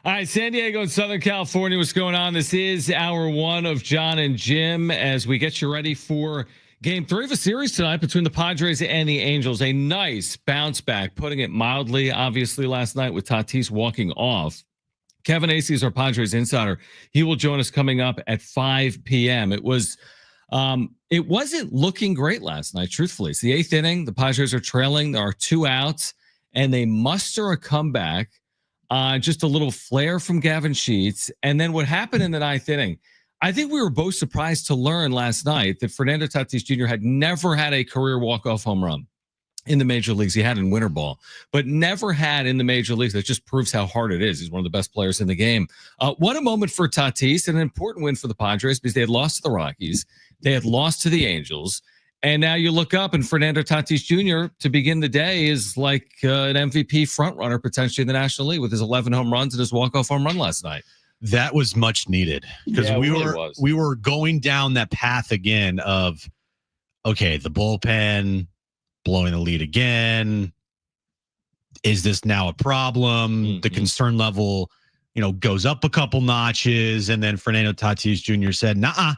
All right, San Diego and Southern California, what's going on? This is hour one of John and Jim as we get you ready for game 3 of a series tonight between the Padres and the Angels. A nice bounce back, putting it mildly, obviously, last night with Tatis walking off. Kevin Acee is our Padres insider. He will join us coming up at 5 p.m. It wasn't looking great last night, truthfully. It's the 8th inning. The Padres are trailing. There are 2 outs, and they muster a comeback. Just a little flare from Gavin Sheets. And then what happened in the 9th inning, I think we were both surprised to learn last night that Fernando Tatis Jr. had never had a career walk-off home run in the major leagues. He had in winter ball, but never had in the major leagues. That just proves how hard it is. He's one of the best players in the game. What a moment for Tatis, and an important win for the Padres because they had lost to the Rockies. They had lost to the Angels. And now you look up, and Fernando Tatis Jr. to begin the day is like an MVP frontrunner potentially in the National League with his 11 home runs and his walk-off home run last night. That was much needed because we were going down that path again of, okay, the bullpen blowing the lead again. Is this now a problem? Mm-hmm. The concern level, goes up a couple notches, and then Fernando Tatis Jr. said, "Nah,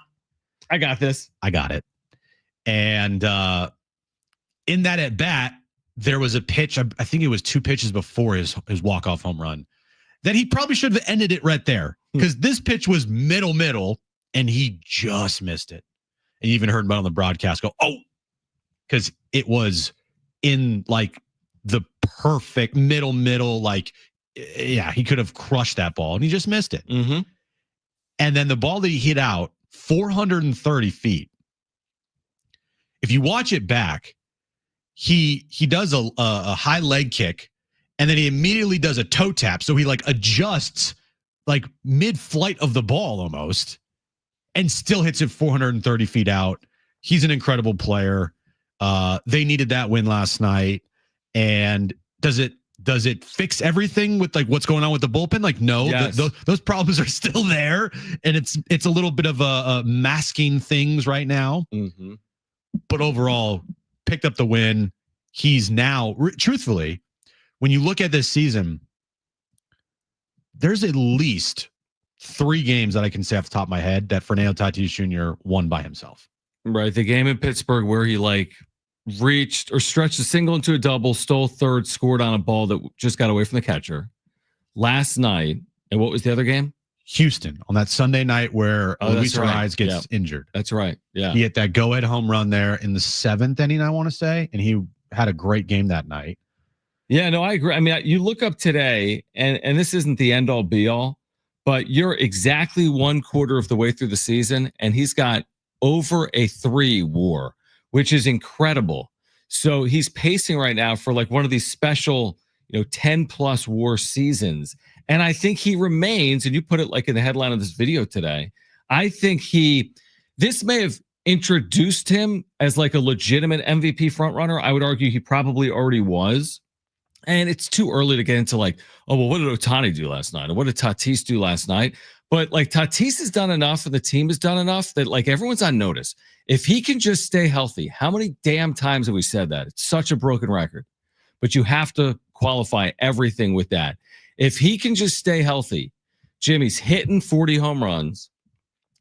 I got this. I got it." And in that at bat, there was a pitch. I think it was 2 pitches before his walk-off home run that he probably should have ended it right there because this pitch was middle, and he just missed it. And you even heard about on the broadcast go, "Oh," because it was in like the perfect middle. Like, yeah, he could have crushed that ball, and he just missed it. Mm-hmm. And then the ball that he hit out 430 feet. If you watch it back, he does a high leg kick, and then he immediately does a toe tap. So he like adjusts like mid-flight of the ball almost, and still hits it 430 feet out. He's an incredible player. They needed that win last night. And does it fix everything with like what's going on with the bullpen? Like, no, yes. Those problems are still there, and it's a little bit of a masking things right now. Mm-hmm. But overall, picked up the win. He's now, truthfully, when you look at this season, there's at least 3 games that I can say off the top of my head that Fernando Tatis Jr. won by himself. Right. The game in Pittsburgh where he like reached or stretched a single into a double, stole third, scored on a ball that just got away from the catcher. Last night, and what was the other game? Houston on that Sunday night where Luis Ariz gets injured. That's right. Yeah. He hit that go-ahead home run there in the 7th inning, I want to say, and he had a great game that night. Yeah, no, I agree. I mean, you look up today, and this isn't the end-all, be-all, but you're exactly 1/4 of the way through the season, and he's got over a 3 WAR, which is incredible. So he's pacing right now for like one of these special, 10+ WAR seasons. And I think he remains, and you put it like in the headline of this video today, I think this may have introduced him as like a legitimate MVP frontrunner. I would argue he probably already was. And it's too early to get into like, oh, well, what did Ohtani do last night? Or what did Tatis do last night? But like Tatis has done enough and the team has done enough that like everyone's on notice. If he can just stay healthy, how many damn times have we said that? It's such a broken record. But you have to qualify everything with that. If he can just stay healthy, Jimmy's hitting 40 home runs.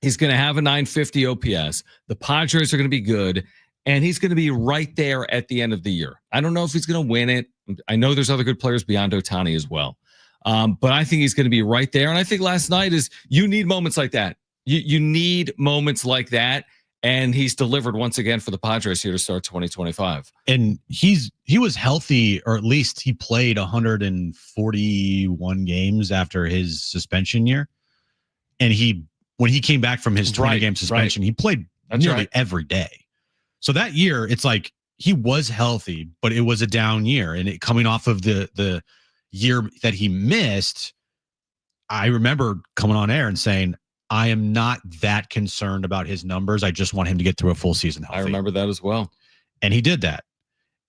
He's going to have a 950 OPS. The Padres are going to be good. And he's going to be right there at the end of the year. I don't know if he's going to win it. I know there's other good players beyond Ohtani as well. But I think he's going to be right there. And I think last night you need moments like that. You need moments like that. And he's delivered once again for the Padres here to start 2025. And he was healthy, or at least he played 141 games after his suspension year. And when he came back from his 20-game suspension, he played nearly every day. So that year, it's like he was healthy, but it was a down year. And coming off of the year that he missed, I remember coming on air and saying, I am not that concerned about his numbers. I just want him to get through a full season healthy. I remember that as well. And he did that.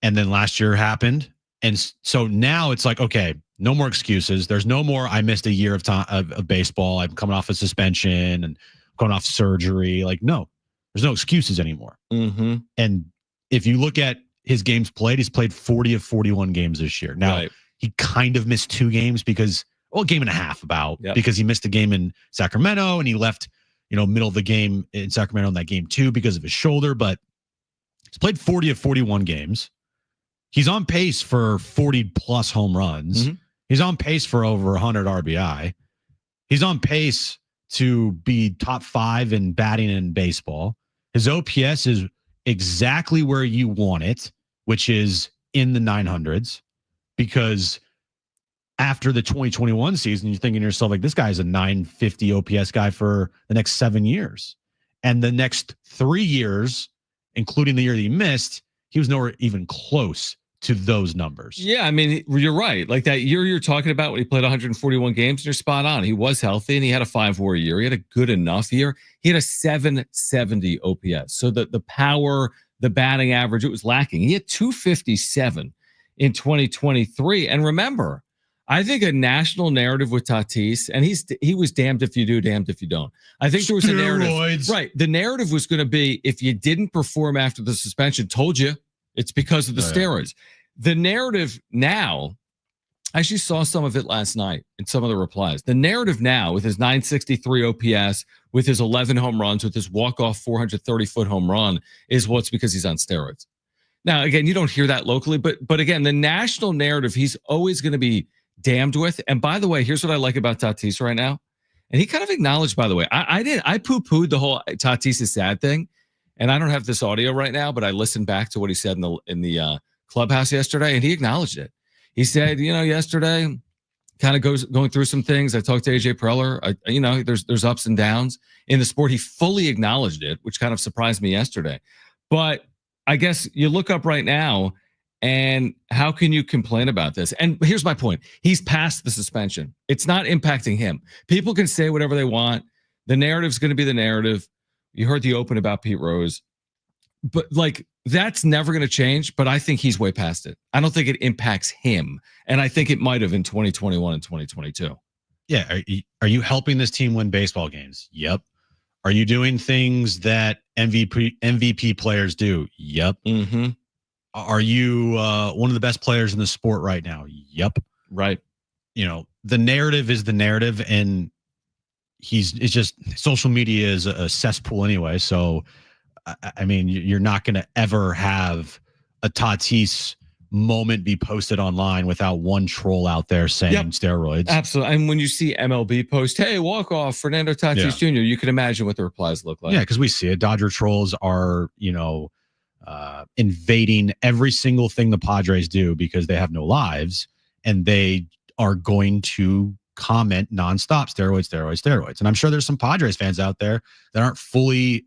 And then last year happened. And so now it's like, okay, no more excuses. There's no more, I missed a year of time of baseball. I'm coming off a suspension and going off surgery. Like, no, there's no excuses anymore. Mm-hmm. And if you look at his games played, he's played 40 of 41 games this year. Now, he kind of missed 2 games because well, a game and a half about Yep. because he missed a game in Sacramento and he left, middle of the game in Sacramento in that game too because of his shoulder. But he's played 40 of 41 games. He's on pace for 40 plus home runs. Mhm. He's on pace for over 100 RBI. He's on pace to be top 5 in batting in baseball. His OPS is exactly where you want it, which is in the 900s, because after the 2021 season, you're thinking to yourself, like, this guy's a 950 OPS guy for the next 7 years. And the next 3 years, including the year that he missed, he was nowhere even close to those numbers. Yeah, I mean, you're right. Like that year you're talking about when he played 141 games, you're spot on. He was healthy and he had a 5 WAR year. He had a good enough year. He had a 770 OPS. So the power, the batting average, it was lacking. He had 257 in 2023. And remember, I think a national narrative with Tatis, and he was damned if you do, damned if you don't. I think there was a narrative. Right. The narrative was going to be, if you didn't perform after the suspension, told you it's because of the steroids. The narrative now, I actually saw some of it last night in some of the replies. The narrative now, with his 963 OPS, with his 11 home runs, with his walk-off 430-foot home run, is what's because he's on steroids. Now, again, you don't hear that locally, but again, the national narrative, he's always going to be damned with. And by the way, here's what I like about Tatis right now. And he kind of acknowledged, by the way, I poo-pooed the whole Tatis is sad thing. And I don't have this audio right now, but I listened back to what he said in the clubhouse yesterday, and he acknowledged it. He said, yesterday, kind of going through some things. I talked to AJ Preller. There's ups and downs in the sport. He fully acknowledged it, which kind of surprised me yesterday. But I guess you look up right now, and how can you complain about this? And here's my point. He's past the suspension. It's not impacting him. People can say whatever they want. The narrative's going to be the narrative. You heard the open about Pete Rose. But that's never going to change. But I think he's way past it. I don't think it impacts him. And I think it might have in 2021 and 2022. Yeah. Are you helping this team win baseball games? Yep. Are you doing things that MVP players do? Yep. Mm-hmm. Are you one of the best players in the sport right now? Yep. Right. The narrative is the narrative, and it's just social media is a cesspool anyway. So, I mean, you're not going to ever have a Tatis moment be posted online without one troll out there saying steroids. Absolutely. And when you see MLB post, hey, walk off Fernando Tatis Jr., you can imagine what the replies look like. Yeah, because we see it. Dodger trolls are, invading every single thing the Padres do because they have no lives, and they are going to comment nonstop, steroids. And I'm sure there's some Padres fans out there that aren't fully,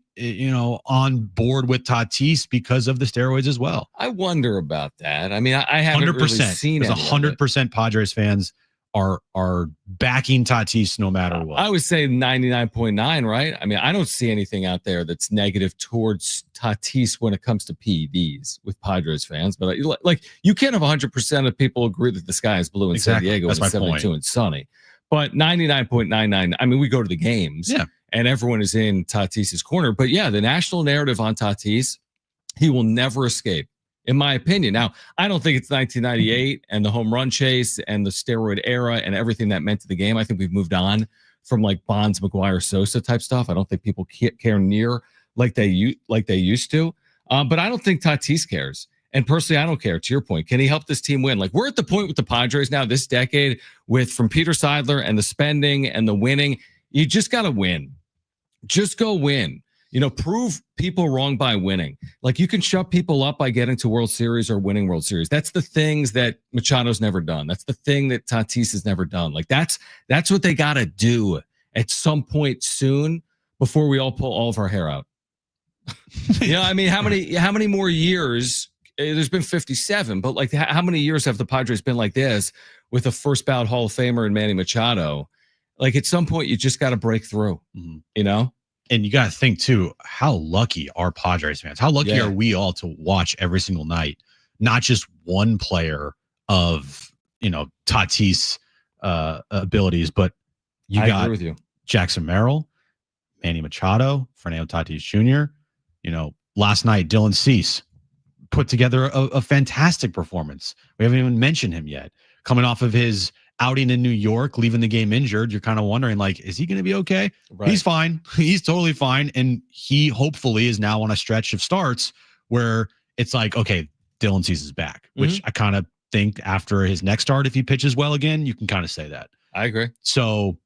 on board with Tatis because of the steroids as well. I wonder about that. I mean, I haven't 100%. Really seen it. There's 100% Padres fans are backing Tatis no matter what. I would say 99.9, right? I mean, I don't see anything out there that's negative towards Tatis when it comes to PEDs with Padres fans. But you can't have 100% of people agree that the sky is blue in San Diego and 72 and sunny. But 99.99, I mean, we go to the games and everyone is in Tatis's corner. But yeah, the national narrative on Tatis, he will never escape, in my opinion. Now, I don't think it's 1998 and the home run chase and the steroid era and everything that meant to the game. I think we've moved on from Bonds, McGuire, Sosa type stuff. I don't think people care near like they used to. But I don't think Tatis cares. And personally, I don't care. To your point, can he help this team win? We're at the point with the Padres now this decade from Peter Seidler and the spending and the winning. You just got to win. Just go win. Prove people wrong by winning. You can shut people up by getting to World Series or winning World Series. That's the things that Machado's never done. That's the thing that Tatis has never done. That's what they got to do at some point soon before we all pull all of our hair out. I mean, how many more years? There's been 57, but how many years have the Padres been like this with a first ballot Hall of Famer and Manny Machado? At some point, you just got to break through, And you got to think, too, how lucky are Padres fans? How lucky are we all to watch every single night, not just one player of, Tatis abilities, but I agree with you. Jackson Merrill, Manny Machado, Fernando Tatis Jr., last night, Dylan Cease put together a fantastic performance. We haven't even mentioned him yet. Coming off of his outing in New York, leaving the game injured, you're kind of wondering, like, is he going to be okay? Right. He's fine. He's totally fine. And he hopefully is now on a stretch of starts where it's like, okay, Dylan Cease is back, which I kind of think after his next start, if he pitches well again, you can kind of say that. I agree. So,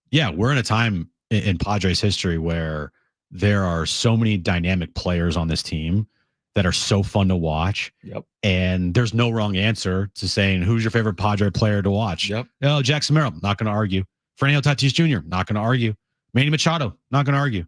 yeah, we're in a time in Padres history where there are so many dynamic players on this team that are so fun to watch. Yep. And there's no wrong answer to saying who's your favorite Padre player to watch. Yep. Oh, Jackson Merrill, not going to argue. Fernando Tatis Jr., not going to argue. Manny Machado, not going to argue.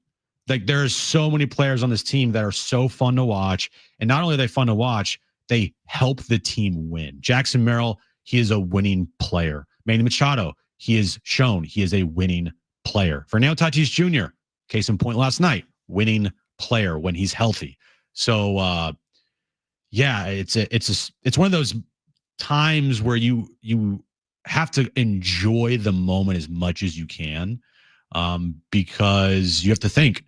Like, there's so many players on this team that are so fun to watch. And not only are they fun to watch, they help the team win. Jackson Merrill, he is a winning player. Manny Machado, he has shown he is a winning player. Fernando Tatis Jr., case in point last night, winning player when he's healthy. So, yeah, it's one of those times where you have to enjoy the moment as much as you can, because you have to think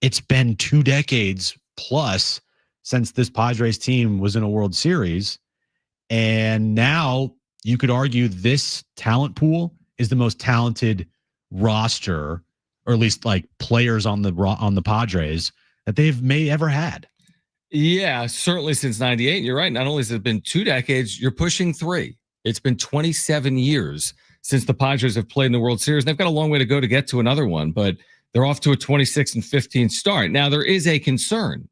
it's been 2 decades plus since this Padres team was in a World Series, and now you could argue this talent pool is the most talented roster, or at least like players on the Padres that they've ever had. Yeah, certainly since 98. You're right. Not only has it been 2 decades, you're pushing 3. It's been 27 years since the Padres have played in the World Series. They've got a long way to go to get to another one, but they're off to a 26-15 start. Now, there is a concern,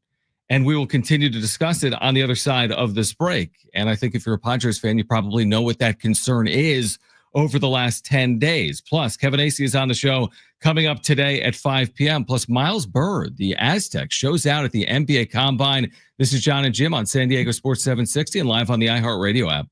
and we will continue to discuss it on the other side of this break. And I think if you're a Padres fan, you probably know what that concern is over the last 10 days. Plus, Kevin Acee is on the show coming up today at 5 p.m. Plus, Miles Bird, the Aztec, shows out at the NBA Combine. This is John and Jim on San Diego Sports 760 and live on the iHeartRadio app.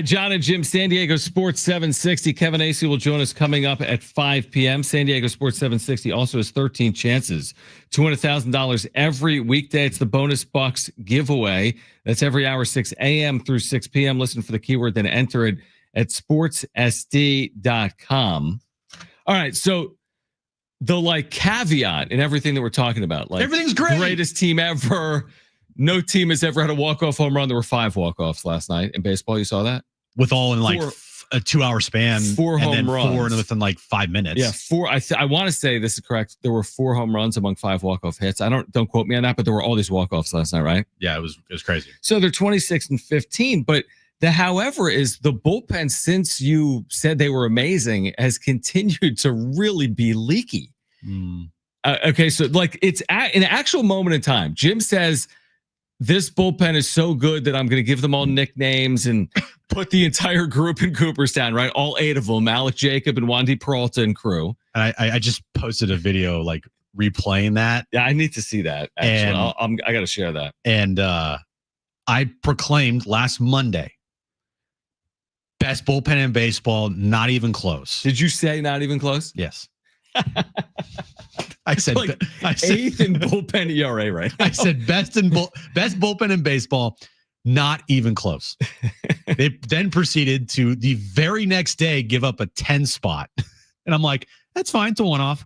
John and Jim, San Diego Sports 760. Kevin Acey will join us coming up at 5 p.m. San Diego Sports 760 also has 13 chances to win $1,000 every weekday. It's the Bonus Bucks giveaway. That's every hour, 6 a.m. through 6 p.m. Listen for the keyword, then enter it at sportssd.com. All right, so the caveat in everything that we're talking about, everything's great, greatest team ever. No team has ever had a walk-off home run. There were 5 walk-offs last night in baseball. You saw that? With all in a 2-hour span. 4 home runs. 4 within 5 minutes. Yeah, 4. I want to say this is correct. There were 4 home runs among 5 walk-off hits. Don't quote me on that, but there were all these walk-offs last night, right? Yeah, it was crazy. So they're 26-15, but however is the bullpen, since you said they were amazing, has continued to really be leaky. Okay, so it's an actual moment in time. Jim says, this bullpen is so good that I'm going to give them all nicknames and put the entire group in Cooperstown, right? All 8 of them, Alec Jacob and Wandy Peralta and crew. And I just posted a video replaying that. Yeah, I need to see that. Actually, I got to share that. And I proclaimed last Monday, best bullpen in baseball, not even close. Did you say not even close? Yes. I said 8th in bullpen ERA, right? I said best bullpen in baseball, not even close. They then proceeded to the very next day give up a 10 spot. And I'm like, that's fine, it's a one-off.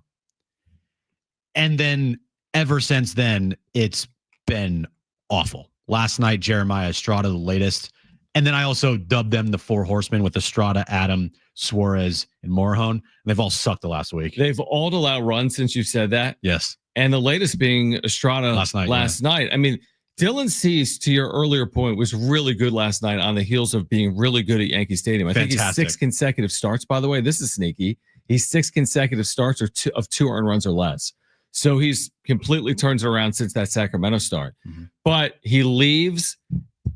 And then ever since then, it's been awful. Last night, Jeremiah Estrada, the latest. And then I also dubbed them the 4 horsemen with Estrada, Adam, Suarez, and Morahone. And they've all sucked the last week. They've all allowed runs since you've said that. Yes. And the latest being Estrada last night. I mean, Dylan Cease, to your earlier point, was really good last night on the heels of being really good at Yankee Stadium. I think he's 6 consecutive starts, by the way. This is sneaky. He's 6 consecutive starts of 2 earned runs or less. So he's completely turns it around since that Sacramento start. Mm-hmm. But he leaves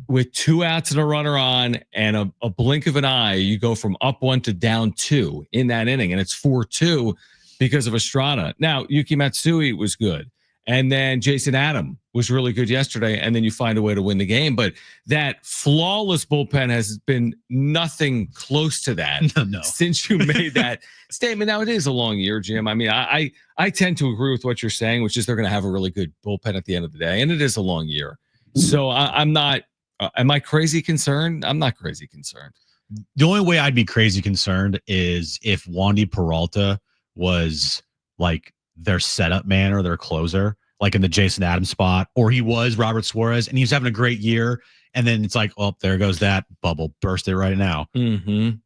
with 2 outs and a runner on, and a blink of an eye, you go from up 1 to down 2 in that inning, and it's 4-2 because of Estrada. Now, Yuki Matsui was good, and then Jason Adam was really good yesterday, and then you find a way to win the game. But that flawless bullpen has been nothing close to that since you made that statement. Now, it is a long year, Jim. I mean, I tend to agree with what you're saying, which is they're going to have a really good bullpen at the end of the day, and it is a long year. So I'm not. Am I crazy concerned? I'm not crazy concerned. The only way I'd be crazy concerned is if Wandy Peralta was their setup man or their closer, in the Jason Adams spot, or he was Robert Suarez and he's having a great year. And then it's there goes that bubble, burst it right now. Mm-hmm.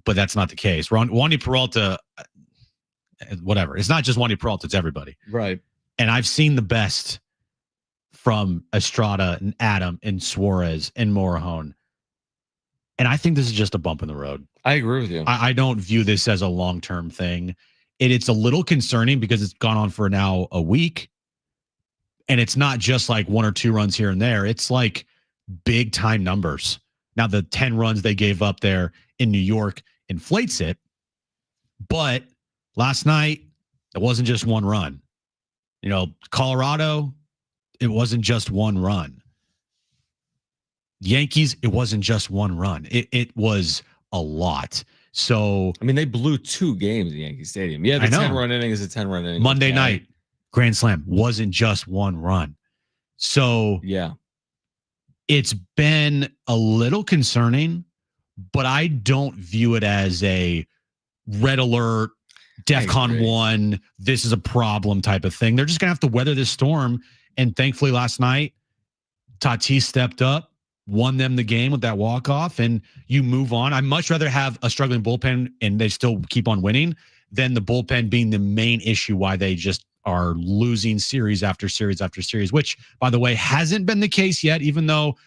But that's not the case. Wandy Peralta, whatever. It's not just Wandy Peralta, it's everybody. Right. And I've seen the best from Estrada and Adam and Suarez and Morahone. And I think this is just a bump in the road. I agree with you. I don't view this as a long-term thing. It's a little concerning because it's gone on for now a week. And it's not just 1 or 2 runs here and there. It's big time numbers. Now, the 10 runs they gave up there in New York inflates it. But last night, it wasn't just 1 run. Colorado, it wasn't just 1 run. Yankees, it wasn't just 1 run. It was a lot. So, I mean, they blew 2 games at Yankee Stadium. Yeah, the 10-run inning is a 10-run inning. Monday night, grand slam, wasn't just 1 run. So, yeah, it's been a little concerning, but I don't view it as a red alert, DEFCON 1, this is a problem type of thing. They're just going to have to weather this storm. And thankfully last night, Tatis stepped up, won them the game with that walk-off, and you move on. I'd much rather have a struggling bullpen and they still keep on winning than the bullpen being the main issue why they just are losing series after series after series, which, by the way, hasn't been the case yet, even though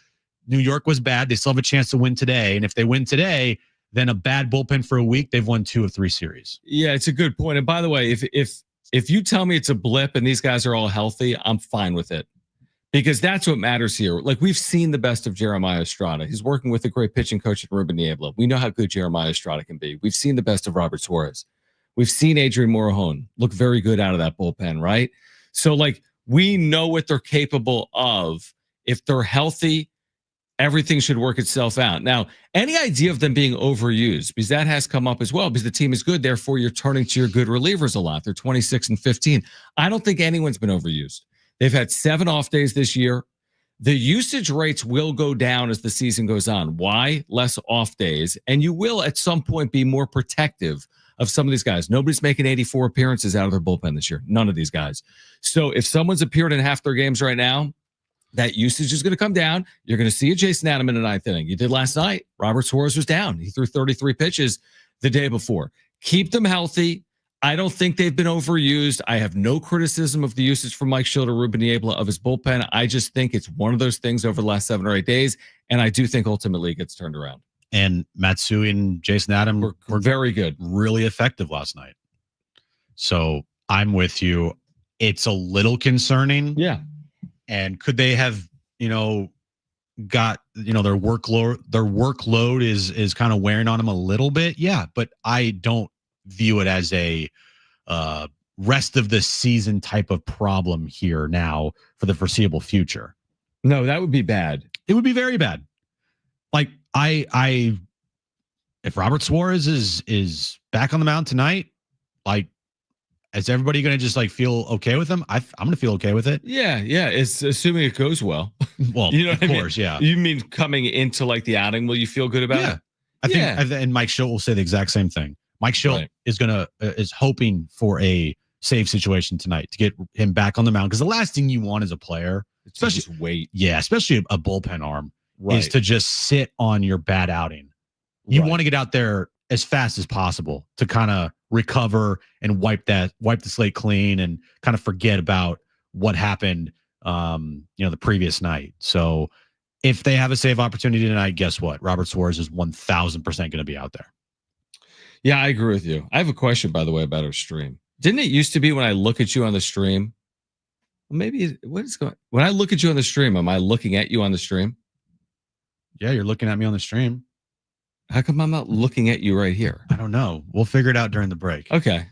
New York was bad. They still have a chance to win today. And if they win today, then a bad bullpen for a week, they've won 2 of 3 series. Yeah, it's a good point. And by the way, if you tell me it's a blip and these guys are all healthy, I'm fine with it. Because that's what matters here. We've seen the best of Jeremiah Estrada. He's working with a great pitching coach at Ruben Niebla. We know how good Jeremiah Estrada can be. We've seen the best of Robert Suarez. We've seen Adrian Morahone look very good out of that bullpen, right? So, we know what they're capable of if they're healthy everything should work itself out. Now, any idea of them being overused, because that has come up as well, because the team is good, therefore you're turning to your good relievers a lot. They're 26 and 15. I don't think anyone's been overused. They've had 7 off days this year. The usage rates will go down as the season goes on. Why? Less off days. And you will at some point be more protective of some of these guys. Nobody's making 84 appearances out of their bullpen this year. None of these guys. So if someone's appeared in half their games right now, that usage is going to come down. You're going to see a Jason Adam in the 9th inning. You did last night. Robert Suarez was down. He threw 33 pitches the day before. Keep them healthy. I don't think they've been overused. I have no criticism of the usage from Mike Schilder, Ruben Niebla of his bullpen. I just think it's one of those things over the last 7 or 8 days, and I do think ultimately it gets turned around. And Matsui and Jason Adam were very good, really effective last night. So I'm with you. It's a little concerning. Yeah. And could they have, got, their workload is kind of wearing on them a little bit? Yeah, but I don't view it as a rest of the season type of problem here now for the foreseeable future. No, that would be bad. It would be very bad. Like if Robert Suarez is back on the mound tonight, like, is everybody going to just like feel okay with him? I'm going to feel okay with it. Yeah. It's assuming it goes well. Well, of course, yeah. You mean coming into like the outing, will you feel good about it? I think, and Mike Schilt will say the exact same thing. Mike Schilt is hoping for a save situation tonight to get him back on the mound, because the last thing you want as a player, especially just wait, especially a bullpen arm, is to just sit on your bad outing. You want to get out there as fast as possible to kind of recover and wipe the slate clean and kind of forget about what happened, the previous night. So if they have a save opportunity tonight, guess what? Robert Suarez is 1,000% going to be out there. Yeah, I agree with you. I have a question, by the way, about our stream. Didn't it used to be when I look at you on the stream? Maybe when I look at you on the stream, am I looking at you on the stream? Yeah, you're looking at me on the stream. How come I'm not looking at you right here? I don't know. We'll figure it out during the break. Okay.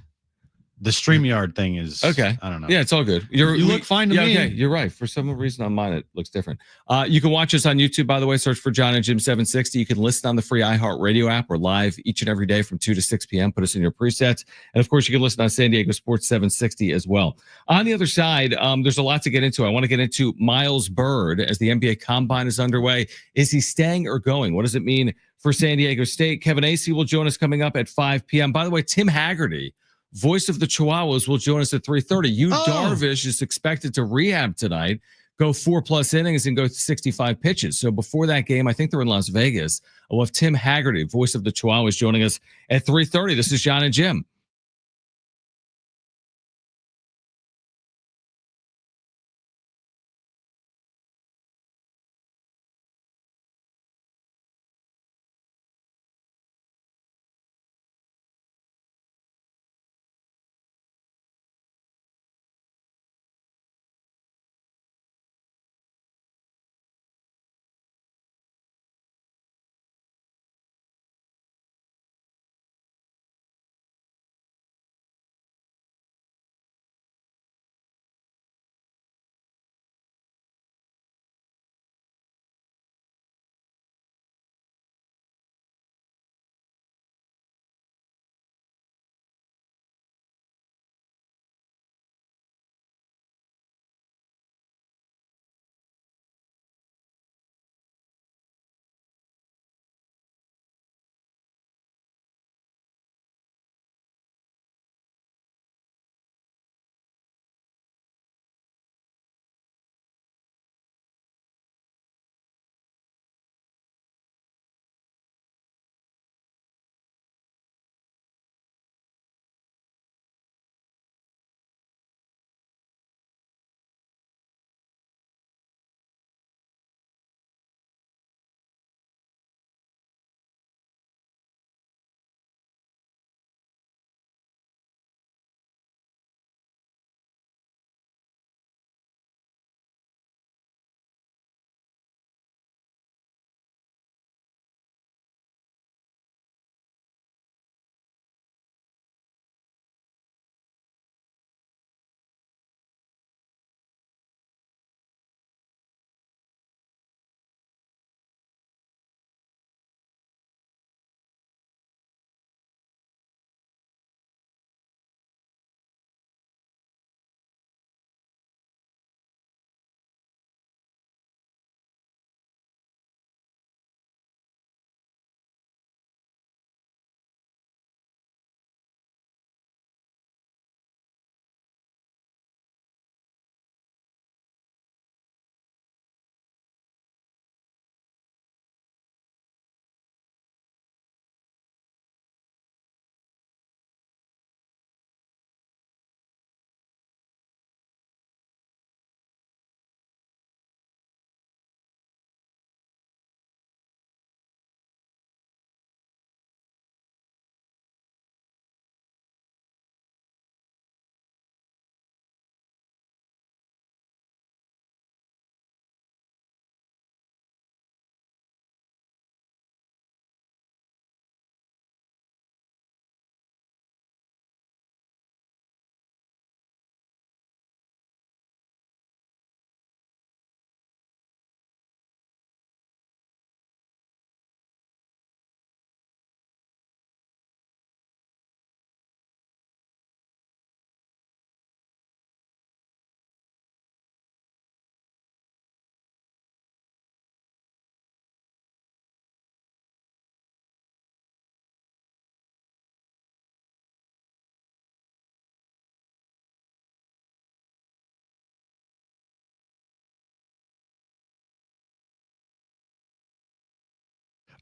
The StreamYard thing is okay. I don't know. Yeah, it's all good. You look fine to me. Okay, you're right. For some reason on mine, it looks different. You can watch us on YouTube, by the way. Search for John and Jim 760. You can listen on the free iHeartRadio app. We're live each and every day from 2 to 6 p.m. Put us in your presets. And of course, you can listen on San Diego Sports 760 as well. On the other side, there's a lot to get into. I want to get into Miles Byrd as the NBA Combine is underway. Is he staying or going? What does it mean for San Diego State? Kevin Acee will join us coming up at 5 p.m. By the way, Tim Haggerty, voice of the Chihuahuas, will join us at 3:30. Darvish is expected to rehab tonight, go 4+ innings and go 65 pitches. So before that game, I think they're in Las Vegas. We'll have Tim Haggerty, voice of the Chihuahuas, joining us at 3:30. This is John and Jim.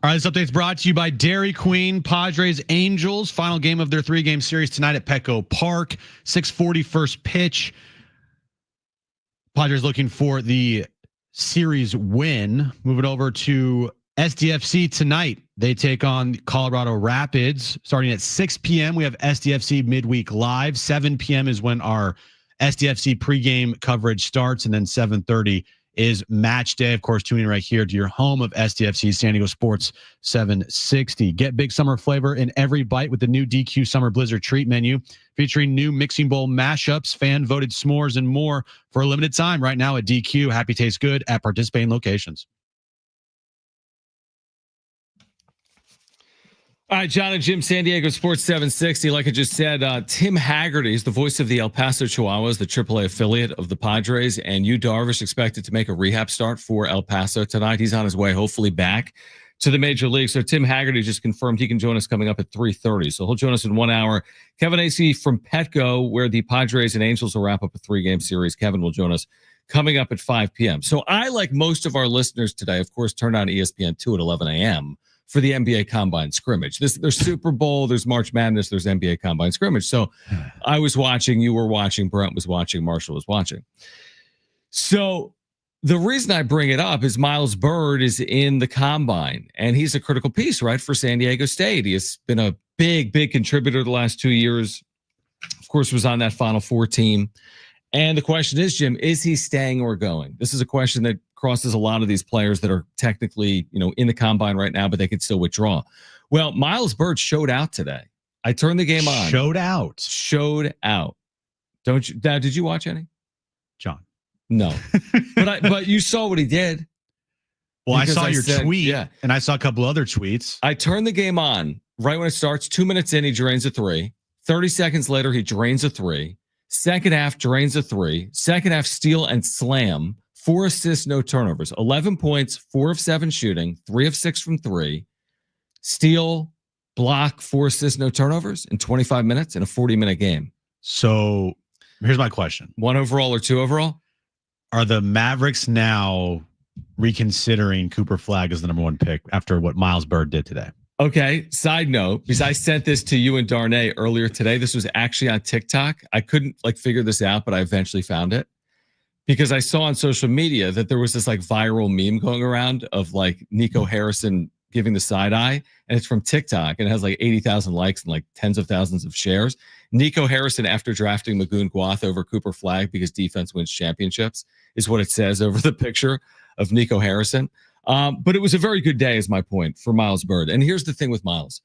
All right, this update's brought to you by Dairy Queen. Padres Angels, final game of their 3-game series tonight at Petco Park. 6:40 first pitch. Padres looking for the series win. Moving over to SDFC tonight. They take on Colorado Rapids starting at 6 p.m. We have SDFC midweek live. 7 p.m. is when our SDFC pregame coverage starts, and then 7:30 is match day. Of course, tuning right here to your home of SDFC, San Diego Sports 760. Get big summer flavor in every bite with the new DQ Summer Blizzard treat menu, featuring new mixing bowl mashups, fan-voted s'mores, and more for a limited time right now at DQ. Happy tastes good at participating locations. All right, John and Jim, San Diego Sports 760. Like I just said, Tim Haggerty is the voice of the El Paso Chihuahuas, the AAA affiliate of the Padres, and Yu Darvish expected to make a rehab start for El Paso tonight. He's on his way, hopefully back to the major league. So Tim Haggerty just confirmed he can join us coming up at 3:30. So he'll join us in 1 hour. Kevin Acee from Petco, where the Padres and Angels will wrap up a 3-game series. Kevin will join us coming up at 5 p.m. So I, like most of our listeners today, of course, turned on ESPN2 at 11 a.m. for the NBA Combine scrimmage. There's Super Bowl, there's March Madness, there's NBA Combine scrimmage. So I was watching, you were watching, Brent was watching, Marshall was watching. So the reason I bring it up is Miles Byrd is in the Combine, and he's a critical piece, right, for San Diego State. He has been a big contributor the last 2 years. Of course, was on that Final Four team. And the question is, Jim, is he staying or going? This is a question that crosses a lot of these players that are technically, in the Combine right now, but they could still withdraw. Well, Miles Byrd showed out today. I turned the game on. Showed out. Don't you? Now, did you watch any? John. No. but you saw what he did. Well, I saw your tweet, and I saw a couple other tweets. I turned the game on right when it starts. 2 minutes in, he drains a 3. 30 seconds later, he drains a 3. Second half, drains a 3. Second half, steal and slam. 4 assists, no turnovers. 11 points, 4 of 7 shooting, 3 of 6 from 3. Steal, block, 4 assists, no turnovers in 25 minutes in a 40-minute game. So here's my question. 1 overall or 2 overall? Are the Mavericks now reconsidering Cooper Flagg as the number 1 pick after what Miles Byrd did today? Okay, side note, because I sent this to you and Darnay earlier today. This was actually on TikTok. I couldn't figure this out, but I eventually found it. Because I saw on social media that there was this viral meme going around of Nico Harrison giving the side eye, and it's from TikTok and it has 80,000 likes and tens of thousands of shares. Nico Harrison, after drafting Magoon Guath over Cooper Flagg because defense wins championships, is what it says over the picture of Nico Harrison. But it was a very good day, is my point, for Miles Byrd. And here's the thing with Miles.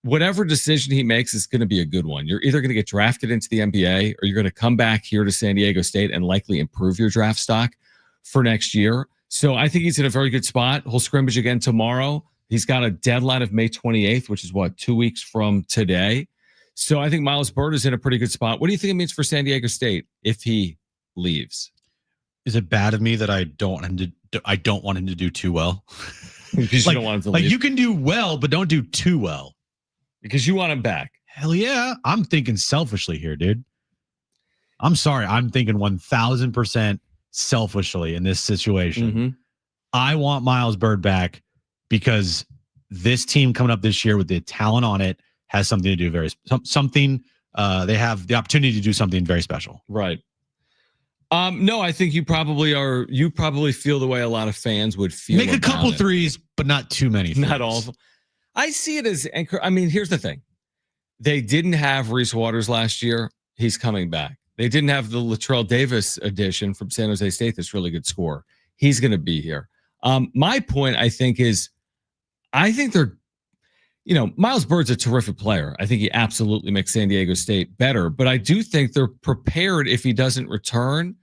Whatever decision he makes is going to be a good one. You're either going to get drafted into the NBA or you're going to come back here to San Diego State and likely improve your draft stock for next year. So I think he's in a very good spot. He'll scrimmage again tomorrow. He's got a deadline of May 28th, which is 2 weeks from today. So I think Miles Byrd is in a pretty good spot. What do you think it means for San Diego State if he leaves? Is it bad of me that I don't want him to do too well? Because you don't want him to leave. You can do well, but don't do too well. Because you want him back. Hell yeah. I'm thinking selfishly here, dude. I'm sorry. I'm thinking 1,000% selfishly in this situation. Mm-hmm. I want Miles Byrd back because this team coming up this year with the talent on it has something to do they have the opportunity to do something very special. Right. No, I think you probably feel the way a lot of fans would feel. Make a couple threes, but not too many threes. Not all of them. I see it as, here's the thing. They didn't have Reese Waters last year. He's coming back. They didn't have the Latrell Davis addition from San Jose State. That's really good scorer. He's going to be here. My point, I think, is they're, Miles Bird's a terrific player. I think he absolutely makes San Diego State better, but I do think they're prepared if he doesn't return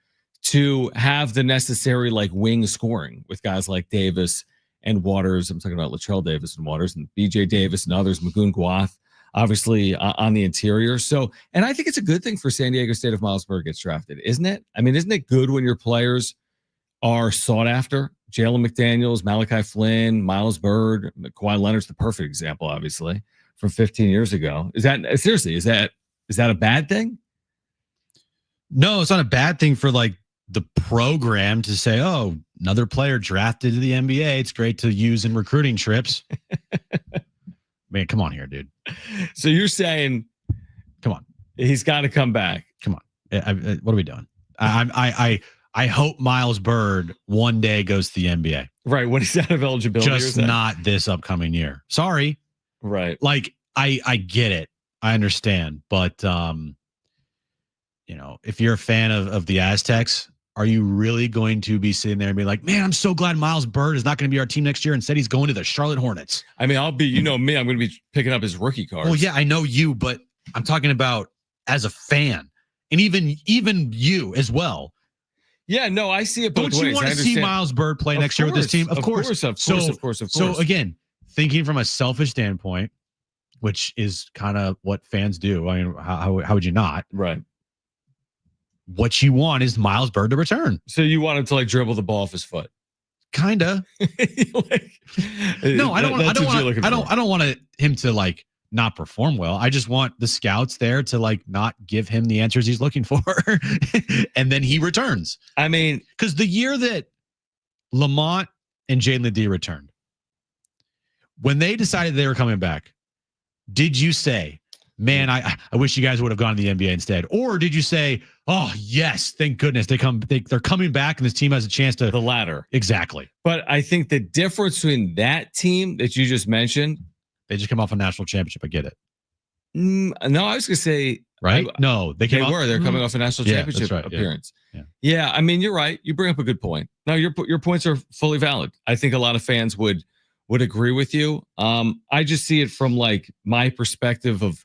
to have the necessary wing scoring with guys like Davis and Waters. I'm talking about Latrell Davis and Waters and BJ Davis and others, Magoon Guath, obviously on the interior. So, and I think it's a good thing for San Diego State if Miles Byrd gets drafted, isn't it? Isn't it good when your players are sought after? Jalen McDaniels, Malachi Flynn, Miles Byrd, Kawhi Leonard's the perfect example, obviously, from 15 years ago. Is that a bad thing? No, it's not a bad thing for the program to say, oh, another player drafted to the NBA. It's great to use in recruiting trips. Man, come on here, dude. So you're saying, come on, he's got to come back. Come on. What are we doing? I hope Miles Bird one day goes to the NBA. Right, when he's out of eligibility. Just not this upcoming year. Sorry. Right. Like, I get it. I understand. But, if you're a fan of the Aztecs, are you really going to be sitting there and be like, man, I'm so glad Miles Bird is not going to be our team next year. Instead, he's going to the Charlotte Hornets. I mean, I'll be, me, I'm going to be picking up his rookie card. Well, yeah, I know you, but I'm talking about as a fan and even you as well. Yeah, no, I see it both ways. Don't you want to see Miles Bird play next year with this team? Of course. So again, thinking from a selfish standpoint, which is kind of what fans do. I mean, how would you not? Right. What you want is Miles Bird to return. So you want him to like dribble the ball off his foot? Kinda. No, I don't want him to like not perform well. I just want the scouts there to like not give him the answers he's looking for, and then he returns. I mean, because the year that Lamont and Jalen D returned, when they decided they were coming back, did you say, man, I wish you guys would have gone to the NBA instead? Or did you say, oh, yes, thank goodness they're coming back and this team has a chance to... The latter. Exactly. But I think the difference between that team that you just mentioned... They just come off a national championship. I get it. No, I was going to say... Right? They're coming off a national championship appearance. Yeah, I mean, you're right. You bring up a good point. No, your points are fully valid. I think a lot of fans would agree with you. I just see it from like my perspective of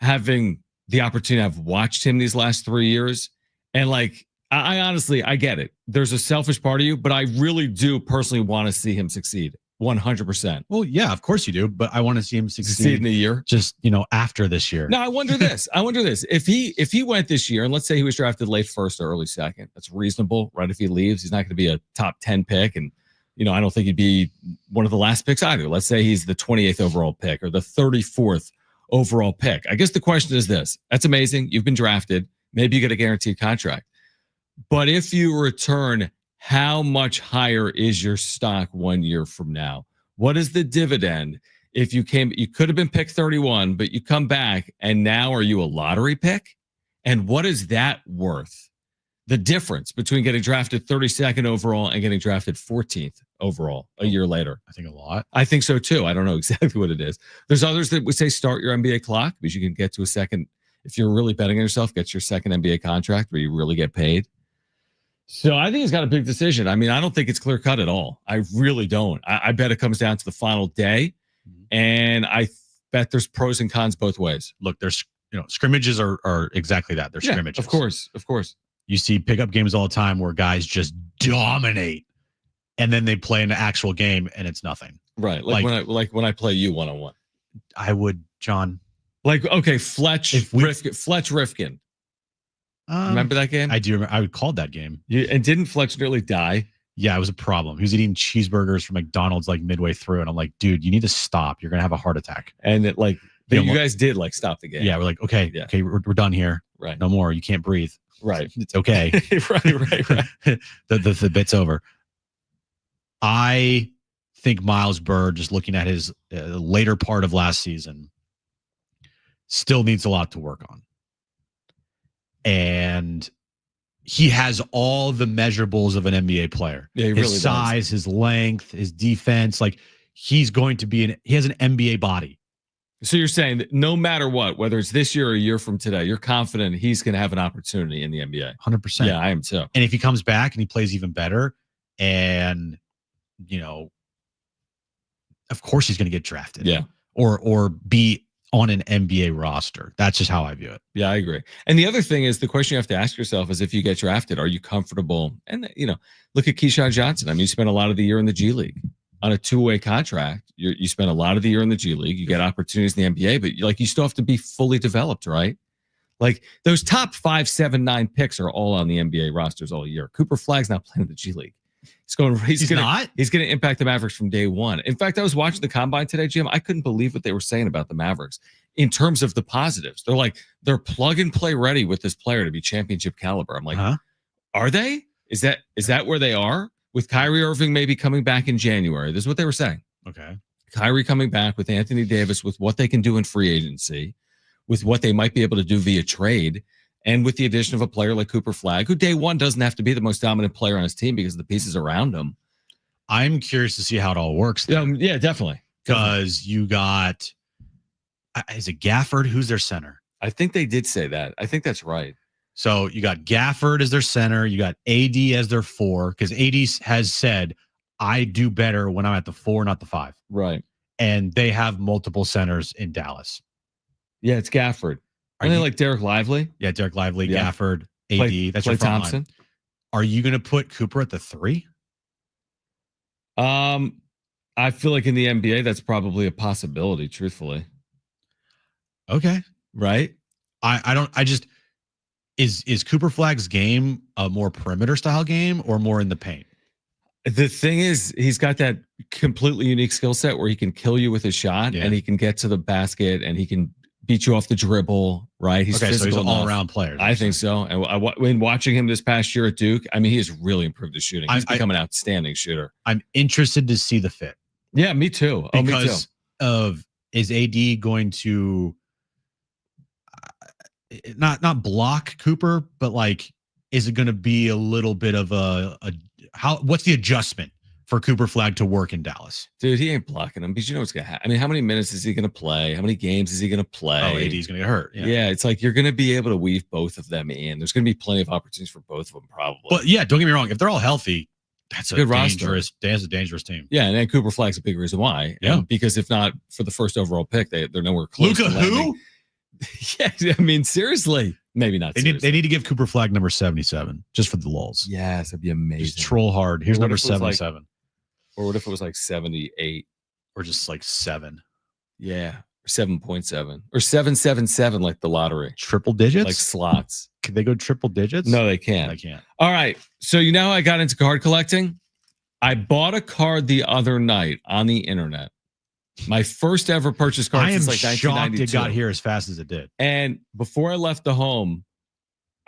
having the opportunity. I've watched him these last 3 years, and like I honestly, I get it. There's a selfish part of you, but I really do personally want to see him succeed 100%. Well, yeah, of course you do, but I want to see him succeed in a year, just after this year. Now I wonder this. If he went this year, and let's say he was drafted late first or early second, that's reasonable, right? If he leaves, he's not going to be a top 10 pick, and I don't think he'd be one of the last picks either. Let's say he's the 28th overall pick or the 34th overall pick. I guess the question is this. That's amazing. You've been drafted. Maybe you get a guaranteed contract. But if you return, how much higher is your stock 1 year from now? What is the dividend? If you could have been picked 31, but you come back and now are you a lottery pick? And what is that worth? The difference between getting drafted 32nd overall and getting drafted 14th overall a year later. I think a lot. I think so too. I don't know exactly what it is. There's others that would say start your NBA clock because you can get to a second. If you're really betting on yourself, get your second NBA contract where you really get paid. So I think he's got a big decision. I mean, I don't think it's clear cut at all. I really don't. I bet it comes down to the final day. And I bet there's pros and cons both ways. Look, there's, scrimmages are exactly that. They're scrimmages. Of course. You see pickup games all the time where guys just dominate, and then they play an actual game and it's nothing. Right. Like when I play you one-on-one. I would, John. Like, okay, Fletch Rifkin. Remember that game? I do remember. I would call that game. And didn't Fletch nearly die? Yeah, it was a problem. He was eating cheeseburgers from McDonald's like midway through, and I'm like, dude, you need to stop. You're gonna have a heart attack. And it like you guys did like stop the game. Yeah, we're like, okay, we're done here. Right. No more. You can't breathe. Right. It's okay. right. The bit's over. I think Miles Bird, just looking at his later part of last season, still needs a lot to work on. And he has all the measurables of an NBA player. Yeah, he really his size, his length, his defense. Like he has an NBA body. So you're saying that no matter what, whether it's this year or a year from today, you're confident he's going to have an opportunity in the NBA. 100%. Yeah, I am too. And if he comes back and he plays even better, and of course he's going to get drafted. Yeah, or be on an NBA roster. That's just how I view it. Yeah, I agree. And the other thing is, the question you have to ask yourself is, if you get drafted, are you comfortable? And look at Keyshawn Johnson. I mean, you spent a lot of the year in the G League on a two-way contract. You spend a lot of the year in the G League. You get opportunities in the NBA, but you still have to be fully developed, right? Like those top 5, 7, 9 picks are all on the NBA rosters all year. Cooper Flagg's not playing in the G League. He's going to impact the Mavericks from day one. In fact, I was watching the combine today, Jim. I couldn't believe what they were saying about the Mavericks in terms of the positives. They're plug and play ready with this player to be championship caliber. I'm like, Are they? Is that where they are? with Kyrie Irving maybe coming back in January, this is what they were saying. Okay. Kyrie coming back with Anthony Davis, with what they can do in free agency, with what they might be able to do via trade, and with the addition of a player like Cooper Flag, who day one doesn't have to be the most dominant player on his team because of the pieces around him. I'm curious to see how it all works. Yeah, definitely. Because you got, is it Gafford? Who's their center? I think they did say that. I think that's right. So you got Gafford as their center. You got AD as their 4, because AD has said, I do better when I'm at the 4, not the 5. Right. And they have multiple centers in Dallas. Yeah, it's Gafford. Are they like Derek Lively? Yeah, Derek Lively, yeah. Gafford, AD. That's your front line. Are you going to put Cooper at the 3? I feel like in the NBA, that's probably a possibility, truthfully. Okay. Right? Is Cooper Flag's game a more perimeter style game or more in the paint? The thing is, he's got that completely unique skill set where he can kill you with his shot and he can get to the basket and he can beat you off the dribble, right? He's physical, so he's an enough. All-around player. I think so. And when watching him this past year at Duke, I mean, he has really improved his shooting. He's become an outstanding shooter. I'm interested to see the fit. Yeah, me too. Because is AD going to not block Cooper, but like, is it going to be a little bit of what's the adjustment for Cooper Flag to work in Dallas? Dude, he ain't blocking him because you know what's going to happen. I mean, how many minutes is he going to play? How many games is he going to play? Oh, AD's going to get hurt. Yeah, it's like you're going to be able to weave both of them in. There's going to be plenty of opportunities for both of them, probably. But yeah, don't get me wrong. If they're all healthy, that's a good dangerous. That's a dangerous team. Yeah, and then Cooper Flag's a big reason why. Yeah, because if not for the first overall pick, they're nowhere close. Luka who? Yeah, I mean, seriously, maybe not. They need to give Cooper Flag number 77 just for the lulls. Yes, that'd be amazing. Just troll hard. Here's number 77. Or what if it was like 78? Or just like 7. Yeah. 7.7 or 777, like the lottery. Triple digits? Like slots. Can they go triple digits? No, they can't. They can't. All right. So you know how I got into card collecting? I bought a card the other night on the internet. My first ever purchase card since like 1992. Shocked it got here as fast as it did. And before I left the home,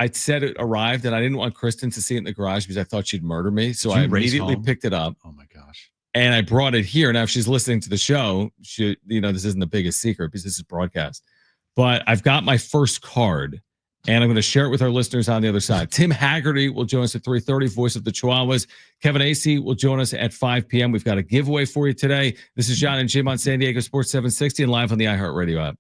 I said it arrived, and I didn't want Kristen to see it in the garage because I thought she'd murder me. So I immediately picked it up. Oh my gosh. And I brought it here. Now, if she's listening to the show, this isn't the biggest secret because this is broadcast. But I've got my first card, and I'm going to share it with our listeners on the other side. Tim Haggerty will join us at 3:30, voice of the Chihuahuas. Kevin Acee will join us at 5 p.m. We've got a giveaway for you today. This is John and Jim on San Diego Sports 760 and live on the iHeartRadio app.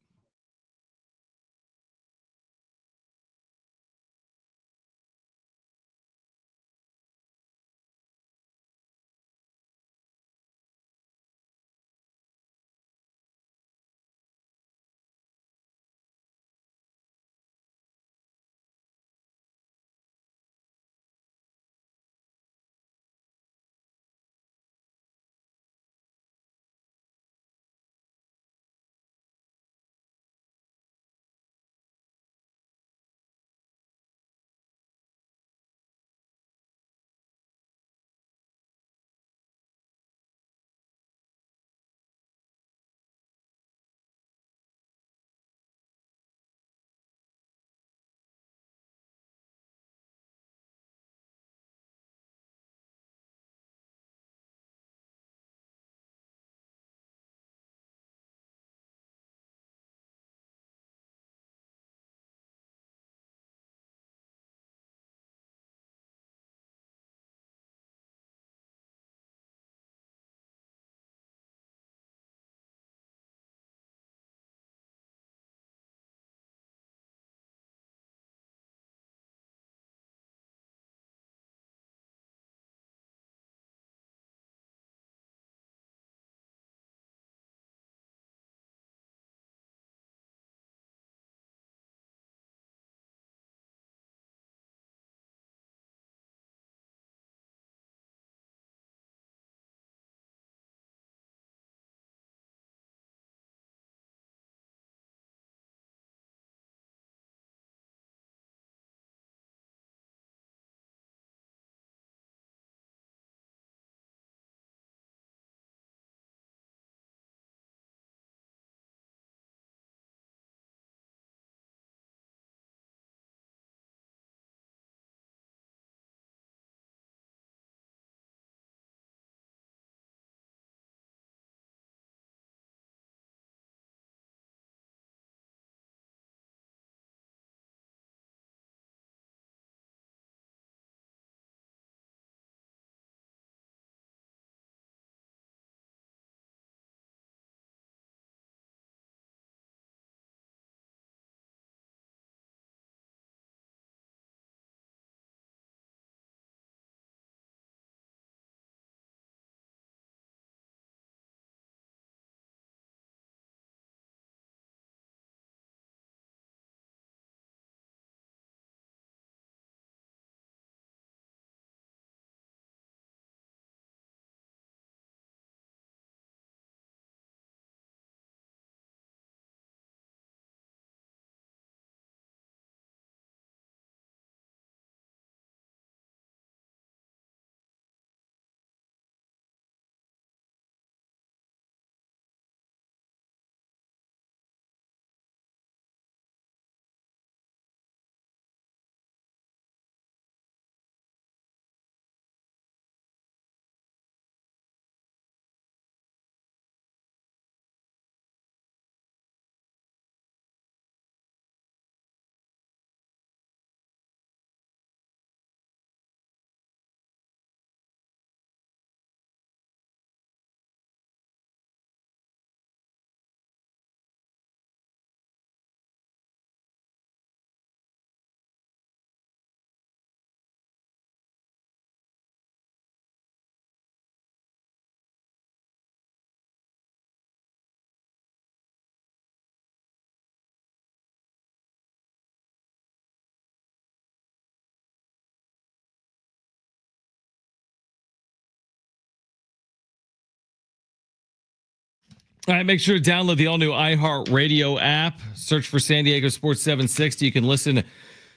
All right, make sure to download the all-new iHeartRadio app. Search for San Diego Sports 760. You can listen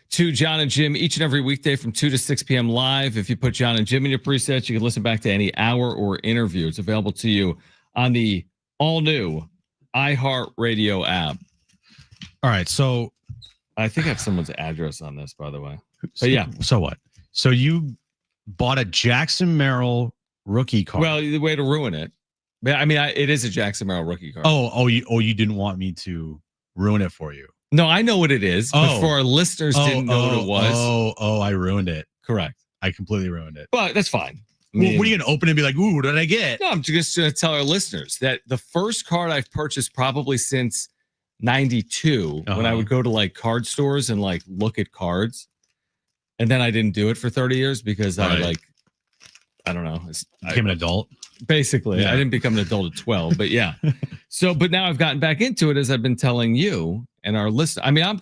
to John and Jim each and every weekday from 2 to 6 p.m. live. If you put John and Jim in your presets, you can listen back to any hour or interview. It's available to you on the all-new iHeartRadio app. All right, so I think I have someone's address on this, by the way. But yeah. So what? So you bought a Jackson Merrill rookie card. Well, the way to ruin it. But I mean, it is a Jackson Merrill rookie card. You didn't want me to ruin it for you. No, I know what it is. But for our listeners didn't know what it was. I ruined it. Correct. I completely ruined it. But that's fine. I mean, what are you going to open and be like, ooh, what did I get? No, I'm just going to tell our listeners that the first card I've purchased probably since 92, when I would go to like card stores and like look at cards. And then I didn't do it for 30 years because I don't know. Became an adult. Basically, I didn't become an adult at 12, but yeah. But now I've gotten back into it, as I've been telling you and our listeners. I mean, I'm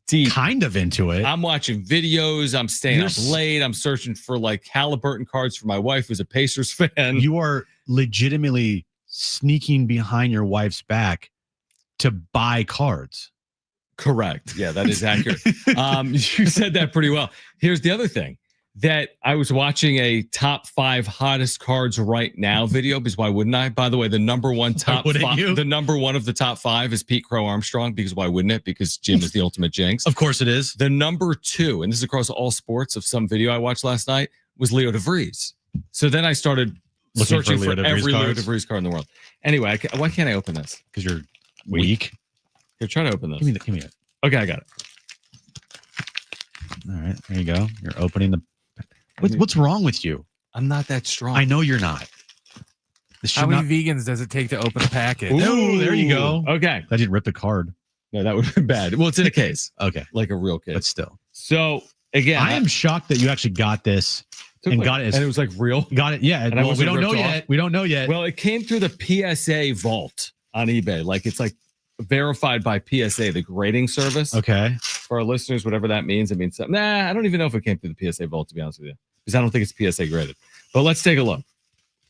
deep. Kind of into it. I'm watching videos. I'm staying up late. I'm searching for like Halliburton cards for my wife, who's a Pacers fan. You are legitimately sneaking behind your wife's back to buy cards. Correct. Yeah, that is accurate. You said that pretty well. Here's the other thing. That I was watching a top 5 hottest cards right now video, because why wouldn't I? By the way, the number one the number one of the top 5 is Pete Crow Armstrong, because why wouldn't it? Because Jim is the ultimate jinx. Of course it is. The number 2, and this is across all sports, of some video I watched last night, was Leo DeVries. So then I started searching for every Leo DeVries card in the world. Anyway, why can't I open this? Because you're weak. Here, try to open this. Give me it. Okay, I got it. All right, there you go. You're opening the. What's wrong with you? I'm not that strong. I know you're not. How many vegans does it take to open a package? Oh, there you go. Okay. I didn't rip the card. No, that would have been bad. Well, it's in a case. Okay. Like a real case. But still. So, again. I am shocked that you actually got this and got it. And it was like real? Got it. Yeah. Well, we don't know yet. We don't know yet. Well, it came through the PSA vault on eBay. Like, it's like verified by PSA, the grading service. Okay. For our listeners, whatever that means, it means something. Nah, I don't even know if it came through the PSA vault, to be honest with you. Because I don't think it's PSA graded. But let's take a look.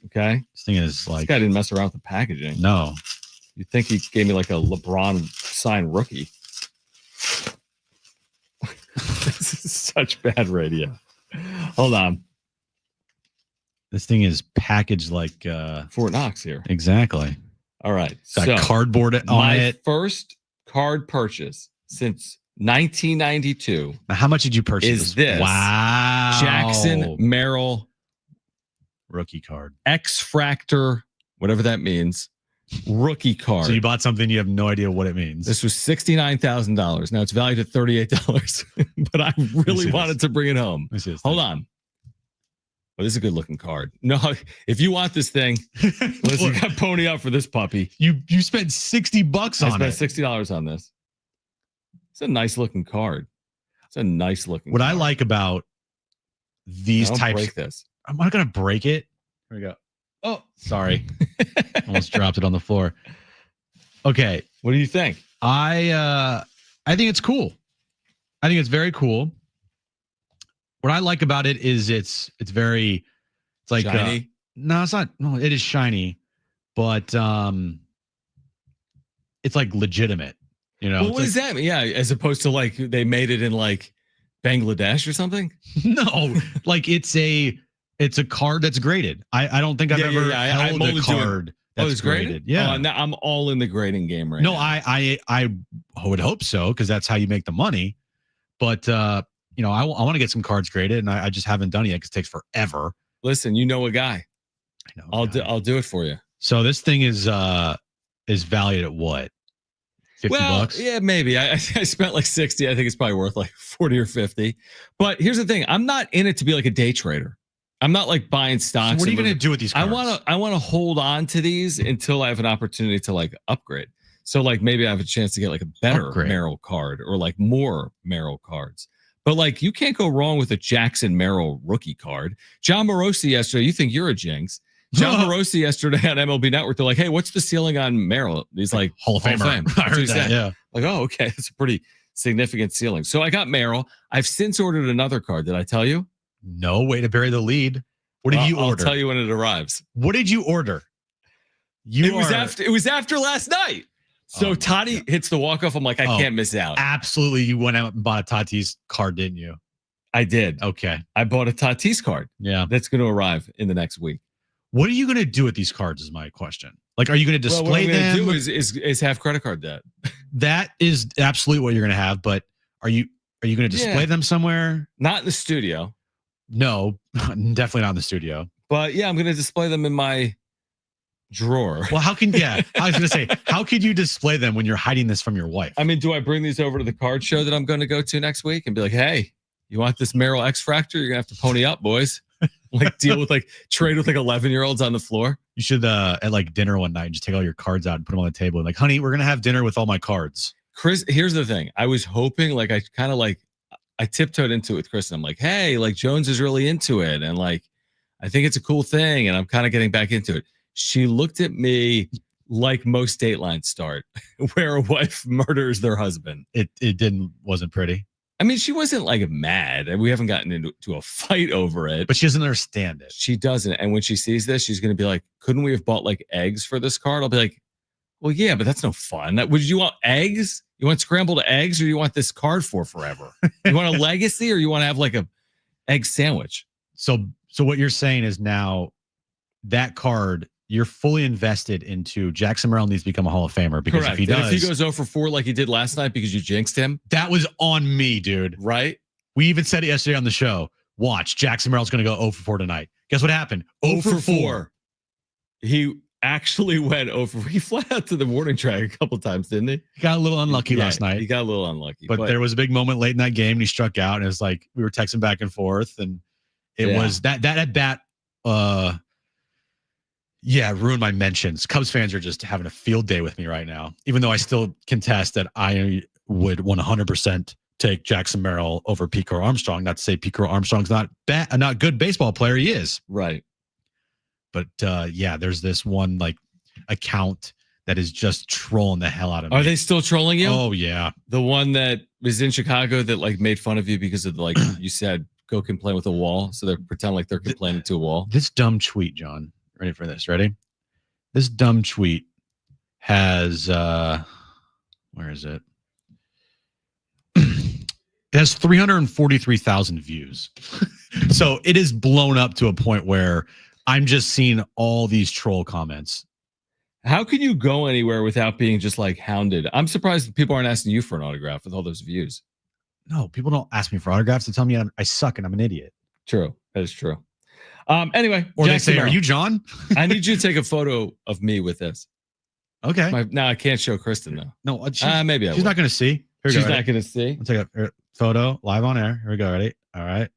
Okay. This thing is like. This guy didn't mess around with the packaging. No. You'd think he gave me like a LeBron signed rookie. This is such bad radio. Hold on. This thing is packaged like Fort Knox here. Exactly. All right. Got cardboard on it. My first card purchase since 1992. Now, how much did you purchase? Is this wow Jackson Merrill rookie card? X-Fractor, whatever that means, rookie card. So you bought something you have no idea what it means. This was $69,000. Now it's valued at $38, but I really wanted to bring it home. Hold on. Well, this is a good looking card. No, if you want this thing, listen, you got pony up for this puppy. You spent $60 on it. I spent $60 on this. It's a nice looking card. It's a nice looking What card. I like about these types. Break this. I'm not going to break it. Here we go. Oh, sorry. Almost dropped it on the floor. Okay. What do you think? I think it's cool. I think it's very cool. What I like about it is it's like shiny. No, it's not. No, it is shiny, but it's like legitimate. You know, well, what does that mean? Yeah, as opposed to like they made it in like Bangladesh or something. No, like it's a card that's graded. I don't think I've ever held a card that's graded. Yeah, I'm all in the grading game right now. No, I would hope so, because that's how you make the money. But you know, I want to get some cards graded, and I just haven't done it yet because it takes forever. Listen, you know a guy. I know. I'll do it for you. So this thing is valued at what? $50? Yeah, maybe. I spent like 60. I think it's probably worth like 40 or 50. But here's the thing: I'm not in it to be like a day trader. I'm not like buying stocks. So what are you going to do with these cards? I want to hold on to these until I have an opportunity to like upgrade. So like maybe I have a chance to get like a better Merrill card or like more Merrill cards. But like you can't go wrong with a Jackson Merrill rookie card. John Morosi yesterday, you think you're a jinx. John Morosi yesterday on MLB Network, they're like, hey, what's the ceiling on Merrill? He's like, Hall of Fame. I heard that, yeah. Like, oh, okay. That's a pretty significant ceiling. So I got Merrill. I've since ordered another card. Did I tell you? No way to bury the lead. What did you order? I'll tell you when it arrives. What did you order? It was after last night. So Toddy hits the walk-off. I'm like, I can't miss out. Absolutely. You went out and bought a Tatis card, didn't you? I did. Okay. I bought a Tatis card. Yeah. That's going to arrive in the next week. What are you going to do with these cards is my question. Like, are you going to display them? What I'm going to do is have credit card debt. That is absolutely what you're going to have. But are you going to display them somewhere? Not in the studio. No, definitely not in the studio. But yeah, I'm going to display them in my drawer. Well, I was going to say, how could you display them when you're hiding this from your wife? I mean, do I bring these over to the card show that I'm going to go to next week and be like, hey, you want this Merrill X Fractor? You're going to have to pony up, boys. Like trade with 11-year-olds on the floor. You should at like dinner one night, just take all your cards out and put them on the table. And like, honey, we're going to have dinner with all my cards. Chris, here's the thing. I was hoping I tiptoed into it with Chris. And I'm like, hey, like Jones is really into it. And like, I think it's a cool thing. And I'm kind of getting back into it. She looked at me like most Dateline start, where a wife murders their husband. It wasn't pretty. I mean, she wasn't like mad, and we haven't gotten into a fight over it. But she doesn't understand it. She doesn't. And when she sees this, she's going to be like, couldn't we have bought like eggs for this card? I'll be like, well, yeah, but that's no fun. Would you want eggs? You want scrambled eggs, or you want this card for forever? You want a legacy, or you want to have like a egg sandwich? So what you're saying is now that card, you're fully invested into Jackson Merrill needs to become a Hall of Famer because Correct. if he does, and if he goes 0 for 4 like he did last night because you jinxed him, that was on me, dude. Right? We even said it yesterday on the show. Watch, Jackson Merrill's going to go 0 for 4 tonight. Guess what happened? 0 for 4. He actually went over. He flat out to the warning track a couple times, didn't he? He got a little unlucky last night. He got a little unlucky. But there was a big moment late in that game, and he struck out, and it was like we were texting back and forth, and it was that at bat. Ruined my mentions. Cubs fans are just having a field day with me right now, even though I still contest that I would 100% take Jackson Merrill over Pete Crow Armstrong. Not to say Pete Crow Armstrong's not good baseball player. He is. Right. But there's this one like account that is just trolling the hell out of me. Are they still trolling you? Oh yeah. The one that was in Chicago that like made fun of you because of like you said, go complain with a wall. So they're pretending like they're complaining to a wall. This dumb tweet, John. Ready for this? Ready? This dumb tweet has where is it? It has 343,000 views. So it is blown up to a point where I'm just seeing all these troll comments. How can you go anywhere without being just like hounded? I'm surprised people aren't asking you for an autograph with all those views. No, people don't ask me for autographs. They tell me I suck and I'm an idiot. True. That is true. Anyway, or Jackson, they say, "Are you John?" I need you to take a photo of me with this. Okay. No, I can't show Kristen though. No, maybe she's not going to see. She's not going to see. I'll take a photo live on air. Here we go. Ready? All right.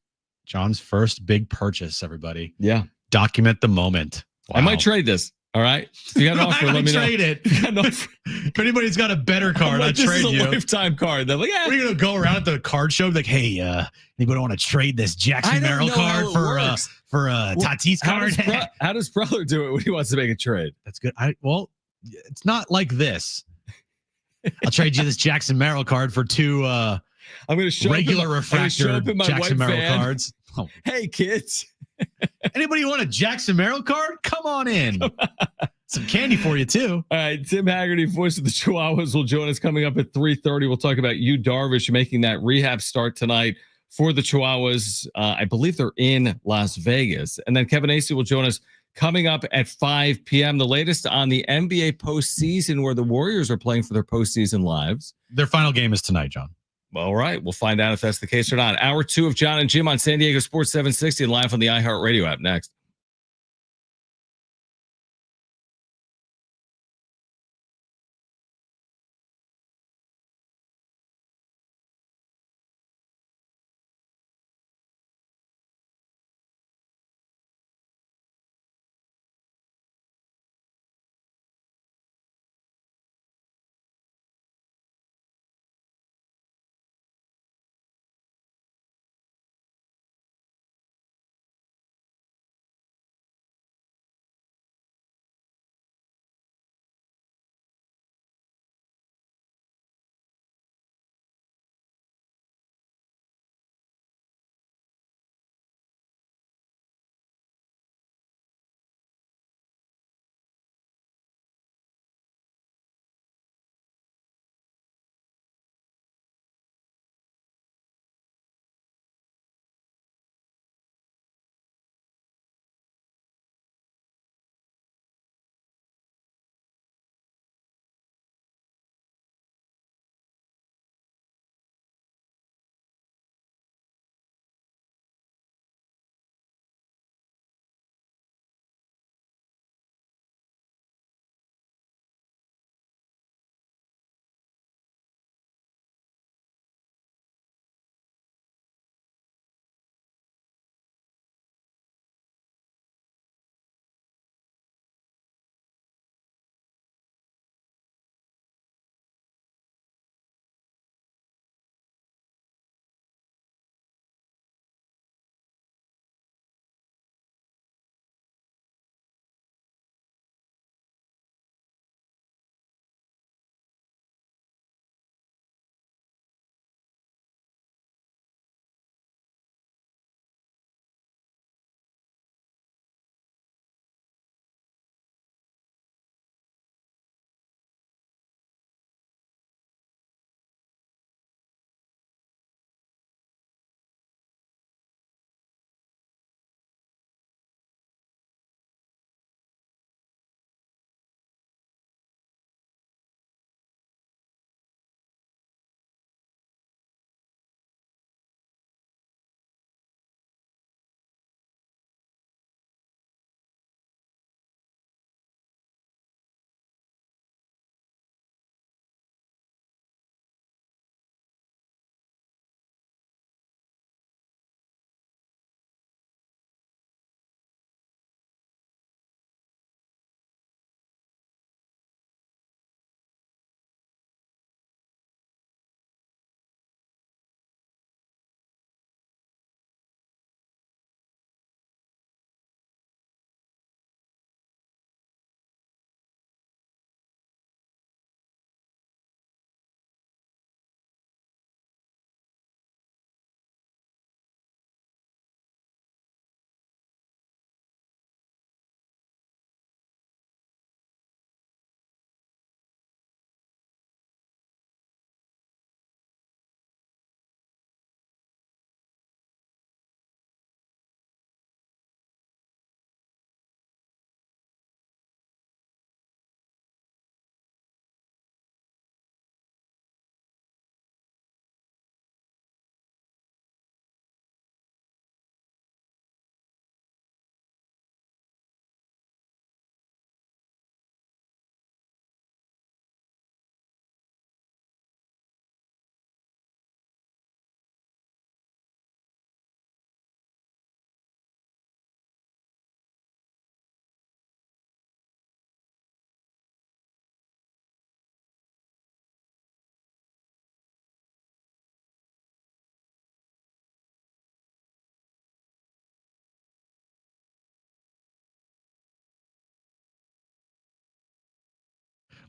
John's first big purchase. Everybody. Yeah. Document the moment. Wow. I might trade this. All right. If you got an offer, let me trade know. It. If anybody's got a better card, I'd trade you. This is a lifetime card. They're like, yeah. We're gonna go around at the card show, like, hey, anybody want to trade this Jackson Merrill card for Tatis card? How does Preller do it when he wants to make a trade? That's good. It's not like this. I'll trade you this Jackson Merrill card for two. I'm going to show regular refractor Jackson Merrill cards. Oh. Hey kids. Anybody want a Jackson Merrill card? Come on in. Some candy for you too. All right, Tim Haggerty, voice of the Chihuahuas, will join us coming up at 3:30. We'll talk about Yu Darvish making that rehab start tonight for the Chihuahuas. I believe they're in Las Vegas. And then Kevin Acee will join us coming up at 5 p.m. The latest on the NBA postseason, where the Warriors are playing for their postseason lives. Their final game is tonight, John. All right. We'll find out if that's the case or not. Hour 2 of John and Jim on San Diego Sports 760 and live on the iHeartRadio app next.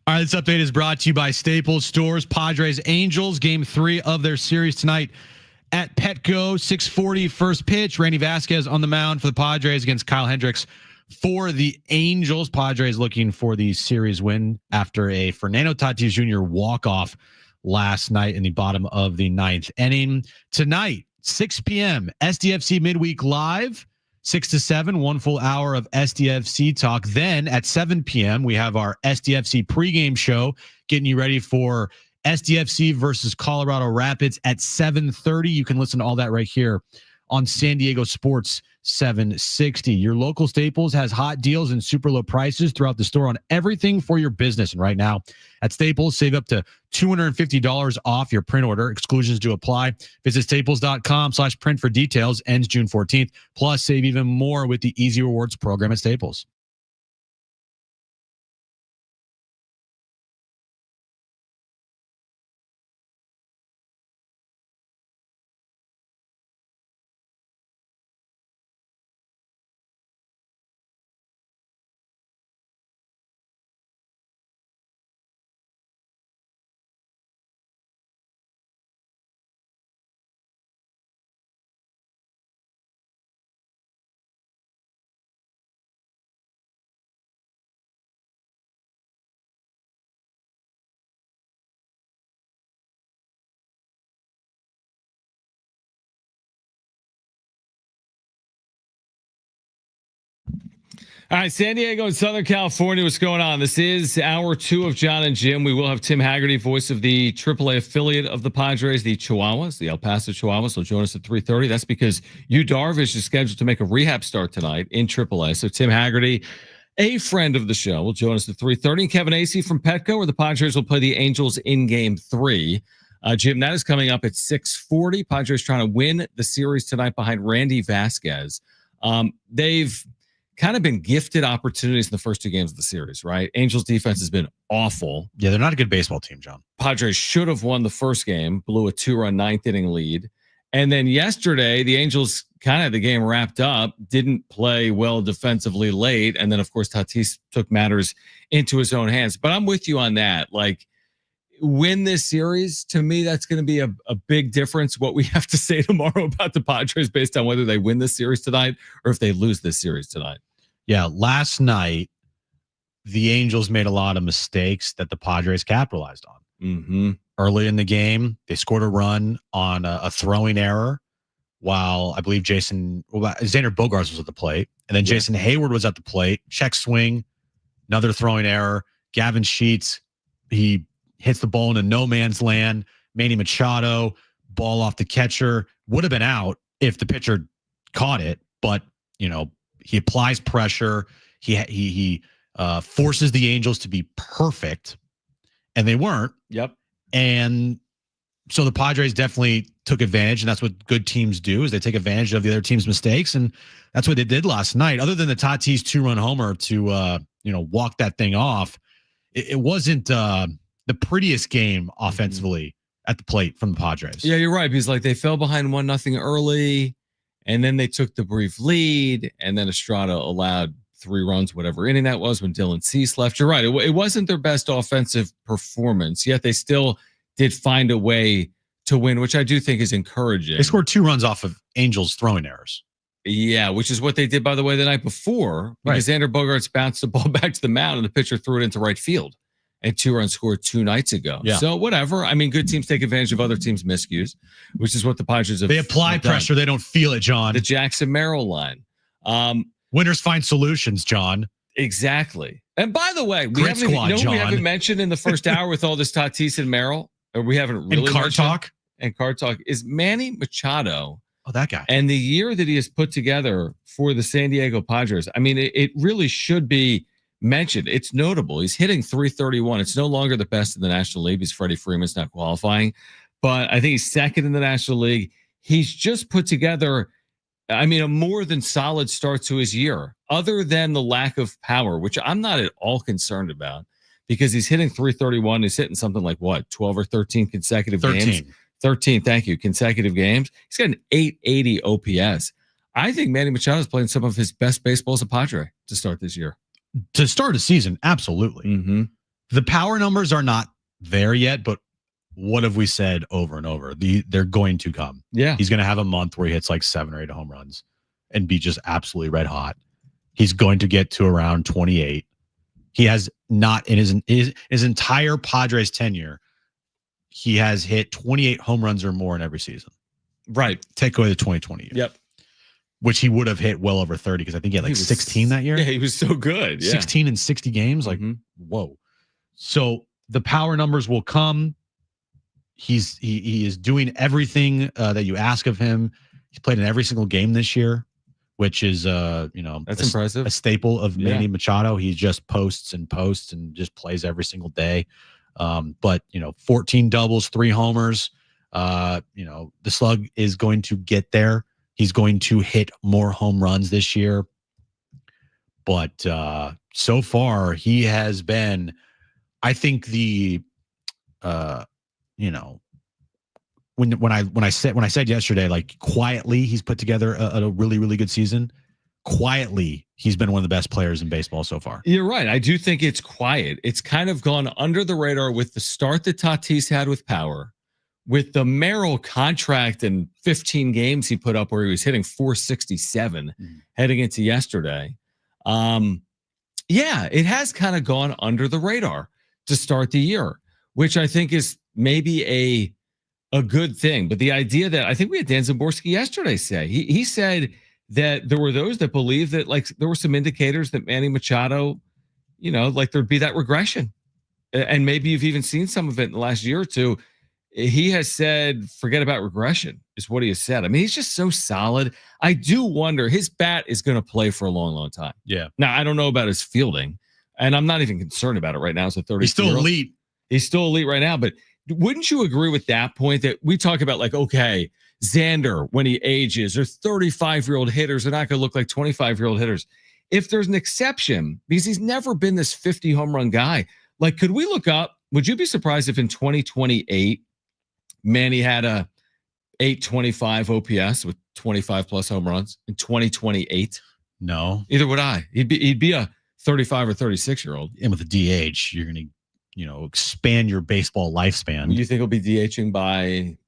All right, this update is brought to you by Staples Stores. Padres Angels, game 3 of their series tonight at Petco. 6:40 first pitch. Randy Vasquez on the mound for the Padres against Kyle Hendricks for the Angels. Padres looking for the series win after a Fernando Tatis Jr. walk-off last night in the bottom of the 9th inning. Tonight, 6 p.m., SDFC Midweek Live. 6 to 7, 1 full hour of SDFC talk. Then at 7 p.m., we have our SDFC pregame show, getting you ready for SDFC versus Colorado Rapids at 7:30. You can listen to all that right here on San Diego Sports 760. Your local Staples has hot deals and super low prices throughout the store on everything for your business. And right now at Staples, save up to $250 off your print order. Exclusions do apply. Visit staples.com/print for details. Ends June 14th. Plus, save even more with the Easy Rewards program at Staples. All right, San Diego and Southern California, what's going on? This is hour 2 of John and Jim. We will have Tim Haggerty, voice of the AAA affiliate of the Padres, the Chihuahuas, the El Paso Chihuahuas. He'll join us at 3:30. That's because Yu Darvish is scheduled to make a rehab start tonight in AAA. So Tim Haggerty, a friend of the show, will join us at 3:30. And Kevin Acee from Petco, where the Padres will play the Angels in Game 3. Jim, that is coming up at 6:40. Padres trying to win the series tonight behind Randy Vasquez. They've kind of been gifted opportunities in the first 2 games of the series, right? Angels defense has been awful. Yeah, they're not a good baseball team, John. Padres should have won the first game, blew a 2-run 9th inning lead. And then yesterday, the Angels kind of had the game wrapped up, didn't play well defensively late. And then, of course, Tatis took matters into his own hands. But I'm with you on that. Like, win this series, to me, that's going to be a big difference. What we have to say tomorrow about the Padres based on whether they win this series tonight or if they lose this series tonight. Yeah, last night, the Angels made a lot of mistakes that the Padres capitalized on. Mm-hmm. Early in the game, they scored a run on a throwing error while I believe Xander Bogaerts was at the plate. And then Jason Hayward was at the plate. Check swing, another throwing error. Gavin Sheets, he hits the ball in a no man's land. Manny Machado, ball off the catcher, would have been out if the pitcher caught it. But, he applies pressure. He forces the Angels to be perfect, and they weren't. Yep. And so the Padres definitely took advantage, and that's what good teams do, is they take advantage of the other team's mistakes, and that's what they did last night. Other than the Tatis 2-run homer to walk that thing off, it wasn't the prettiest game offensively at the plate from the Padres. Yeah, you're right. Because they fell behind 1-0 early, and then they took the brief lead, and then Estrada allowed 3 runs, whatever inning that was, when Dylan Cease left. You're right. It wasn't their best offensive performance, yet they still did find a way to win, which I do think is encouraging. They scored 2 runs off of Angels throwing errors. Yeah, which is what they did, by the way, the night before, because Xander Bogaerts bounced the ball back to the mound and the pitcher threw it into right field. And 2 runs scored 2 nights ago. Yeah. So whatever. I mean, good teams take advantage of other teams' miscues, which is what the Padres have. They apply pressure. They don't feel it, John. The Jackson Merrill line. Winners find solutions, John. Exactly. And by the way, we haven't mentioned in the first hour with all this Tatis and Merrill, or we haven't really. And card talk is Manny Machado. Oh, that guy. And the year that he has put together for the San Diego Padres. I mean, it really should be mentioned. It's notable. He's hitting .331. It's no longer the best in the National League because Freddie Freeman's not qualifying, but I think he's second in the National League. He's just put together, a more than solid start to his year, other than the lack of power, which I'm not at all concerned about, because he's hitting .331. He's hitting something like 12 or 13 consecutive games. 13, thank you, consecutive games. He's got an .880 OPS. I think Manny Machado is playing some of his best baseball as a Padre to start this year. To start a season, absolutely. Mm-hmm. The power numbers are not there yet, but what have we said over and over? They're going to come. Yeah. He's going to have a month where he hits like 7 or 8 home runs and be just absolutely red hot. He's going to get to around 28. He has not in his entire Padres tenure, he has hit 28 home runs or more in every season. Right. Take away the 2020 year. Yep. Which he would have hit well over 30 because I think he had like 16 that year. Yeah, he was so good. Yeah. 16 in 60 games. Like, whoa. So the power numbers will come. He is doing everything that you ask of him. He's played in every single game this year, which is that's impressive. A staple of Manny Machado. He just posts and just plays every single day. But 14 doubles, 3 homers. The slug is going to get there. He's going to hit more home runs this year. But so far he has been, I think when I said yesterday, like quietly, he's put together a really, really good season. Quietly, he's been one of the best players in baseball so far. You're right. I do think it's quiet. It's kind of gone under the radar with the start that Tatis had with power, with the Merrill contract and 15 games he put up where he was hitting 467 heading into yesterday. Yeah, it has kind of gone under the radar to start the year, which I think is maybe a good thing. But the idea that I think we had Dan Zaborski yesterday say, he said that there were those that believe that like there were some indicators that Manny Machado, like there'd be that regression. And maybe you've even seen some of it in the last year or two. He has said, forget about regression is what he has said. I mean, he's just so solid. I do wonder, his bat is going to play for a long, long time. Yeah. Now, I don't know about his fielding, and I'm not even concerned about it right now as a 30. He's still elite. He's still elite right now, but wouldn't you agree with that point that we talk about like, okay, Xander, when he ages, or 35-year-old hitters are not going to look like 25-year-old hitters. If there's an exception, because he's never been this 50 home run guy, like, could we look up, would you be surprised if in 2028, Manny had a 825 OPS with 25 plus home runs in 2028? No. Either would I. He'd be a 35 or 36-year-old. And with the DH, you're going to, expand your baseball lifespan. You think he'll be DHing by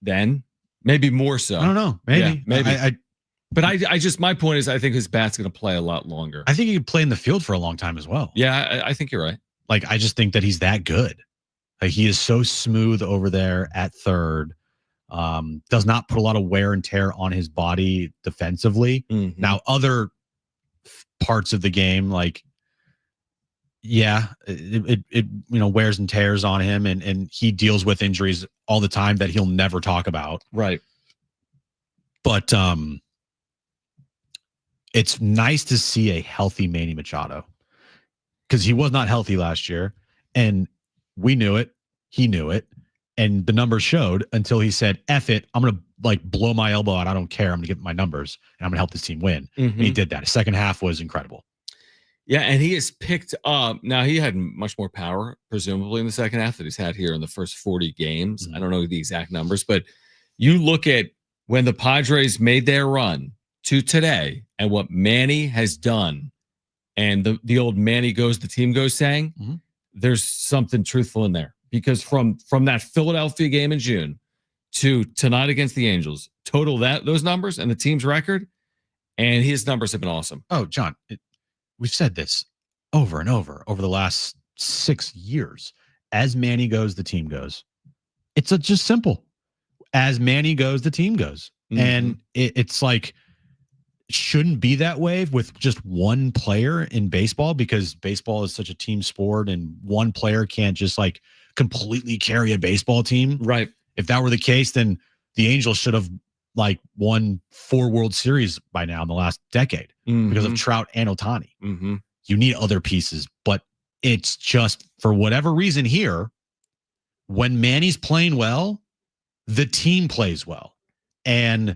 then? Maybe more so. I don't know. Maybe. Yeah, maybe. But I just, my point is, I think his bat's going to play a lot longer. I think he could play in the field for a long time as well. Yeah, I think you're right. Like, I just think that he's that good. Like, he is so smooth over there at third. Does not put a lot of wear and tear on his body defensively. Mm-hmm. Now, other parts of the game, like, it wears and tears on him, and he deals with injuries all the time that he'll never talk about. Right. But it's nice to see a healthy Manny Machado, because he was not healthy last year, and we knew it. He knew it. And the numbers showed until he said, F it, I'm going to blow my elbow out. I don't care. I'm going to get my numbers and I'm going to help this team win. Mm-hmm. And he did that. His second half was incredible. Yeah, and he has picked up. Now, he had much more power, presumably, in the second half that he's had here in the first 40 games. Mm-hmm. I don't know the exact numbers, but you look at when the Padres made their run to today and what Manny has done, and the old Manny goes, the team goes saying, mm-hmm. There's something truthful in there. Because from that Philadelphia game in June to tonight against the Angels, total those numbers and the team's record, and his numbers have been awesome. Oh, John, we've said this over and over the last 6 years. As Manny goes, the team goes. It's just simple. As Manny goes, the team goes. Mm-hmm. And it's like, shouldn't be that way with just one player in baseball, because baseball is such a team sport and one player can't just completely carry a baseball team. Right. If that were the case, then the Angels should have won 4 World Series by now in the last decade, mm-hmm. because of Trout and Ohtani. Mm-hmm. You need other pieces, but it's just, for whatever reason here, when Manny's playing well, the team plays well. And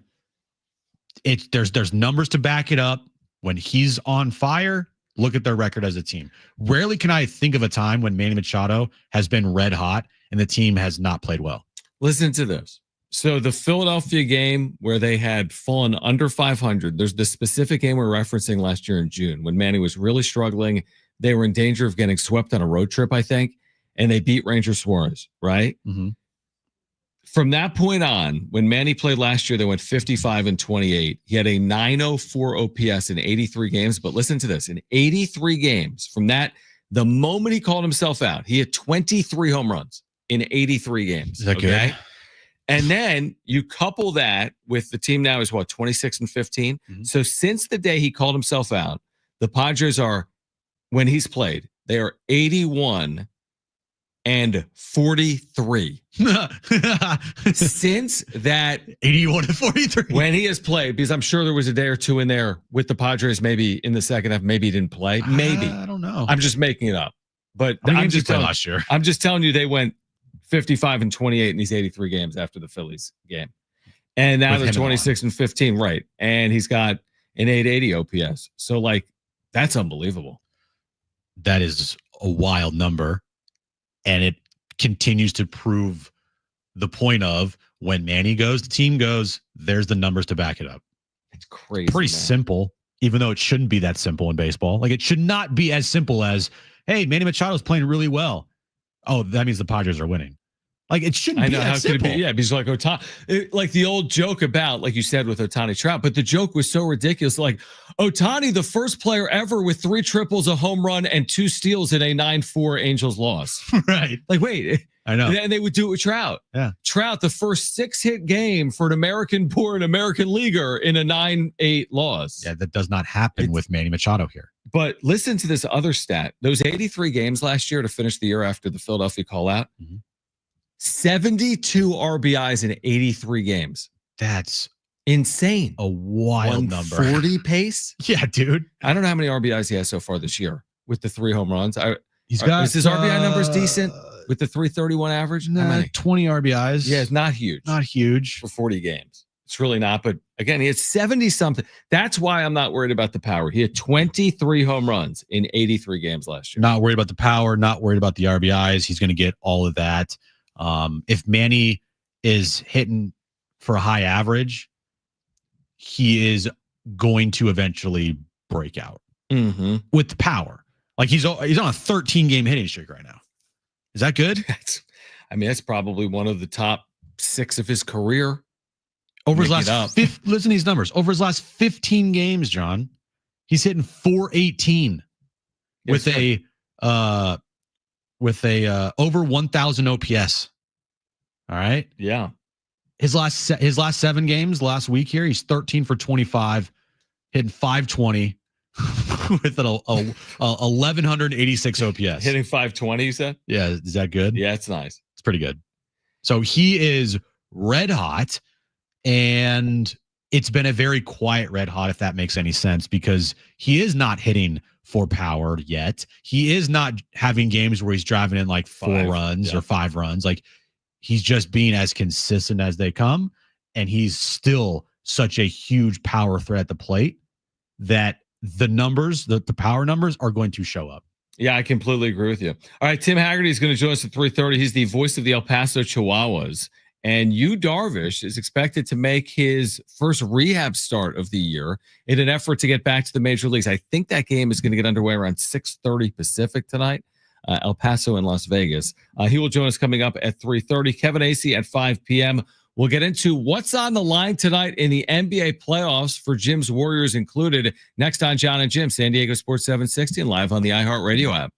there's numbers to back it up. When he's on fire, look at their record as a team. Rarely can I think of a time when Manny Machado has been red hot and the team has not played well. Listen to this. So the Philadelphia game where they had fallen under 500, there's the specific game we're referencing last year in June when Manny was really struggling. they were in danger of getting swept on a road trip, I think, and they beat Ranger Suarez, right? Mm-hmm. From that point on, when Manny played last year, they went 55-28. He had a 904 OPS in 83 games. But listen to this: in 83 games, from that, the moment he called himself out, he had 23 home runs in 83 games. Is that good? And then you couple that with the team now is what, 26-15. Mm-hmm. So since the day he called himself out, the Padres are, when he's played, they are 81-43. Since that 81-43, when he has played, because I'm sure there was a day or two in there with the Padres, maybe in the second half, maybe he didn't play. Maybe. I don't know. I'm just making it up. But I'm just telling last year. I'm just telling you they went 55-28 in these 83 games after the Phillies game. And now they're 26-15, right? And he's got an 880 OPS. So, like, that's unbelievable. That is a wild number. And it continues to prove the point of when Manny goes, the team goes, there's the numbers to back it up. It's crazy. Pretty simple, even though it shouldn't be that simple in baseball. Like, it should not be as simple as, hey, Manny Machado's playing really well. Oh, that means the Padres are winning. Like, it shouldn't be that simple. Could it be? Yeah, because like Ohtani, like the old joke about, like you said, with Ohtani Trout, but the joke was so ridiculous. Like, Ohtani, the first player ever with 3 triples, a home run, and 2 steals in a 9-4 Angels loss. Right. Like, wait. I know. And they would do it with Trout. Yeah. Trout, the first 6-hit game for an American-born American leaguer in a 9-8 loss. Yeah, that does not happen with Manny Machado here. But listen to this other stat. Those 83 games last year to finish the year after the Philadelphia call-out, 72 RBIs in 83 games. That's insane. A wild number. 140 pace? Yeah, dude. I don't know how many RBIs he has so far this year with the 3 home runs. He's got is his RBI numbers decent with the 331 average? Nah, 20 RBIs. Yeah, it's not huge. Not huge. For 40 games. It's really not. But again, he had 70 something. That's why I'm not worried about the power. He had 23 home runs in 83 games last year. Not worried about the power, not worried about the RBIs. He's going to get all of that. If Manny is hitting for a high average, he is going to eventually break out with the power. Like, he's on a 13-game hitting streak right now. Is that good? That's probably one of the top 6 of his career. Over his last listen to these numbers. Over his last 15 games, John, he's hitting 418 with a over 1,000 OPS. All right. Yeah. His last 7 games last week here, he's 13 for 25, hitting 520 with an 1,186 OPS. Hitting 520, you said? Yeah. Is that good? Yeah, it's nice. It's pretty good. So he is red hot, and it's been a very quiet red hot, if that makes any sense, because he is not hitting for power yet. He is not having games where he's driving in like 4 runs or 5 runs. Like, he's just being as consistent as they come, and he's still such a huge power threat at the plate that the numbers, the power numbers, are going to show up. Yeah, I completely agree with you. All right, Tim Haggerty is going to join us at 3:30. He's the voice of the El Paso Chihuahuas. And Yu Darvish is expected to make his first rehab start of the year in an effort to get back to the major leagues. I think that game is going to get underway around 6:30 Pacific tonight. El Paso and Las Vegas. He will join us coming up at 3:30. Kevin Acee at 5 p.m. We'll get into what's on the line tonight in the NBA playoffs for Jim's Warriors included. Next on John and Jim, San Diego Sports 760 and live on the iHeartRadio app.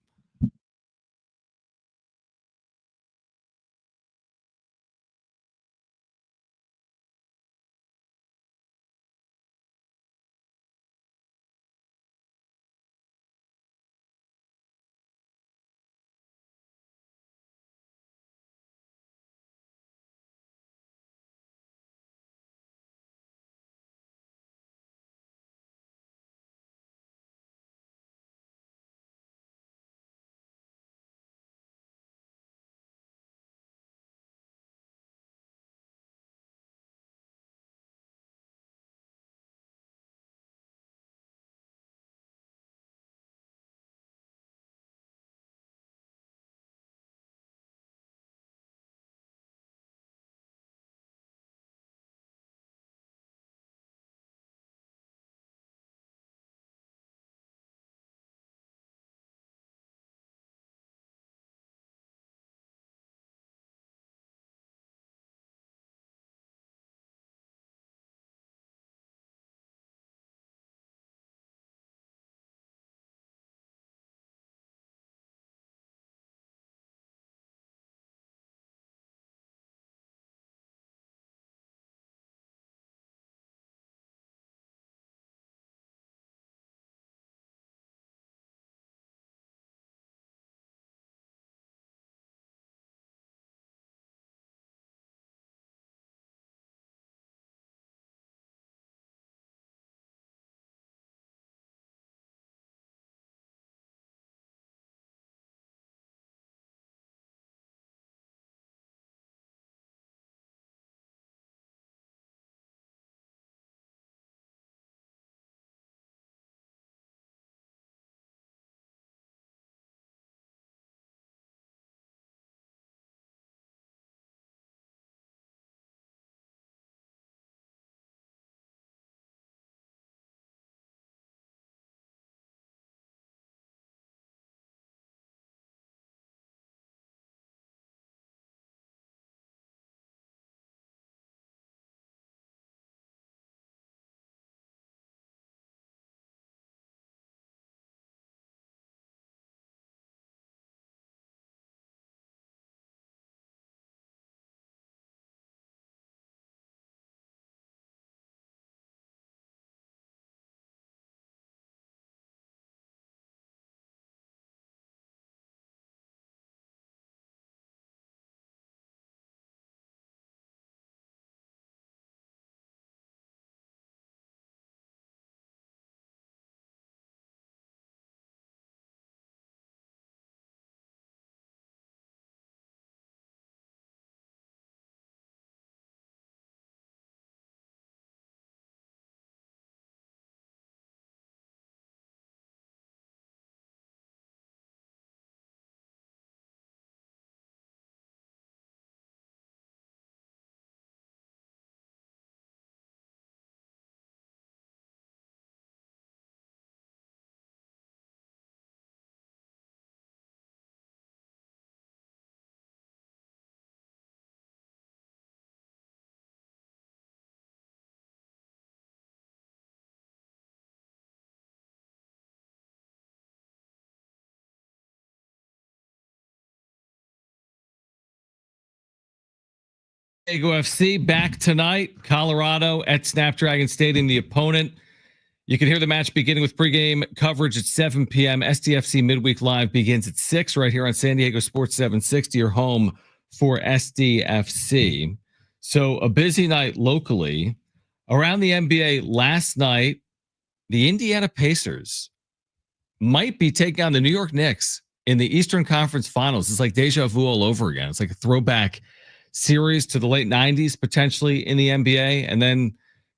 Diego FC back tonight. Colorado at Snapdragon Stadium, the opponent. You can hear the match beginning with pregame coverage at 7 p.m. SDFC Midweek Live begins at 6 right here on San Diego Sports 760, your home for SDFC. So a busy night locally. Around the NBA last night, the Indiana Pacers might be taking on the New York Knicks in the Eastern Conference Finals. It's like deja vu all over again. It's like a throwback series to the late 90s, potentially in the NBA. And then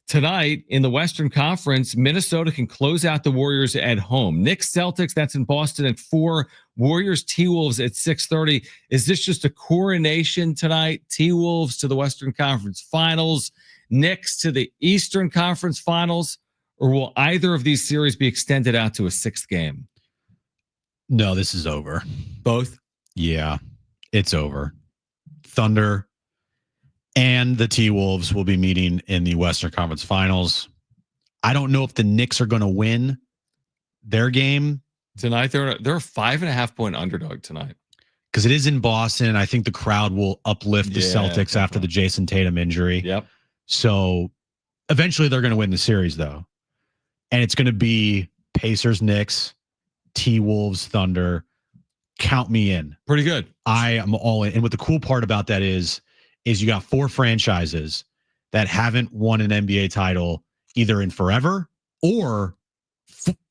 tonight in the Western Conference, Minnesota can close out the Warriors at home. Knicks Celtics, that's in Boston at 4. Warriors T-Wolves at 6:30. Is this just a coronation tonight? T-Wolves to the Western Conference Finals, Knicks to the Eastern Conference Finals, or will either of these series be extended out to a 6th game? No, this is over. Both? Yeah, it's over. Thunder and the T-Wolves will be meeting in the Western Conference Finals. I don't know if the Knicks are going to win their game tonight. They're a 5.5 point underdog tonight because it is in Boston. I think the crowd will uplift the Celtics after the Jason Tatum injury. Yep. So eventually they're going to win the series though. And it's going to be Pacers, Knicks, T-Wolves, Thunder. Count me in. Pretty good. I am all in. And what the cool part about that is you got 4 franchises that haven't won an NBA title either in forever or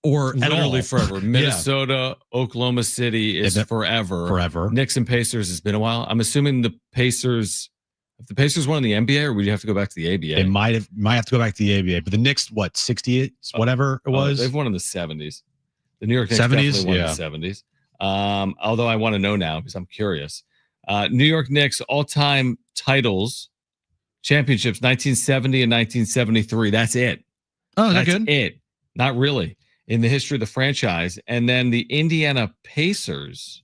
literally forever. Minnesota, Oklahoma City is forever. Forever. Knicks and Pacers has been a while. I'm assuming the Pacers, if the Pacers won in the NBA, or would you have to go back to the ABA? They might have to go back to the ABA. But the Knicks, what, 68, whatever it was? They've won in the 70s. The New York Knicks 70s? Definitely won in the 70s. Although I want to know now because I'm curious. New York Knicks all-time titles, championships, 1970 and 1973. That's it. Oh, that's good? It. Not really in the history of the franchise. And then the Indiana Pacers.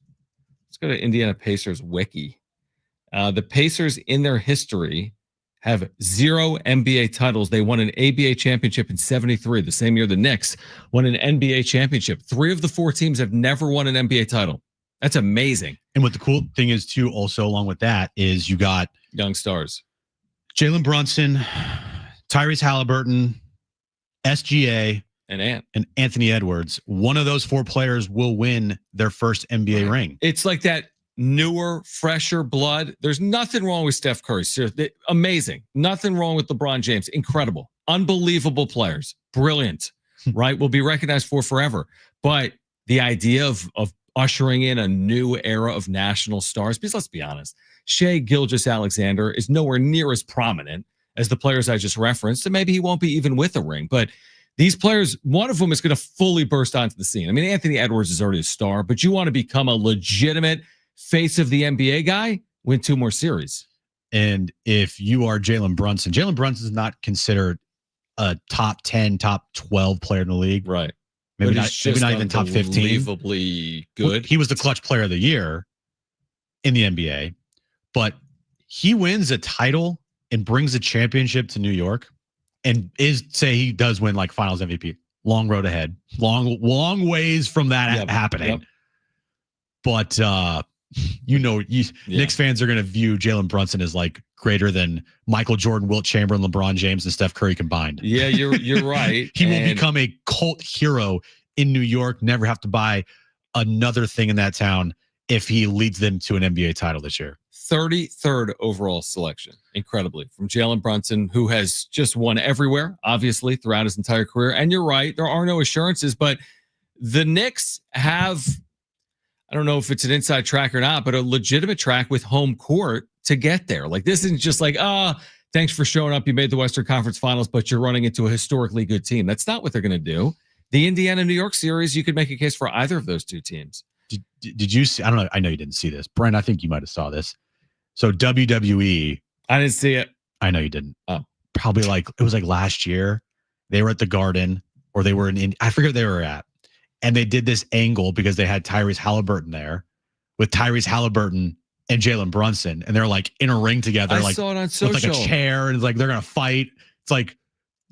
Let's go to Indiana Pacers wiki. The Pacers in their history have 0 NBA titles. They won an ABA championship in 73, the same year the Knicks won an NBA championship. 3 of the 4 teams have never won an NBA title. That's amazing. And what the cool thing is, too, also along with that, is you got young stars. Jalen Brunson, Tyrese Halliburton, SGA, and Anthony Edwards. One of those 4 players will win their first NBA ring. It's like that newer, fresher blood. There's nothing wrong with Steph Curry. Seriously, amazing. Nothing wrong with LeBron James. Incredible. Unbelievable players. Brilliant. Right? Will be recognized for forever. But the idea of ushering in a new era of national stars, because let's be honest, Shai Gilgeous-Alexander is nowhere near as prominent as the players I just referenced, and maybe he won't be even with a ring. But these players, one of them is going to fully burst onto the scene. I mean, Anthony Edwards is already a star, but you want to become a legitimate face of the NBA guy, win 2 more series. And if you are Jalen Brunson is not considered a top 10, top 12 player in the league. Right. Maybe not even top 15. Unbelievably good. Well, he was the clutch player of the year in the NBA, but he wins a title and brings a championship to New York and say he does win like finals MVP. Long road ahead. Long ways from that happening. Yep. But Knicks fans are going to view Jalen Brunson as like greater than Michael Jordan, Wilt Chamberlain, LeBron James, and Steph Curry combined. Yeah, you're right. He will become a cult hero in New York, never have to buy another thing in that town if he leads them to an NBA title this year. 33rd overall selection, incredibly, from Jalen Brunson, who has just won everywhere, obviously, throughout his entire career. And you're right, there are no assurances, but the Knicks have, I don't know if it's an inside track or not, but a legitimate track with home court to get there. Like, this isn't just like, thanks for showing up. You made the Western Conference Finals, but you're running into a historically good team. That's not what they're going to do. The Indiana-New York series, you could make a case for either of those 2 teams. Did you see? I don't know. I know you didn't see this. Brent, I think you might have saw this. So WWE. I didn't see it. I know you didn't. Oh. Probably it was like last year. They were at the Garden, or they were in, I forget where they were at. And they did this angle because they had Tyrese Halliburton there with Tyrese Halliburton and Jalen Brunson. And they're like in a ring together. I saw it on social. With like a chair, and it's like they're going to fight. It's like,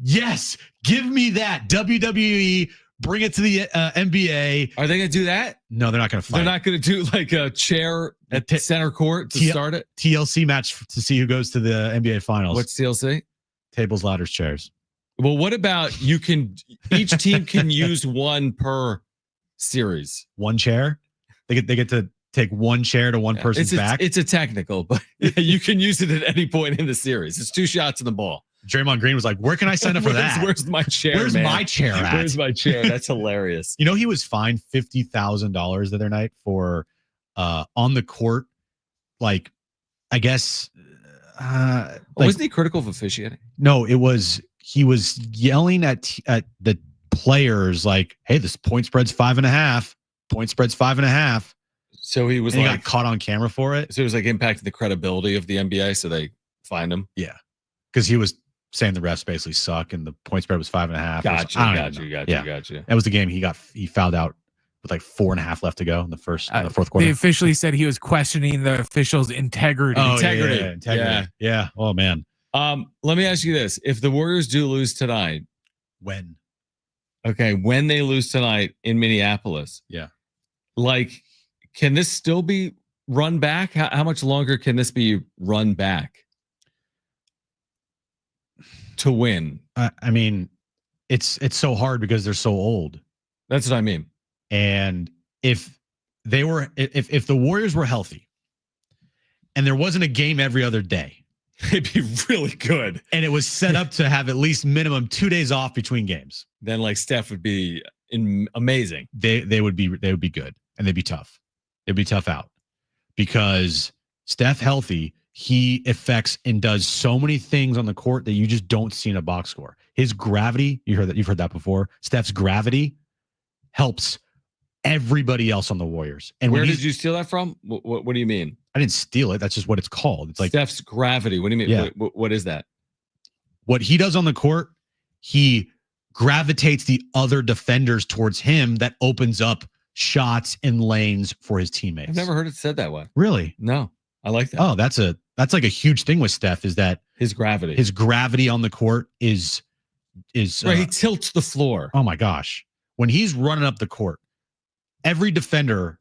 yes, give me that. WWE, bring it to the NBA. Are they going to do that? No, they're not going to fight. They're not going to do like a chair at center court to start it? TLC match to see who goes to the NBA Finals. What's TLC? Tables, ladders, chairs. Well, what about each team can use one per series? One chair? They get to take one chair to one person's back? It's a technical, but you can use it at any point in the series. It's 2 shots in the ball. Draymond Green was like, where can I sign up for that? Where's my chair, Where's man? my chair at? Where's my chair? That's hilarious. You know, he was fined $50,000 the other night for on the court, like, I guess. Wasn't he critical of officiating? No, he was yelling at the players like, hey, this point spread's 5.5. Point spread's 5.5. So he was he got caught on camera for it. So it was like impacting the credibility of the NBA. So they fined him. Yeah. Because he was saying the refs basically suck and the point spread was 5.5. Gotcha. That was the game he fouled out with like 4.5 left to go in the fourth quarter. They officially said he was questioning the officials' integrity. Oh, integrity. Yeah. Oh man. Let me ask you this: if the Warriors do lose tonight, when they lose tonight in Minneapolis, like, can this still be run back? How much longer can this be run back to win? I mean, it's so hard because they're so old. That's what I mean. And if the Warriors were healthy and there wasn't a game every other day, it'd be really good. And it was set up to have at least minimum 2 days off between games. Then like Steph would be amazing. They would be good, and they'd be tough. It'd be tough out because Steph healthy, he affects and does so many things on the court that you just don't see in a box score. His gravity, you've heard that before. Steph's gravity helps everybody else on the Warriors. And where did you steal that from? What do you mean? I didn't steal it. That's just what it's called. It's like Steph's gravity. What do you mean? Yeah. What is that? What he does on the court, he gravitates the other defenders towards him. That opens up shots and lanes for his teammates. I've never heard it said that way. Really? No, I like that. Oh, that's like a huge thing with Steph, is that his gravity on the court is right. He tilts the floor. Oh my gosh. When he's running up the court, every defender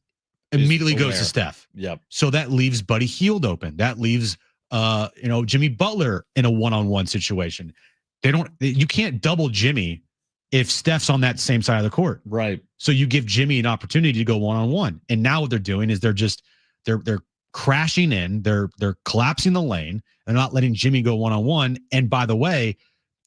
immediately goes to Steph. Yep. So that leaves Buddy Hield open. That leaves Jimmy Butler in a one-on-one situation. You can't double Jimmy if Steph's on that same side of the court. Right. So you give Jimmy an opportunity to go one-on-one. And now what they're doing is they're crashing in, they're collapsing the lane and not letting Jimmy go one-on-one. And by the way,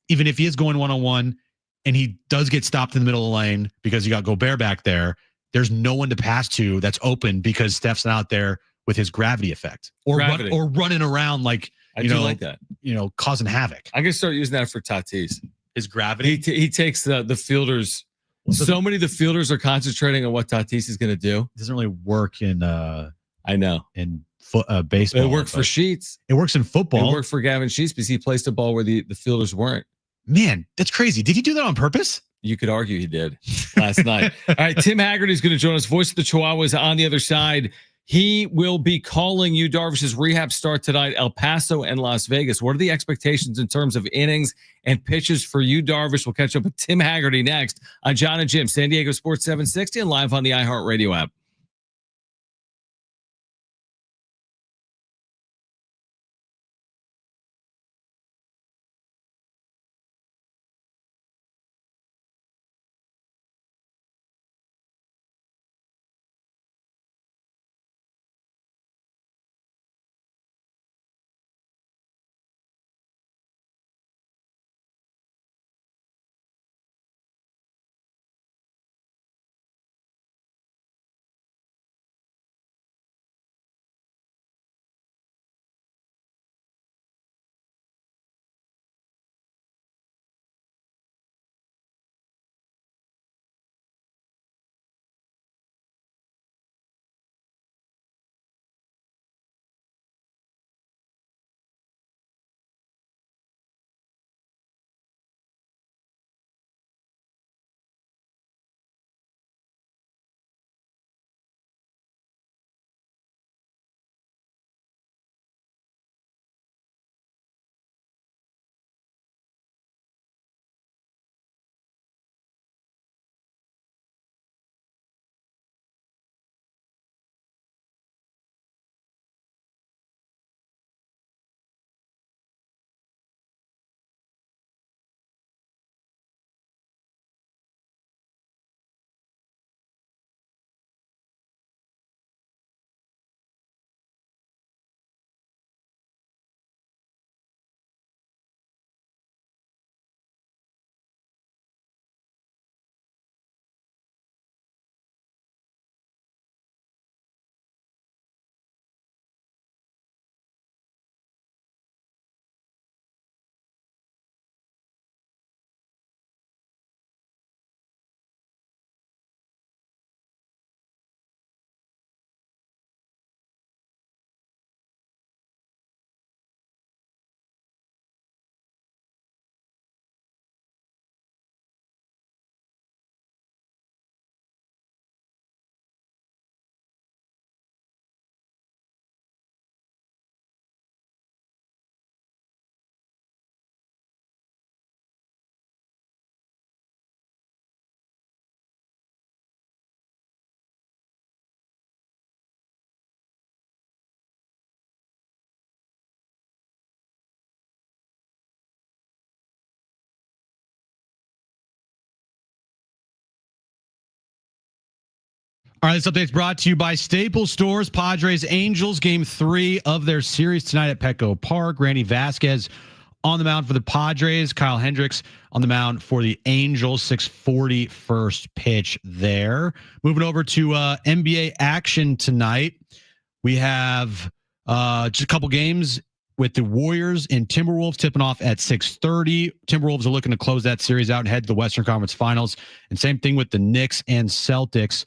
even if he is going one-on-one and he does get stopped in the middle of the lane because you got Gobert back there's no one to pass to that's open because Steph's not out there with his gravity effect or running around like like that. Causing havoc. I'm gonna start using that for Tatis. His gravity. He takes the fielders. So many of the fielders are concentrating on what Tatis is gonna do. It doesn't really work in. I know in baseball. It worked for Sheets. It works in football. It worked for Gavin Sheets because he placed a ball where the fielders weren't. Man, that's crazy. Did he do that on purpose? You could argue he did last night. All right, Tim Haggerty is going to join us. Voice of the Chihuahuas on the other side. He will be calling Yu Darvish's rehab start tonight, El Paso and Las Vegas. What are the expectations in terms of innings and pitches for Yu Darvish? We'll catch up with Tim Haggerty next on John and Jim, San Diego Sports 760 and live on the iHeartRadio app. All right, this update's brought to you by Staples Stores. Padres Angels game 3 of their series tonight at Petco Park. Randy Vasquez on the mound for the Padres. Kyle Hendricks on the mound for the Angels. 6:40 first pitch there. Moving over to NBA action tonight. We have just a couple games with the Warriors and Timberwolves tipping off at 6:30. Timberwolves are looking to close that series out and head to the Western Conference Finals. And same thing with the Knicks and Celtics.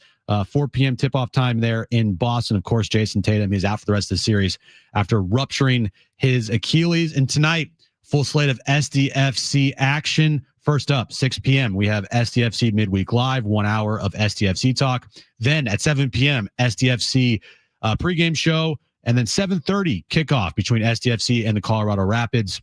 4 p.m. tip-off time there in Boston. Of course, Jason Tatum is out for the rest of the series after rupturing his Achilles. And tonight, full slate of SDFC action. First up, 6 p.m., we have SDFC Midweek Live, 1 hour of SDFC talk. Then at 7 p.m., SDFC pregame show. And then 7:30 kickoff between SDFC and the Colorado Rapids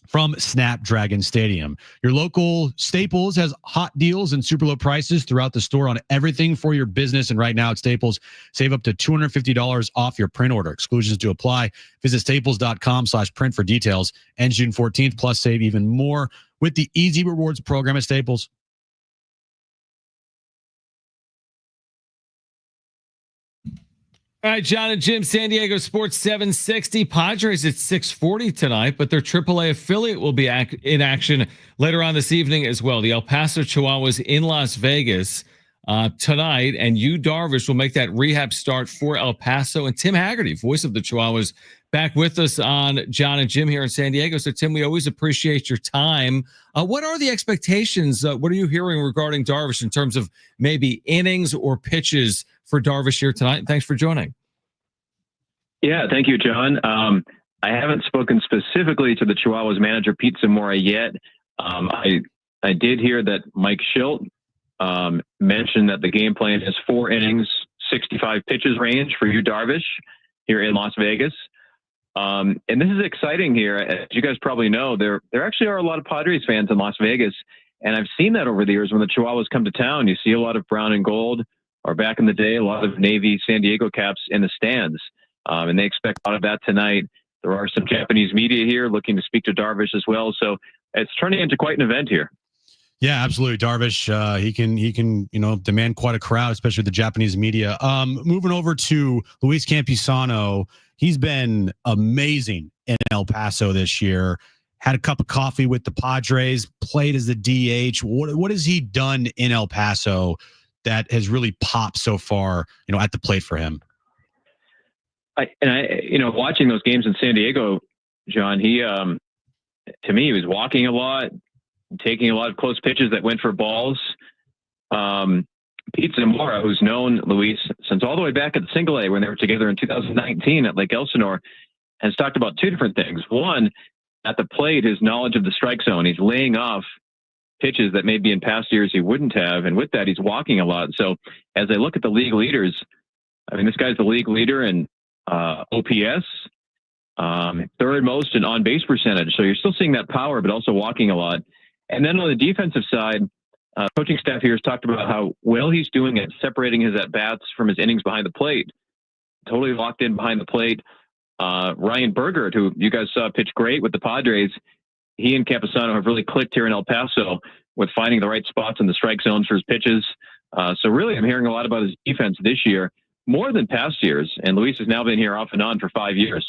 from Snapdragon Stadium. Your local Staples has hot deals and super low prices throughout the store on everything for your business. And right now at Staples, save up to $250 off your print order. Exclusions do apply. Visit staples.com/print for details. Ends June 14th, plus save even more with the Easy Rewards program at Staples. All right, John and Jim, San Diego Sports 760. Padres at 6:40 tonight, but their AAA affiliate will be in action later on this evening as well. The El Paso Chihuahuas in Las Vegas tonight, and Yu Darvish will make that rehab start for El Paso. And Tim Haggerty, voice of the Chihuahuas, back with us on John and Jim here in San Diego. So, Tim, we always appreciate your time. What are the expectations? What are you hearing regarding Darvish in terms of maybe innings or pitches for Darvish here tonight? Thanks for joining. Yeah, thank you, John. I haven't spoken specifically to the Chihuahuas manager, Pete Zamora, yet. I did hear that Mike Schilt mentioned that the game plan is 4 innings, 65 pitches range for Yu Darvish here in Las Vegas. And this is exciting here. As you guys probably know, there actually are a lot of Padres fans in Las Vegas. And I've seen that over the years when the Chihuahuas come to town. You see a lot of brown and gold, or back in the day, a lot of Navy San Diego caps in the stands. And they expect a lot of that tonight. There are some Japanese media here looking to speak to Darvish as well. So it's turning into quite an event here. Yeah, absolutely. Darvish, he can, demand quite a crowd, especially the Japanese media. Moving over to Luis Campusano, he's been amazing in El Paso this year. Had a cup of coffee with the Padres, played as the DH. What has he done in El Paso that has really popped so far, at the plate for him? Watching those games in San Diego, John, he, to me, he was walking a lot, taking a lot of close pitches that went for balls. Pete Zamora, who's known Luis since all the way back at the Single A when they were together in 2019 at Lake Elsinore, has talked about 2 different things. One, at the plate, his knowledge of the strike zone. He's laying off pitches that maybe in past years he wouldn't have. And with that, he's walking a lot. So as I look at the league leaders, I mean, this guy's the league leader in OPS, third most in on-base percentage. So you're still seeing that power, but also walking a lot. And then on the defensive side, coaching staff here has talked about how well he's doing at separating his at-bats from his innings behind the plate. Totally locked in behind the plate. Ryan Bergert, who you guys saw pitch great with the Padres, he and Campusano have really clicked here in El Paso with finding the right spots in the strike zones for his pitches. So really, I'm hearing a lot about his defense this year, more than past years. And Luis has now been here off and on for 5 years.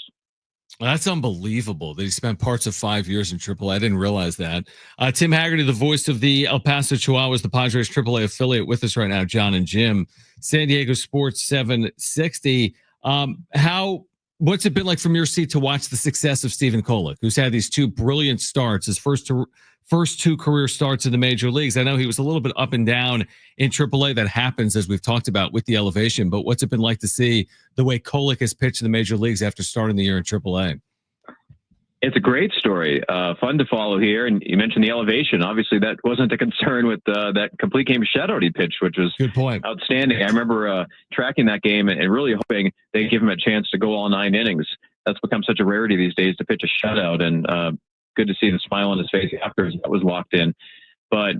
Well, that's unbelievable that he spent parts of 5 years in AAA. I didn't realize that. Tim Haggerty, the voice of the El Paso Chihuahuas, the Padres AAA affiliate, with us right now, John and Jim. San Diego Sports 760. What's it been like from your seat to watch the success of Stephen Kolek, who's had these 2 brilliant starts, his first 2 career starts in the major leagues? I know he was a little bit up and down in AAA. That happens, as we've talked about, with the elevation. But what's it been like to see the way Kolek has pitched in the major leagues after starting the year in AAA? It's a great story, fun to follow here. And you mentioned the elevation. Obviously, that wasn't a concern with that complete game shutout he pitched, which was good point. Outstanding. I remember tracking that game and really hoping they give him a chance to go all 9 innings. That's become such a rarity these days to pitch a shutout, and good to see the smile on his face after that was locked in. But